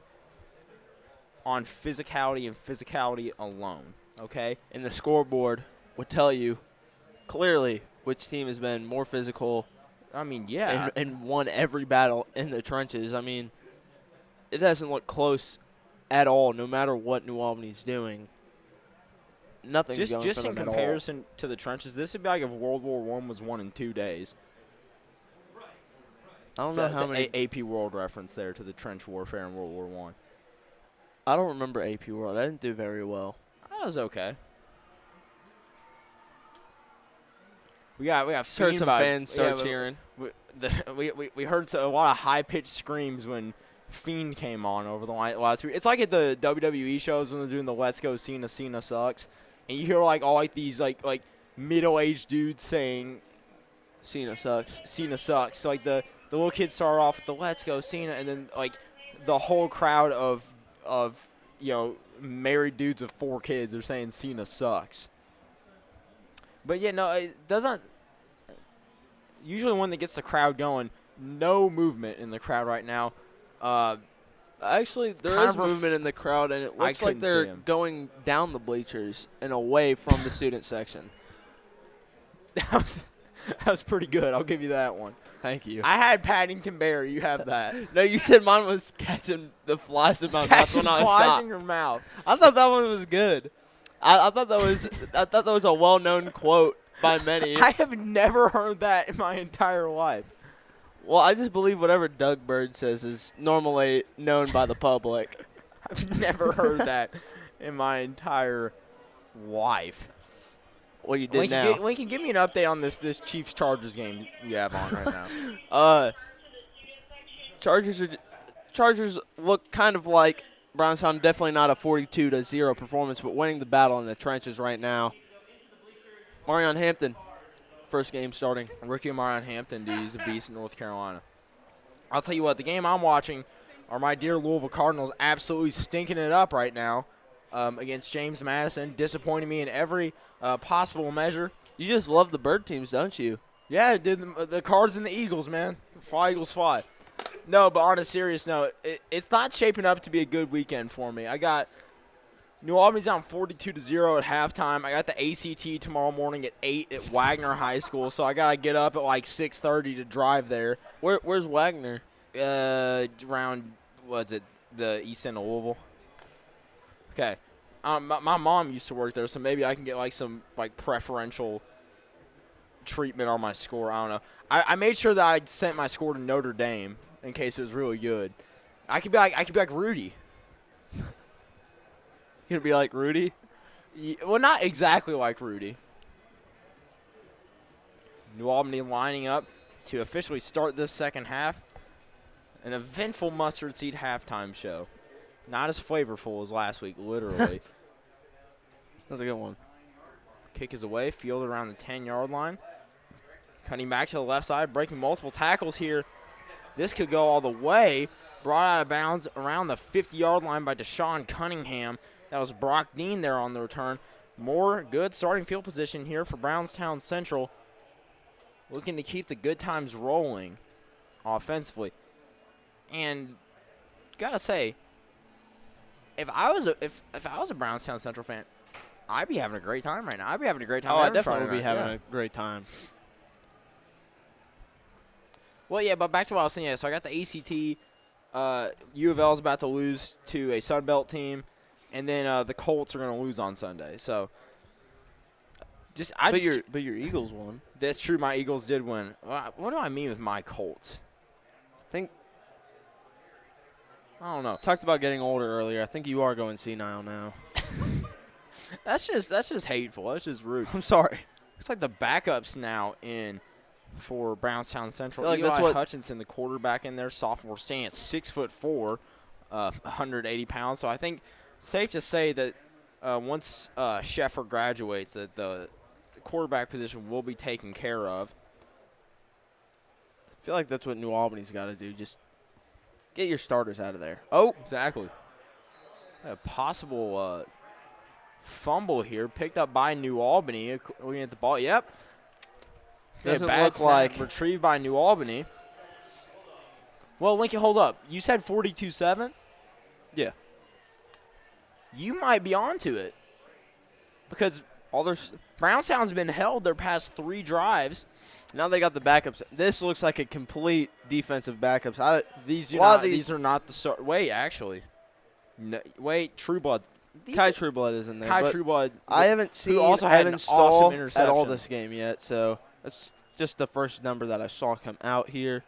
on physicality and physicality alone. Okay? And the scoreboard would tell you clearly which team has been more physical. I mean, yeah. And won every battle in the trenches. I mean, it doesn't look close at all, no matter what New Albany's doing. Nothing's going just for in them comparison at all. to the trenches, this would be like if World War I was won in 2 days. I don't know how many. AP World reference there to the trench warfare in World War I. I don't remember AP World. I didn't do very well. That was okay. We got Heard some fans start cheering. We heard a lot of high pitched screams when Fiend came on over the last week. It's like at the WWE shows when they're doing the Let's Go Cena sucks, and you hear like all like these like middle aged dudes saying Cena sucks. Cena sucks. So like the little kids start off with the Let's Go Cena, and then like the whole crowd of married dudes with 4 kids are saying Cena sucks. But yeah, no, it doesn't. Usually, one that gets the crowd going, no movement in the crowd right now. Actually, there is movement in the crowd, and it looks like they're going down the bleachers and away from the student section. That was pretty good. I'll give you that one. Thank you. I had Paddington Bear. You have that. No, you said mine was catching the flies in my mouth. Catching flies in your mouth. I thought that one was good. I thought that was a well-known quote by many. I have never heard that in my entire life. Well, I just believe whatever Doug Bird says is normally known by the public. I've never heard that in my entire life. Well, you did now. Lincoln, give me an update on this Chiefs-Chargers game you have on right now. Chargers look kind of like Brownstown. Definitely not a 42-0 performance, but winning the battle in the trenches right now. Marion Hampton, first game starting. Rookie Marion Hampton, dude, he's a beast in North Carolina. I'll tell you what, the game I'm watching are my dear Louisville Cardinals absolutely stinking it up right now against James Madison, disappointing me in every possible measure. You just love the bird teams, don't you? Yeah, dude, the Cards and the Eagles, man. Fly, Eagles, fly. No, but on a serious note, it's not shaping up to be a good weekend for me. I got New Albany's down 42-0 at halftime. I got the ACT tomorrow morning at 8 at Wagner High School, so I got to get up at like 6:30 to drive there. Where's Wagner? Around, the east end of Louisville. Okay. My mom used to work there, so maybe I can get like some like preferential treatment on my score. I don't know. I made sure that I sent my score to Notre Dame in case it was really good. I could be like Rudy. You gonna be like Rudy? Yeah, well, not exactly like Rudy. New Albany lining up to officially start this second half. An eventful mustard seed halftime show. Not as flavorful as last week, literally. That was a good one. Kick is away, fielded around the 10-yard line. Cutting back to the left side, breaking multiple tackles here. This could go all the way. Brought out of bounds around the 50-yard line by Deshaun Cunningham. That was Brock Dean there on the return. More good starting field position here for Brownstown Central. Looking to keep the good times rolling offensively. And gotta say, if I was a Brownstown Central fan, I'd be having a great time right now. I'd be having a great time. Oh, I definitely would be having a great time. Well, yeah, but back to what I was saying. Yeah, so I got the ACT. U of L is about to lose to a Sun Belt team, and then the Colts are going to lose on Sunday. So, but your Eagles won. That's true. My Eagles did win. What do I mean with my Colts? I don't know. Talked about getting older earlier. I think you are going senile now. That's just hateful. That's just rude. I'm sorry. Looks like the backups now in for Brownstown Central. Like Eli that's what Hutchinson, the quarterback in there, sophomore, standing at 6'4", 180 pounds. So I think it's safe to say that once Sheffer graduates, that the quarterback position will be taken care of. I feel like that's what New Albany's got to do. Just get your starters out of there. Oh, exactly. A possible fumble here, picked up by New Albany. Looking at the ball, yep. Doesn't look like retrieved by New Albany. Well, Lincoln, hold up. You said 42-7? Yeah. You might be onto it because Brownstown's been held their past 3 drives. Now they got the backups. This looks like a complete defensive backups. These are not the start. Wait, actually. No, wait, Trueblood. Kai Trueblood is in there. Kai Trueblood. I haven't seen also had Evan an Stahl awesome interception at all this game yet, so that's just the first number that I saw come out here.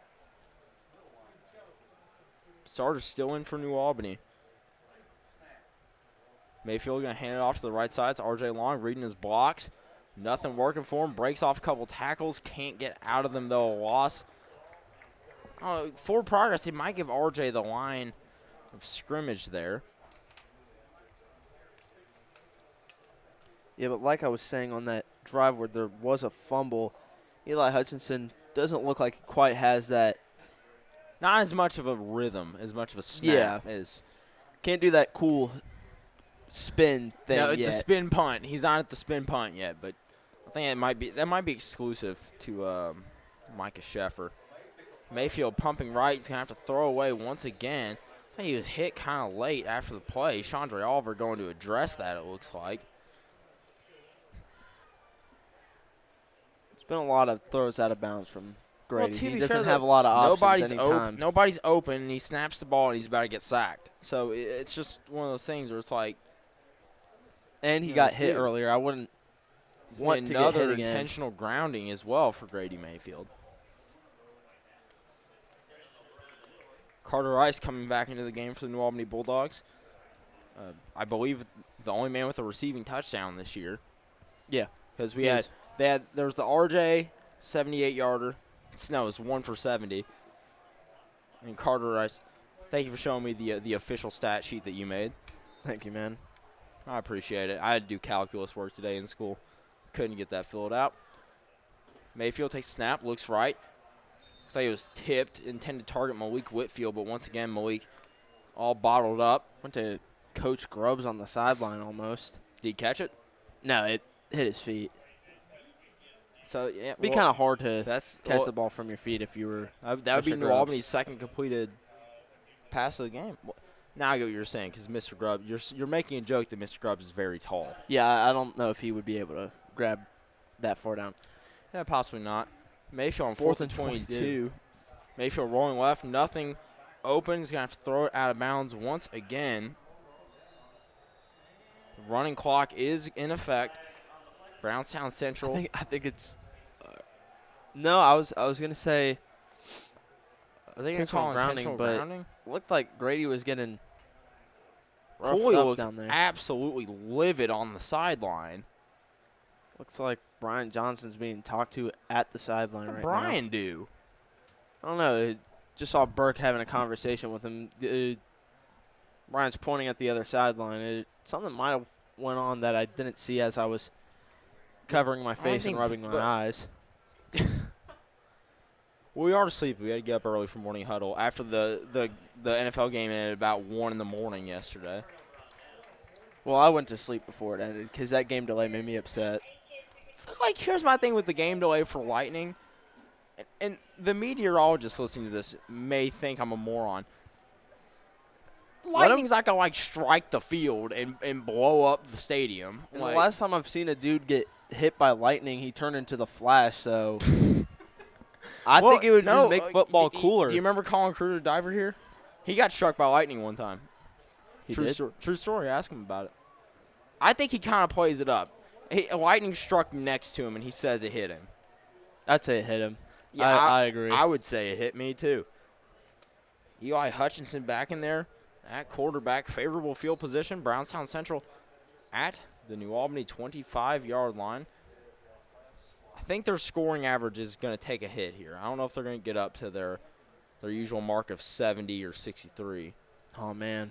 Starter's still in for New Albany. Mayfield going to hand it off to the right side. It's R.J. Long reading his blocks. Nothing working for him. Breaks off a couple tackles. Can't get out of them, though, a loss. For progress, they might give R.J. the line of scrimmage there. Yeah, but like I was saying on that drive where there was a fumble, Eli Hutchinson doesn't look like he quite has that. Not as much of a rhythm, as much of a snap. Yeah. Can't do that cool spin thing yet. The spin punt. He's not at the spin punt yet, but I think that might be exclusive to Micah Sheffer. Mayfield pumping right. He's going to have to throw away once again. I think he was hit kind of late after the play. Chandre Oliver going to address that, it looks like. It's been a lot of throws out of bounds from Grady. Well, he doesn't have a lot of options anytime. Nobody's open, and he snaps the ball, and he's about to get sacked. So it's just one of those things where it's like. And he got hit earlier. I wouldn't want to get hit again. Another intentional grounding as well for Grady Mayfield. Carter Rice coming back into the game for the New Albany Bulldogs. I believe the only man with a receiving touchdown this year. Yeah. Because there was the RJ 78-yarder. Snow was 1 for 70. And Carter Rice, thank you for showing me the official stat sheet that you made. Thank you, man. I appreciate it. I had to do calculus work today in school. Couldn't get that filled out. Mayfield takes snap, looks right. I thought he was tipped, intended to target Malik Whitfield, but once again, Malik all bottled up. Went to Coach Grubbs on the sideline almost. Did he catch it? No, it hit his feet. So, yeah. It'd be kind of hard to catch the the ball from your feet if you were. That would be New Albany's second completed pass of the game. Now I get what you're saying because Mr. Grubb, you're making a joke that Mr. Grubb is very tall. Yeah, I don't know if he would be able to grab that far down. Yeah, possibly not. Mayfield on Fourth 4th and and 22. Mayfield rolling left, nothing open. He's going to have to throw it out of bounds once again. The running clock is in effect. Brownstown Central. I think it's no, I was going to say I think it's called grounding, but grounding. looked like Grady was getting roughed Coley up looks down there. absolutely livid on the sideline. Looks like Brian Johnson's being talked to at the sideline right now. Brian do? I don't know. Just saw Burke having a conversation with him. Brian's pointing at the other sideline. Something might have went on that I didn't see as I was covering my face and rubbing my eyes. We are sleepy. We had to get up early for morning huddle after the NFL game ended about 1 in the morning yesterday. Well, I went to sleep before it ended because that game delay made me upset. Like, here's my thing with the game delay for Lightning. And the meteorologist listening to this may think I'm a moron. Lightning's not going to, strike the field and blow up the stadium. And the last time I've seen a dude get hit by lightning, he turned into the Flash, so I think it would just make football cooler. Do you remember Colin Cruder, diver here? He got struck by lightning one time. True story. Ask him about it. I think he kind of plays it up. Lightning struck next to him, and he says it hit him. I'd say it hit him. Yeah, I agree. I would say it hit me, too. Eli Hutchinson back in there at quarterback. Favorable field position. Brownstown Central at the New Albany 25-yard line. I think their scoring average is going to take a hit here. I don't know if they're going to get up to their usual mark of 70 or 63. Oh, man.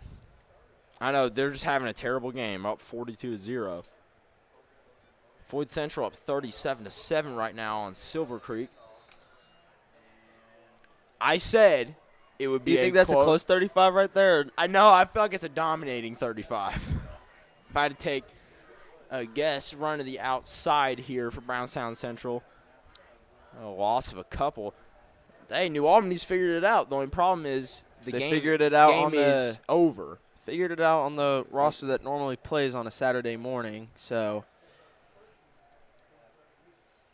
I know. They're just having a terrible game, up 42-0. Floyd Central up 37-7 right now on Silver Creek. I said it would be you think that's a close 35 right there? I know. I feel like it's a dominating 35. If I had to take a guess, run to the outside here for Brownstown Central. A loss of a couple. Hey, New Albany's figured it out. The only problem is they figured it out on is over. Figured it out on the roster that normally plays on a Saturday morning. So,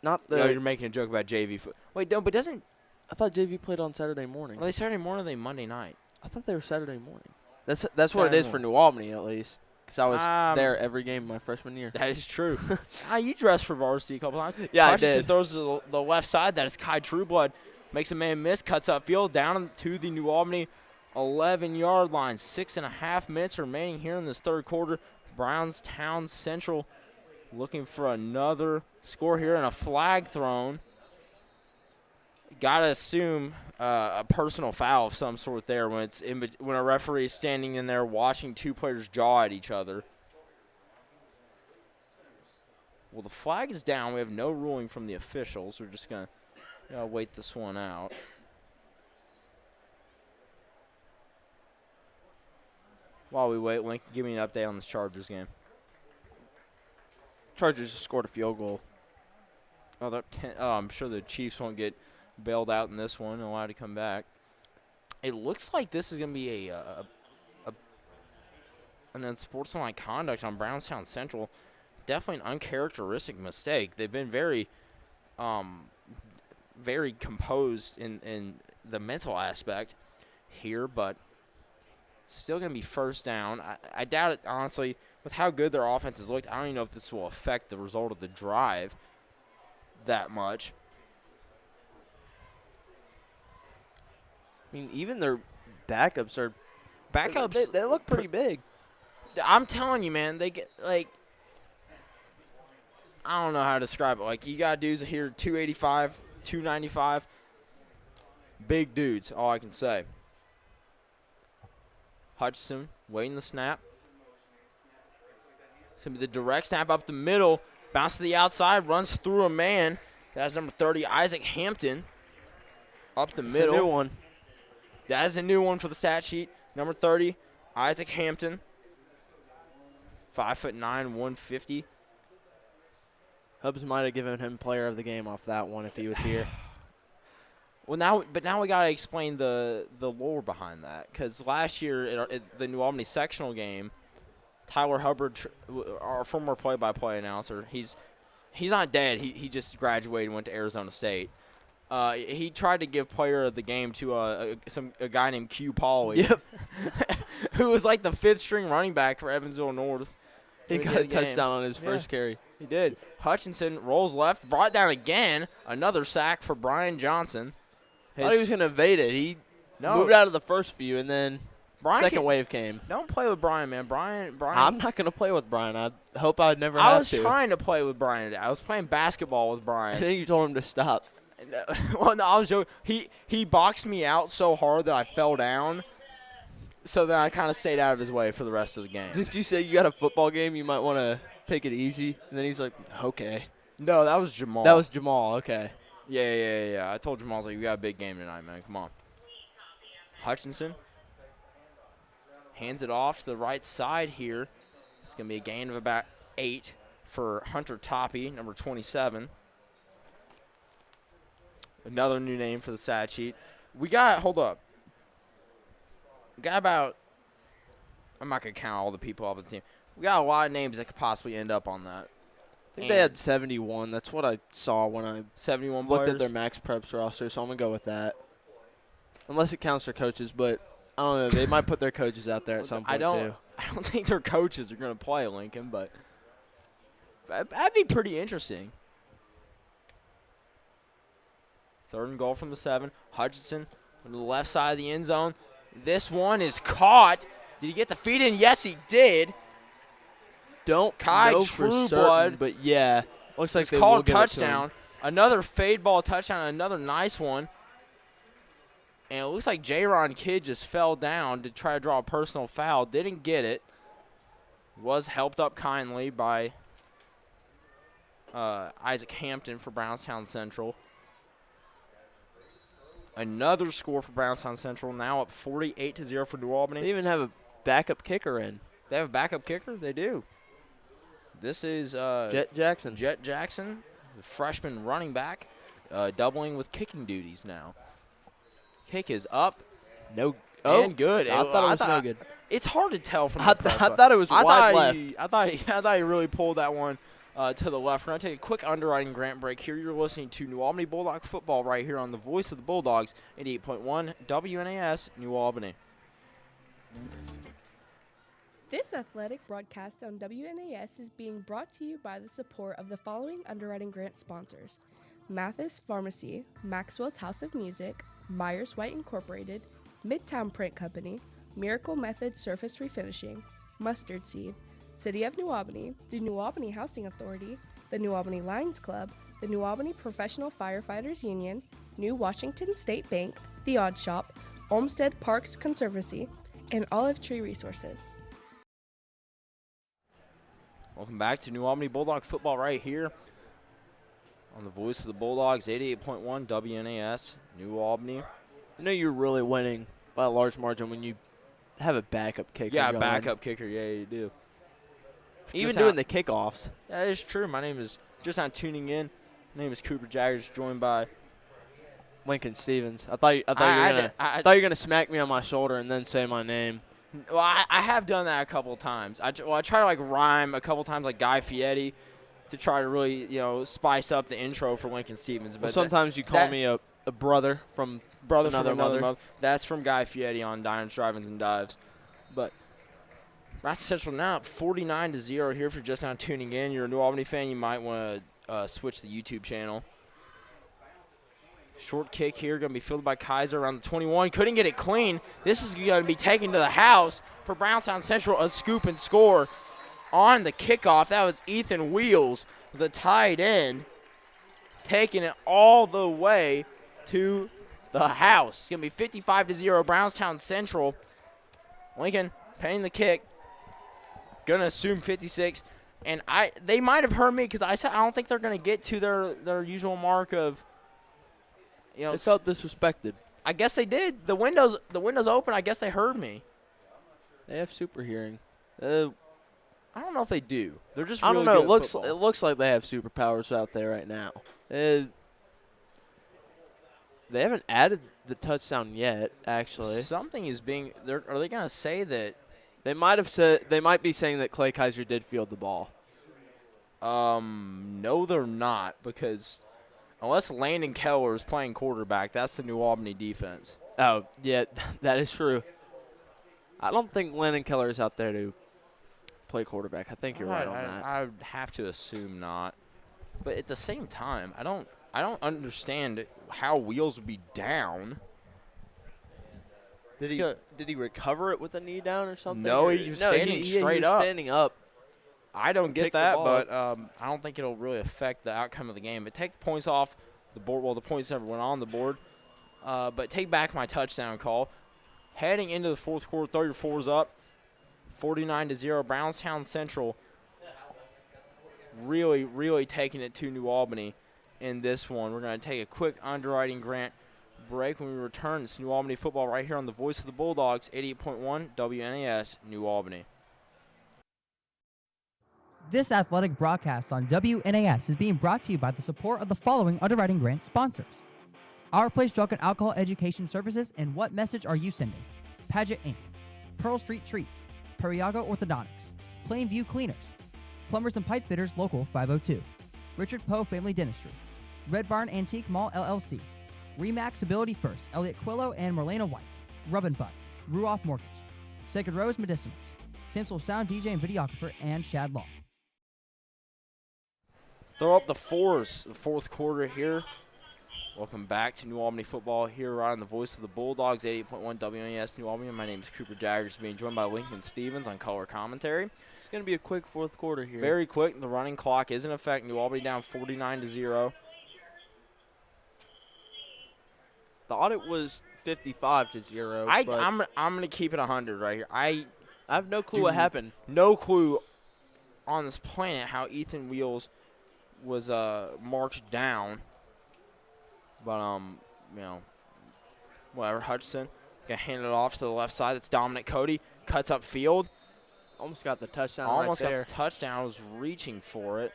not the. No, you're making a joke about JV. Wait, no, but doesn't. I thought JV played on Saturday morning. Are they Saturday morning or are they Monday night? I thought they were Saturday morning. That's what it is for New Albany, at least. Because I was there every game my freshman year. That is true. You dressed for varsity a couple times. Yeah, Hutchinson I did. Throws to the left side. That is Kai Trueblood. Makes a man miss. Cuts upfield down to the New Albany 11-yard line. 6.5 minutes remaining here in this third quarter. Brownstown Central looking for another score here and a flag thrown. Got to assume a personal foul of some sort there when when a referee is standing in there watching two players jaw at each other. Well, the flag is down. We have no ruling from the officials. We're just going to wait this one out. While we wait, Lincoln, give me an update on this Chargers game. Chargers just scored a field goal. I'm sure the Chiefs won't get bailed out in this one and allowed to come back. It looks like this is going to be an unsportsmanlike conduct on Brownstown Central. Definitely an uncharacteristic mistake. They've been very very composed in the mental aspect here, but still going to be first down. I doubt it, honestly, with how good their offense has looked. I don't even know if this will affect the result of the drive that much. I mean, even their backups are They look pretty big. I'm telling you, man, they get I don't know how to describe it. Like, you got dudes here 285, 295. Big dudes, all I can say. Hutchinson waiting the snap. It's going to be the direct snap up the middle. Bounce to the outside, runs through a man. That's number 30, Isaac Hampton. Up the middle. It's a new one. That is a new one for the stat sheet. Number 30, Isaac Hampton. 5'9", 150. Hubs might have given him player of the game off that one if he was here. Well, now we gotta explain the lore behind that, because last year at the New Albany sectional game, Tyler Hubbard, our former play-by-play announcer, he's not dead. He just graduated and went to Arizona State. He tried to give player of the game to a guy named Q Pauly, Yep. who was like the fifth-string running back for Evansville North. He got a touchdown on his first carry. He did. Hutchinson rolls left, brought it down again. Another sack for Brian Johnson. I thought he was going to evade it. He moved out of the first few, and then second wave came. Don't play with Brian, man. Brian. I'm not going to play with Brian. I hope I never have to. I was trying to play with Brian today. I was playing basketball with Brian. I think you told him to stop. Well, no, I was joking. He boxed me out so hard that I fell down. So then I kind of stayed out of his way for the rest of the game. Did you say you got a football game? You might want to take it easy. And then he's like, okay. No, that was Jamal. That was Jamal. Okay. Yeah. I told Jamal, I was like, we got a big game tonight, man. Come on. Hutchinson hands it off to the right side here. It's going to be a gain of about 8 for Hunter Toppy, number 27. Another new name for the stat sheet. Hold up. We got about, I'm not going to count all the people off the team. We got a lot of names that could possibly end up on that. I think they had 71. That's what I saw when I 71 looked players? at their Max Preps roster, so I'm going to go with that. Unless it counts their coaches, but I don't know. They might put their coaches out there at some point, too. I don't think their coaches are going to play Lincoln, but that'd be pretty interesting. 3rd and goal from the 7. Hutchinson on the left side of the end zone. This one is caught. Did he get the feet in? Yes, he did. Don't Kai know for Trueblood. certain, but yeah. Looks like it's they called will give touchdown. It to him. Another fade ball touchdown, another nice one. And it looks like J-Ron Kidd just fell down to try to draw a personal foul. Didn't get it. Was helped up kindly by Isaac Hampton for Brownstown Central. Another score for Brownstown Central, now up 48-0 for New Albany. They even have a backup kicker in. They have a backup kicker? They do. This is Jet Jackson. Jet Jackson, the freshman running back, doubling with kicking duties now. Kick is up. No. And good. I thought it was no good. It's hard to tell from I the press, thought it was wide left. I thought he really pulled that one to the left. We're going to take a quick underwriting grant break here. You're listening to New Albany Bulldog football right here on the voice of the Bulldogs, 88.1 WNAS, New Albany. This athletic broadcast on WNAS is being brought to you by the support of the following underwriting grant sponsors: Mathis Pharmacy, Maxwell's House of Music, Myers White Incorporated, Midtown Print Company, Miracle Method Surface Refinishing, Mustard Seed, City of New Albany, the New Albany Housing Authority, the New Albany Lions Club, the New Albany Professional Firefighters Union, New Washington State Bank, The Odd Shop, Olmsted Parks Conservancy, and Olive Tree Resources. Welcome back to New Albany Bulldog football right here on the voice of the Bulldogs, 88.1 WNAS, New Albany. I know you're really winning by a large margin when you have a backup kicker. Yeah, a backup kicker. Yeah, you do. Even Just doing not- the kickoffs. That is true. My name is, just not tuning in, my name is Cooper Jaggers, joined by Lincoln Stevens. I thought you were gonna smack me on my shoulder and then say my name. Well, I have done that a couple of times. I try to like rhyme a couple times like Guy Fieri to try to really spice up the intro for Lincoln Stevens. But Well, sometimes you call me a brother from brother another from another mother. mother. That's from Guy Fieri on Diners, Drive-Ins, and Dives. But Brownstown Central now up 49-0 here. If you're just now tuning in, you're a New Albany fan, you might want to switch the YouTube channel. Short kick here, going to be fielded by Kaiser around the 21. Couldn't get it clean. This is going to be taken to the house for Brownstown Central, a scoop and score on the kickoff. That was Ethan Wheels, the tight end, taking it all the way to the house. It's going to be 55-0 Brownstown Central. Lincoln penning the kick. Going to assume 56. And they might have heard me because I said I don't think they're going to get to their usual mark of, They felt disrespected. I guess they did. The windows open. I guess they heard me. They have super hearing. I don't know if they do. They're just I really don't know. good at football. It looks like they have superpowers out there right now. They They haven't added the touchdown yet, actually. Something is being – are they going to say that – They might be saying that Clay Kaiser did field the ball. No, they're not, because unless Landon Keller is playing quarterback, that's the New Albany defense. Oh, yeah, that is true. I don't think Landon Keller is out there to play quarterback. I think you're right on that. I would have to assume not. But at the same time, I don't understand how Wheels would be down. Did he recover it with a knee down or something? No, he was standing straight up. Standing up. I don't get that, but I don't think it'll really affect the outcome of the game. But take the points off the board. Well, the points never went on the board. But take back my touchdown call. Heading into the fourth quarter, throw your fours up. 49-0. Brownstown Central really, really taking it to New Albany in this one. We're going to take a quick underwriting grant break. When we return, it's New Albany football right here on the Voice of the Bulldogs, 88.1 WNAS, New Albany. This athletic broadcast on WNAS is being brought to you by the support of the following underwriting grant sponsors. Our Place Drug and Alcohol Education Services, and what message are you sending? Paget Inc., Pearl Street Treats, Periago Orthodontics, Plainview Cleaners, Plumbers and Pipe Fitters Local 502, Richard Poe Family Dentistry, Red Barn Antique Mall LLC, Remax Ability First, Elliot Quillo and Marlena White, Rubbin' Butts, Ruoff Mortgage, Sacred Rose Medicinals, Samsel Sound DJ and Videographer, and Shad Law. Throw up the fours, the fourth quarter here. Welcome back to New Albany football here right on the Voice of the Bulldogs, 88.1 WNAS New Albany. My name is Cooper Jaggers, being joined by Lincoln Stevens on color commentary. It's going to be a quick fourth quarter here. Very quick. The running clock is in effect. New Albany down 49-0. The audit was 55-0. I'm going to keep it 100 right here. I have no clue what happened. No clue on this planet how Ethan Wheels was marched down. But, whatever. Hutchinson going to hand it off to the left side. It's Dominic Cody. Cuts up field. Almost got the touchdown Almost right there. got the touchdown. Was reaching for it.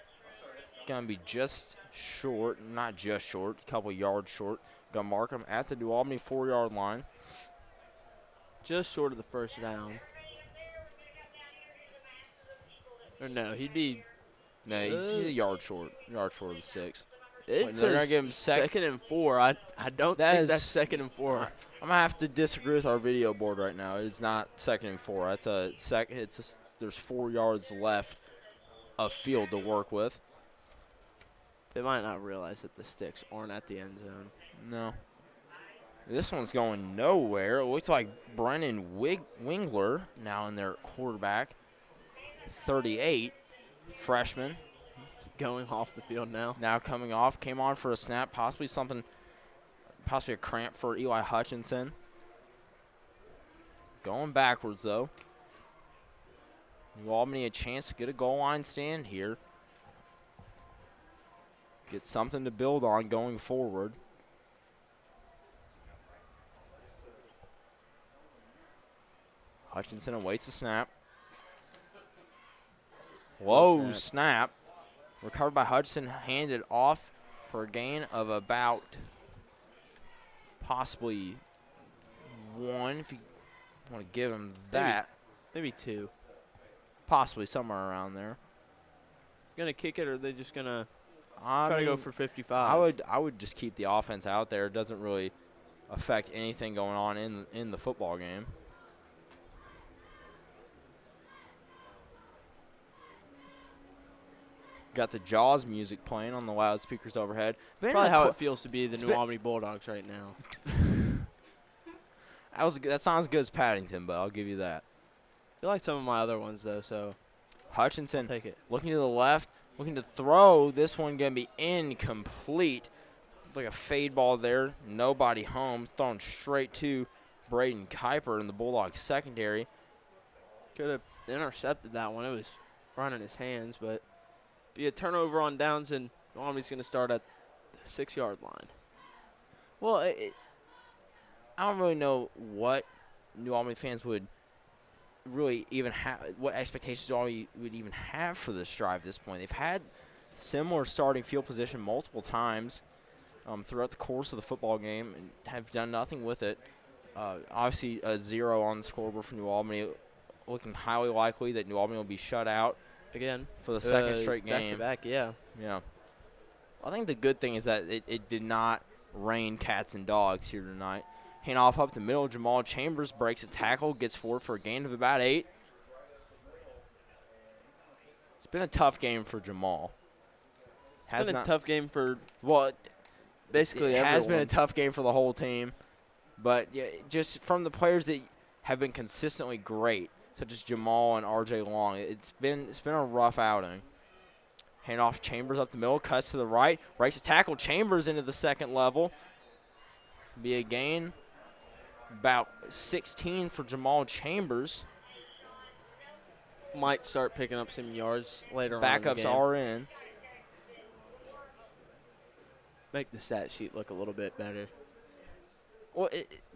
Going to be just short. Not just short. A couple yards short. Going to mark him at the New Albany 4-yard line. Just short of the first down. Or no, he'd be. No, he's a yard short. Yard short of the 6. It's they're gonna give him second and 4. I don't think that's second and 4. I'm gonna have to disagree with our video board right now. It's not second and 4. That's a second. There's 4 yards left of field to work with. They might not realize that the sticks aren't at the end zone. No. This one's going nowhere. It looks like Brennan Wingler now in their quarterback. 38, freshman. Going off the field now. Now coming off. Came on for a snap. Possibly a cramp for Eli Hutchinson. Going backwards, though. New Albany a chance to get a goal line stand here. Get something to build on going forward. Hutchinson awaits the snap. Whoa, snap. Recovered by Hudson, handed off for a gain of about possibly 1, if you want to give him that. Maybe 2. Possibly somewhere around there. Going to kick it, or are they just going to try to go for 55? I would just keep the offense out there. It doesn't really affect anything going on in the football game. Got the Jaws music playing on the loudspeakers overhead. That's probably how it feels to be the New Albany Bulldogs right now. That sounds good as Paddington, but I'll give you that. I like some of my other ones, though, so Hutchinson I'll take it. Looking to the left, looking to throw. This one going to be incomplete. Like a fade ball there. Nobody home. Thrown straight to Braden Kuiper in the Bulldogs secondary. Could have intercepted that one. It was right in his hands, but be a turnover on downs, and New Albany's going to start at the 6-yard line. Well, I don't really know what New Albany fans would really even have, what expectations New Albany would even have for this drive at this point. They've had similar starting field position multiple times. throughout the course of the football game and have done nothing with it. Obviously, a 0 on the scoreboard for New Albany, looking highly likely that New Albany will be shut out again for the second straight game. Back to back, yeah. Yeah. I think the good thing is that it did not rain cats and dogs here tonight. Hand off up the middle. Jamal Chambers breaks a tackle, gets forward for a gain of about 8. It's been a tough game for Jamal. It's been a tough game for basically everyone. It has been a tough game for the whole team. But yeah, just from the players that have been consistently great, such as Jamal and R.J. Long, it's been a rough outing. Hand off Chambers up the middle, cuts to the right, breaks a tackle. Chambers into the second level. Be a gain about 16 for Jamal Chambers. Might start picking up some yards later on. Backups are in. Make the stat sheet look a little bit better. Well,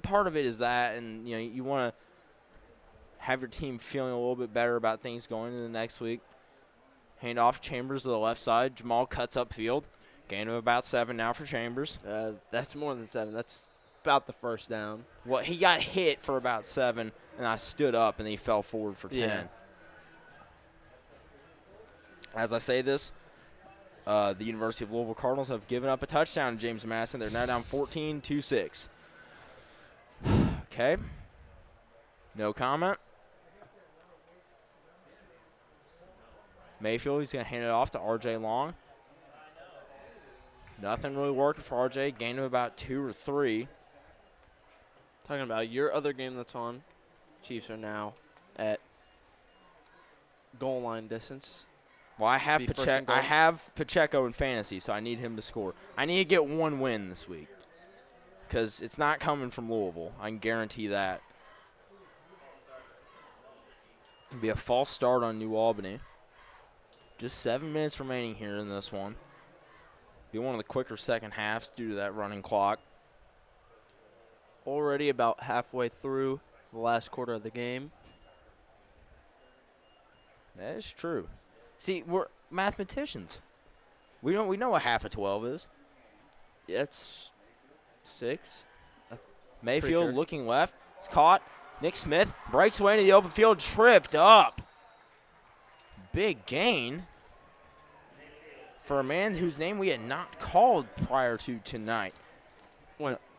part of it is that, and you want to have your team feeling a little bit better about things going into the next week. Hand off Chambers to the left side. Jamal cuts upfield. Gain of about 7 now for Chambers. That's more than 7. That's about the first down. Well, he got hit for about 7, and I stood up, and he fell forward for 10. Yeah. As I say this, the University of Louisville Cardinals have given up a touchdown to James Madison. They're now down 14-6. Okay. No comment. Mayfield, he's going to hand it off to R.J. Long. Nothing really working for R.J. Gain of about 2 or 3. Talking about your other game that's on, Chiefs are now at goal line distance. Well, I have Pacheco in fantasy, so I need him to score. I need to get 1 win this week because it's not coming from Louisville. I can guarantee that. It'll be a false start on New Albany. Just 7 minutes remaining here in this one. Be one of the quicker second halves due to that running clock. Already about halfway through the last quarter of the game. That is true. See, we're mathematicians. We know what half of 12 is. Yeah, it's 6. Mayfield sure. looking left. It's caught. Nick Smith breaks away into the open field, tripped up. Big gain for a man whose name we had not called prior to tonight.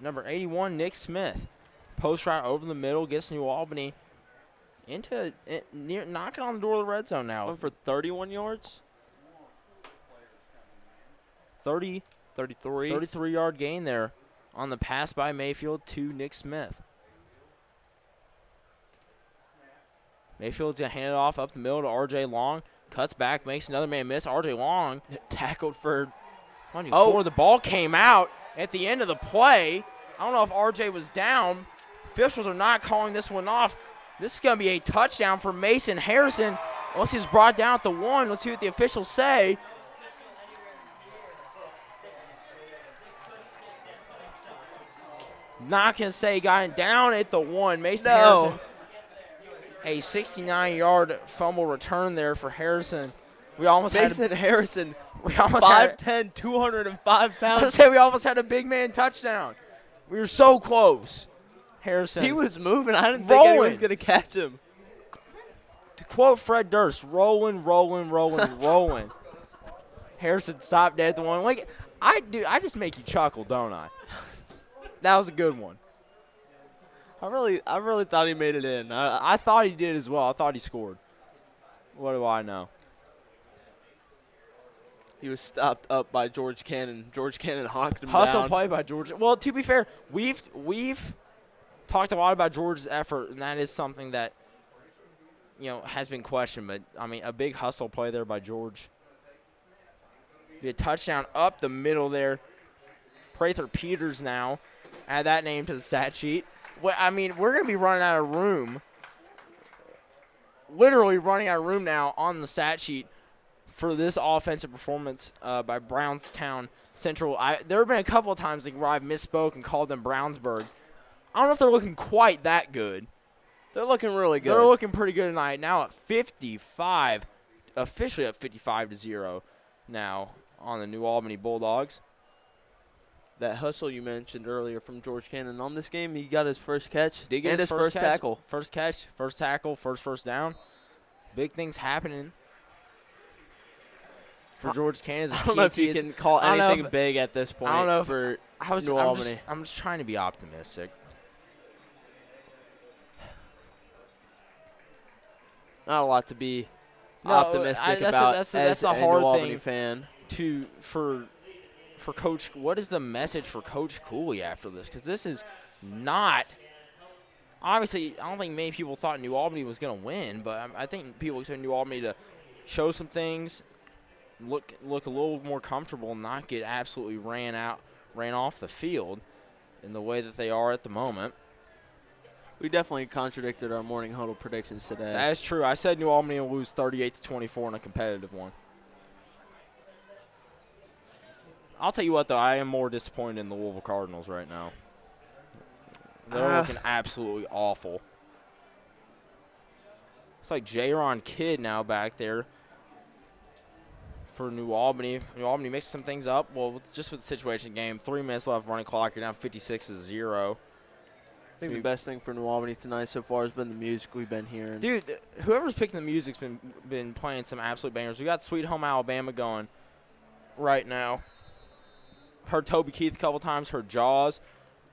Number 81, Nick Smith. Post route over the middle, gets New Albany knocking on the door of the red zone now. Went for 31 yards. 33-yard gain there on the pass by Mayfield to Nick Smith. Mayfield's going to hand it off up the middle to R.J. Long. Cuts back, makes another man miss. R.J. Long tackled for before the ball came out at the end of the play. I don't know if R.J. was down. Officials are not calling this one off. This is going to be a touchdown for Mason Harrison. Unless he was brought down at the 1. Let's see what the officials say. Not going to say he got it down at the 1. Mason Harrison. A 69-yard fumble return there for Harrison. We almost Harrison. We almost 5'10", 205 pounds. Let's say we almost had a big man touchdown. We were so close. Harrison. He was moving. I didn't think anyone was going to catch him. To quote Fred Durst, rolling. Harrison stopped dead at the 1. Like I just make you chuckle, don't I? That was a good one. I really thought he made it in. I thought he did as well. I thought he scored. What do I know? He was stopped up by George Cannon. George Cannon honked him Hustle down. play by George. Well, to be fair, we've talked a lot about George's effort, and that is something that has been questioned. But I mean, a big hustle play there by George. Be a touchdown up the middle there. Prather Peters now. Add that name to the stat sheet. Well, I mean, we're going to be running out of room. Literally running out of room now on the stat sheet for this offensive performance by Brownstown Central. There have been a couple of times where I've misspoke and called them Brownsburg. I don't know if they're looking quite that good. They're looking really good. They're looking pretty good tonight. Now at 55, officially at 55-0 now on the New Albany Bulldogs. that hustle you mentioned earlier from George Cannon. On this game, he got his first catch Did get and his first catch, tackle. First catch, first tackle, first down. Big things happening for George Cannon. I don't know if you can call anything big at this point for New Albany. I'm just trying to be optimistic. Not a lot to be optimistic about that's as a a hard New Albany thing fan. For Coach, what is the message for Coach Cooley after this? Because this is not – obviously, I don't think many people thought New Albany was going to win, but I think people expect New Albany to show some things, look a little more comfortable, and not get absolutely ran off the field in the way that they are at the moment. We definitely contradicted our morning huddle predictions today. That is true. I said New Albany will lose 38-24 in a competitive one. I'll tell you what, though, I am more disappointed in the Louisville Cardinals right now. They're looking absolutely awful. It's like J-Ron Kidd now back there for New Albany. New Albany mixed some things up. Well, just with the situation game, 3 minutes left running clock. You're down 56-0. I think the best thing for New Albany tonight so far has been the music we've been hearing. Dude, whoever's picking the music's been playing some absolute bangers. We got Sweet Home Alabama going right now. Heard Toby Keith a couple times. Heard Jaws.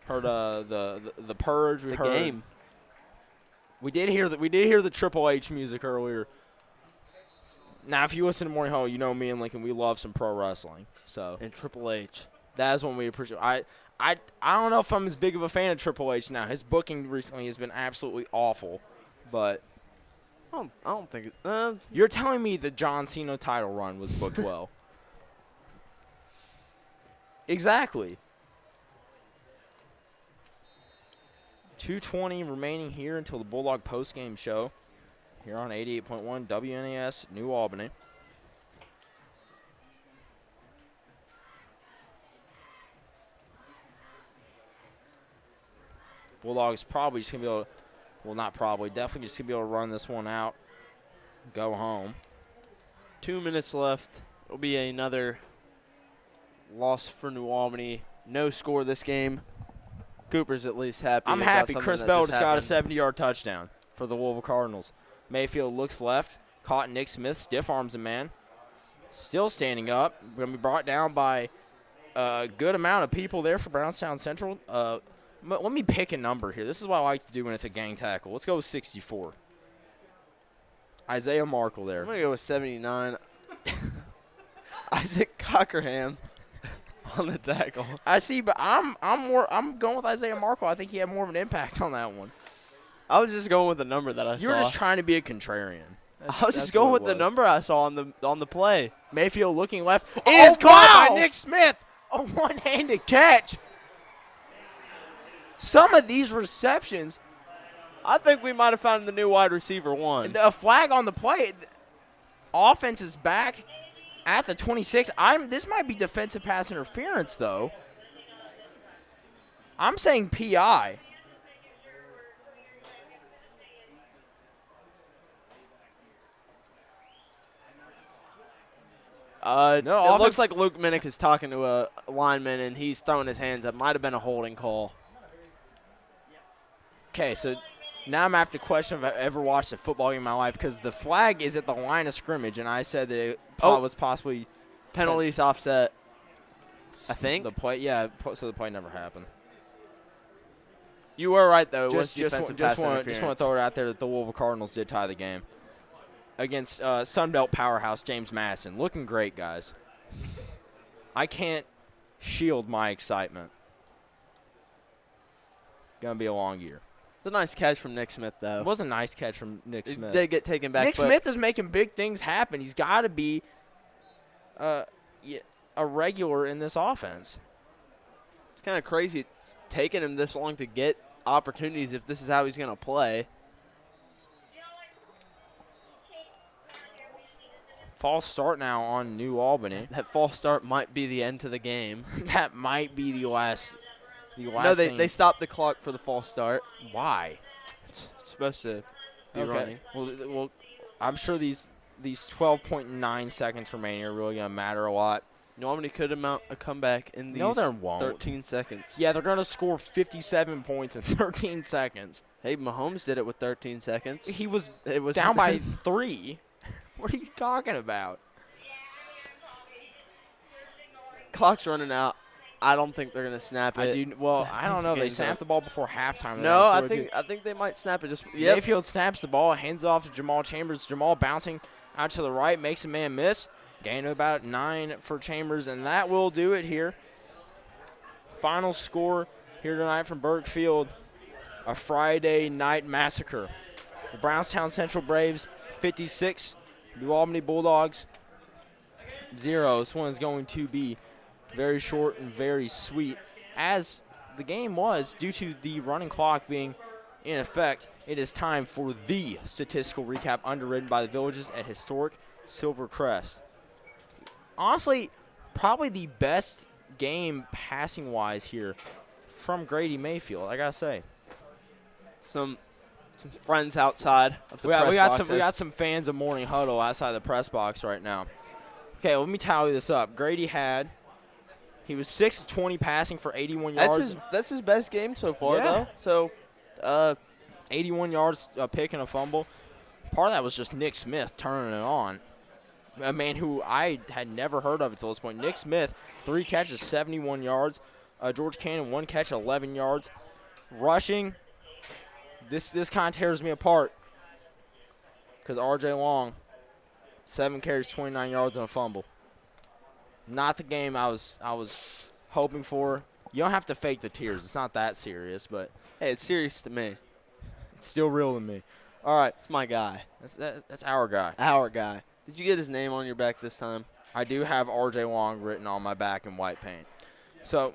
Heard the Purge. We heard Game. We did hear the Triple H music earlier. Now, if you listen to Morning Huddle, you know me and Lincoln. We love some pro wrestling. So And Triple H. that is one we appreciate. I don't know if I'm as big of a fan of Triple H now. His booking recently has been absolutely awful, but I don't think you're telling me the John Cena title run was booked well. Exactly. 2:20 remaining here until the Bulldog postgame show here on 88.1 WNAS New Albany. Bulldogs probably just going to be able to, well, not probably, definitely just going to be able to run this one out, go home. 2 minutes left. It'll be another loss for New Albany. No score this game. Cooper's at least happy. I'm about happy. something Chris that Bell just just got a happened. 70-yard touchdown for the Louisville Cardinals. Mayfield looks left, caught Nick Smith, stiff arms a man. Still standing up. Going to be brought down by a good amount of people there for Brownstown Central. Let me pick a number here. This is what I like to do when it's a gang tackle. Let's go with 64. Isaiah Markle there. I'm going to go with 79. Isaac Cockerham on the tackle. I see, but I'm going with Isaiah Markle. I think he had more of an impact on that one. I was just going with the number that I saw. You were just trying to be a contrarian. I was just going with the number I saw on the play. Mayfield looking left. It is caught by Nick Smith. A one-handed catch. Some of these receptions. I think we might have found the new wide receiver one. A flag on the play. Offense is back at the 26. This might be defensive pass interference, though. I'm saying PI. It looks like Luke Minnick is talking to a lineman, and he's throwing his hands up. Might have been a holding call. Okay, so now I'm going to have to question if I've ever watched a football game in my life because the flag is at the line of scrimmage, and I said that it was possibly penalties offset. I think so the play never happened. You were right though. It was just defensive pass interference. Just want to throw it out there that the Louisville Cardinals did tie the game against Sunbelt powerhouse James Madison. Looking great, guys. I can't shield my excitement. Gonna be a long year. It's a nice catch from Nick Smith, though. It was a nice catch from Nick Smith. They get taken back. Nick Smith is making big things happen. He's got to be a regular in this offense. It's kind of crazy it's taking him this long to get opportunities if this is how he's going to play. False start now on New Albany. That false start might be the end to the game. That might be the last No, they stopped the clock for the false start. Why? It's supposed to be running. Well, I'm sure these 12.9 seconds remaining are really going to matter a lot. New Albany could mount a comeback in these No, they won't. 13 seconds. Yeah, they're going to score 57 points in 13 seconds. Hey, Mahomes did it with 13 seconds. It was down by 3. What are you talking about? Clock's running out. I don't think they're gonna snap it. I don't know. They snapped the ball before halftime. No, I think they might snap it. Mayfield snaps the ball, hands off to Jamal Chambers. Jamal bouncing out to the right, makes a man miss. Gain of about 9 for Chambers, and that will do it here. Final score here tonight from Burke Field, a Friday night massacre. The Brownstown Central Braves 56, New Albany Bulldogs 0. This one is going to be very short and very sweet, as the game was due to the running clock being in effect. It is time for the statistical recap underwritten by the Villages at historic Silvercrest. Honestly, probably the best game passing-wise here from Grady Mayfield, I gotta say. Some friends outside of the press boxes. We got some fans of Morning Huddle outside the press box right now. Okay, let me tally this up. Grady he was 6 of 20 passing for 81 yards. That's his best game so far, though. So, 81 yards, a pick and a fumble. Part of that was just Nick Smith turning it on. A man who I had never heard of until this point. Nick Smith, 3 catches, 71 yards. George Cannon, 1 catch, 11 yards. Rushing, this kind of tears me apart because R.J. Long, 7 carries, 29 yards, and a fumble. Not the game I was hoping for. You don't have to fake the tears. It's not that serious, but hey, it's serious to me. It's still real to me. All right, it's my guy. That's our guy. Our guy. Did you get his name on your back this time? I do have R.J. Long written on my back in white paint. So,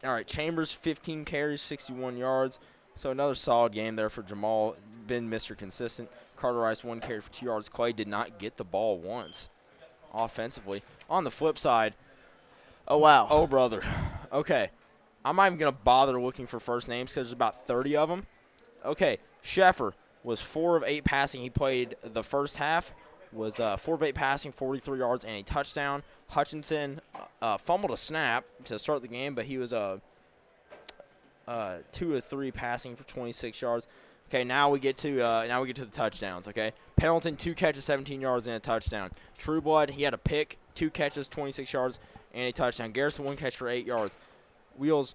all right, Chambers, 15 carries, 61 yards. So another solid game there for Jamal. Been Mr. Consistent. Carter Rice, 1 carry for 2 yards. Clay did not get the ball once offensively. On the flip side, oh, wow. Oh, brother. Okay. I'm not even going to bother looking for first names because there's about 30 of them. Okay, Sheffer was 4 of 8 passing. He played the first half, was 4 of 8 passing, 43 yards, and a touchdown. Hutchinson fumbled a snap to start the game, but he was 2 of 3 passing for 26 yards. Okay, now we get to the touchdowns. Okay, Pendleton 2 catches, 17 yards, and a touchdown. Trueblood, he had a pick, 2 catches, 26 yards, and a touchdown. Garrison 1 catch for 8 yards. Wheels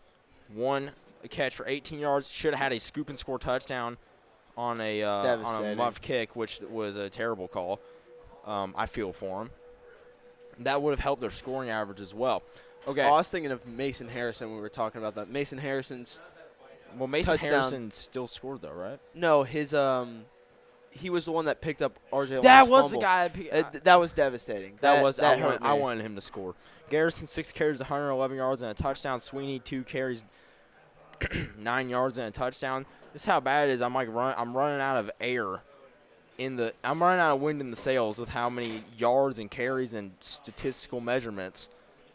1 catch for 18 yards. Should have had a scoop and score touchdown on a muffed kick, which was a terrible call. I feel for him. That would have helped their scoring average as well. Okay. Oh, I was thinking of Mason Harrison when we were talking about that. Mason Harrison Harrison still scored though, right? No, his he was the one that picked up R.J. That Long's was fumble. the guy. That was devastating. I wanted him to score. Garrison 6 carries, 111 yards, and a touchdown. Sweeney 2 carries, 9 yards, and a touchdown. This is how bad it is. I'm running out of air. I'm running out of wind in the sails with how many yards and carries and statistical measurements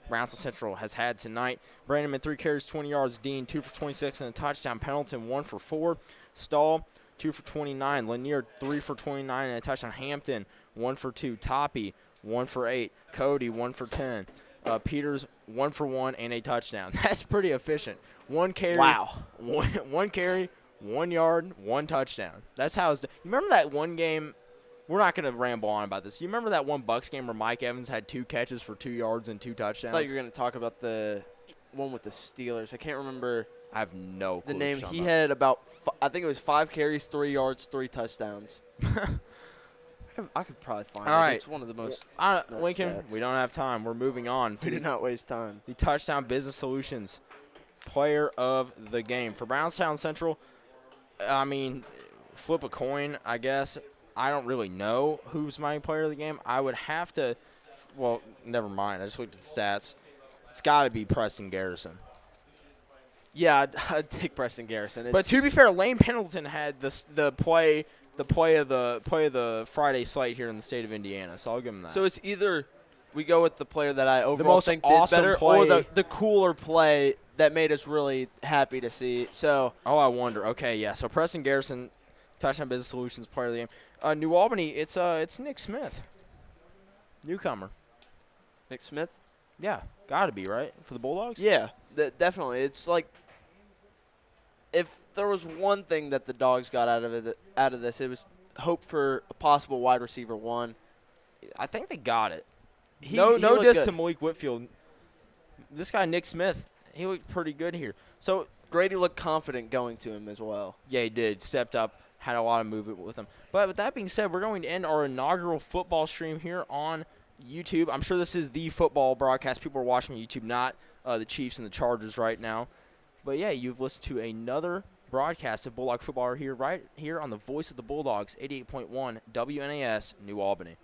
Brownstown Central has had tonight. Brandon 3 carries, 20 yards. Dean 2 for 26 and a touchdown. Pendleton 1 for 4. Stahl 2 for 29. Lanier 3 for 29 and a touchdown. Hampton 1 for 2. Toppy 1 for 8. Cody 1 for 10. Peters 1 for 1 and a touchdown. That's pretty efficient. 1 carry. Wow. One carry, 1 yard, 1 touchdown. That's how it's done. You remember that one game? We're not going to ramble on about this. You remember that one Bucks game where Mike Evans had 2 catches for 2 yards and 2 touchdowns? I thought you were going to talk about the one with the Steelers. I can't remember. I have no clue the name. He had about, I think it was 5 carries, 3 yards, 3 touchdowns. I could probably find it. Right. It's one of the most. Lincoln, stats. We don't have time. We're moving on. We did not waste time. The Touchdown Business Solutions player of the game. For Brownstown Central, I mean, flip a coin, I guess. I don't really know who's my player of the game. I would have to – well, never mind. I just looked at the stats. It's got to be Preston Garrison. Yeah, I'd take Preston Garrison. But to be fair, Lane Pendleton had the play of the Friday slate here in the state of Indiana, so I'll give him that. So it's either we go with the player that I overall think did better, or the cooler play that made us really happy to see. So I wonder. Okay, yeah. So Preston Garrison, Touchdown Business Solutions player of the game. New Albany, it's Nick Smith, newcomer. Nick Smith? Yeah, got to be, right? For the Bulldogs? Yeah, definitely. It's like if there was one thing that the Dogs got out of this, it was hope for a possible wide receiver one. I think they got it. No no diss good. to Malik Whitfield. This guy, Nick Smith, he looked pretty good here. So Grady looked confident going to him as well. yeah, he did. Stepped up, had a lot of movement with him. But with that being said, we're going to end our inaugural football stream here on YouTube. I'm sure this is the football broadcast. People are watching YouTube, not the Chiefs and the Chargers right now. But yeah, you've listened to another broadcast of Bulldog football right here on the Voice of the Bulldogs, 88.1 WNAS, New Albany.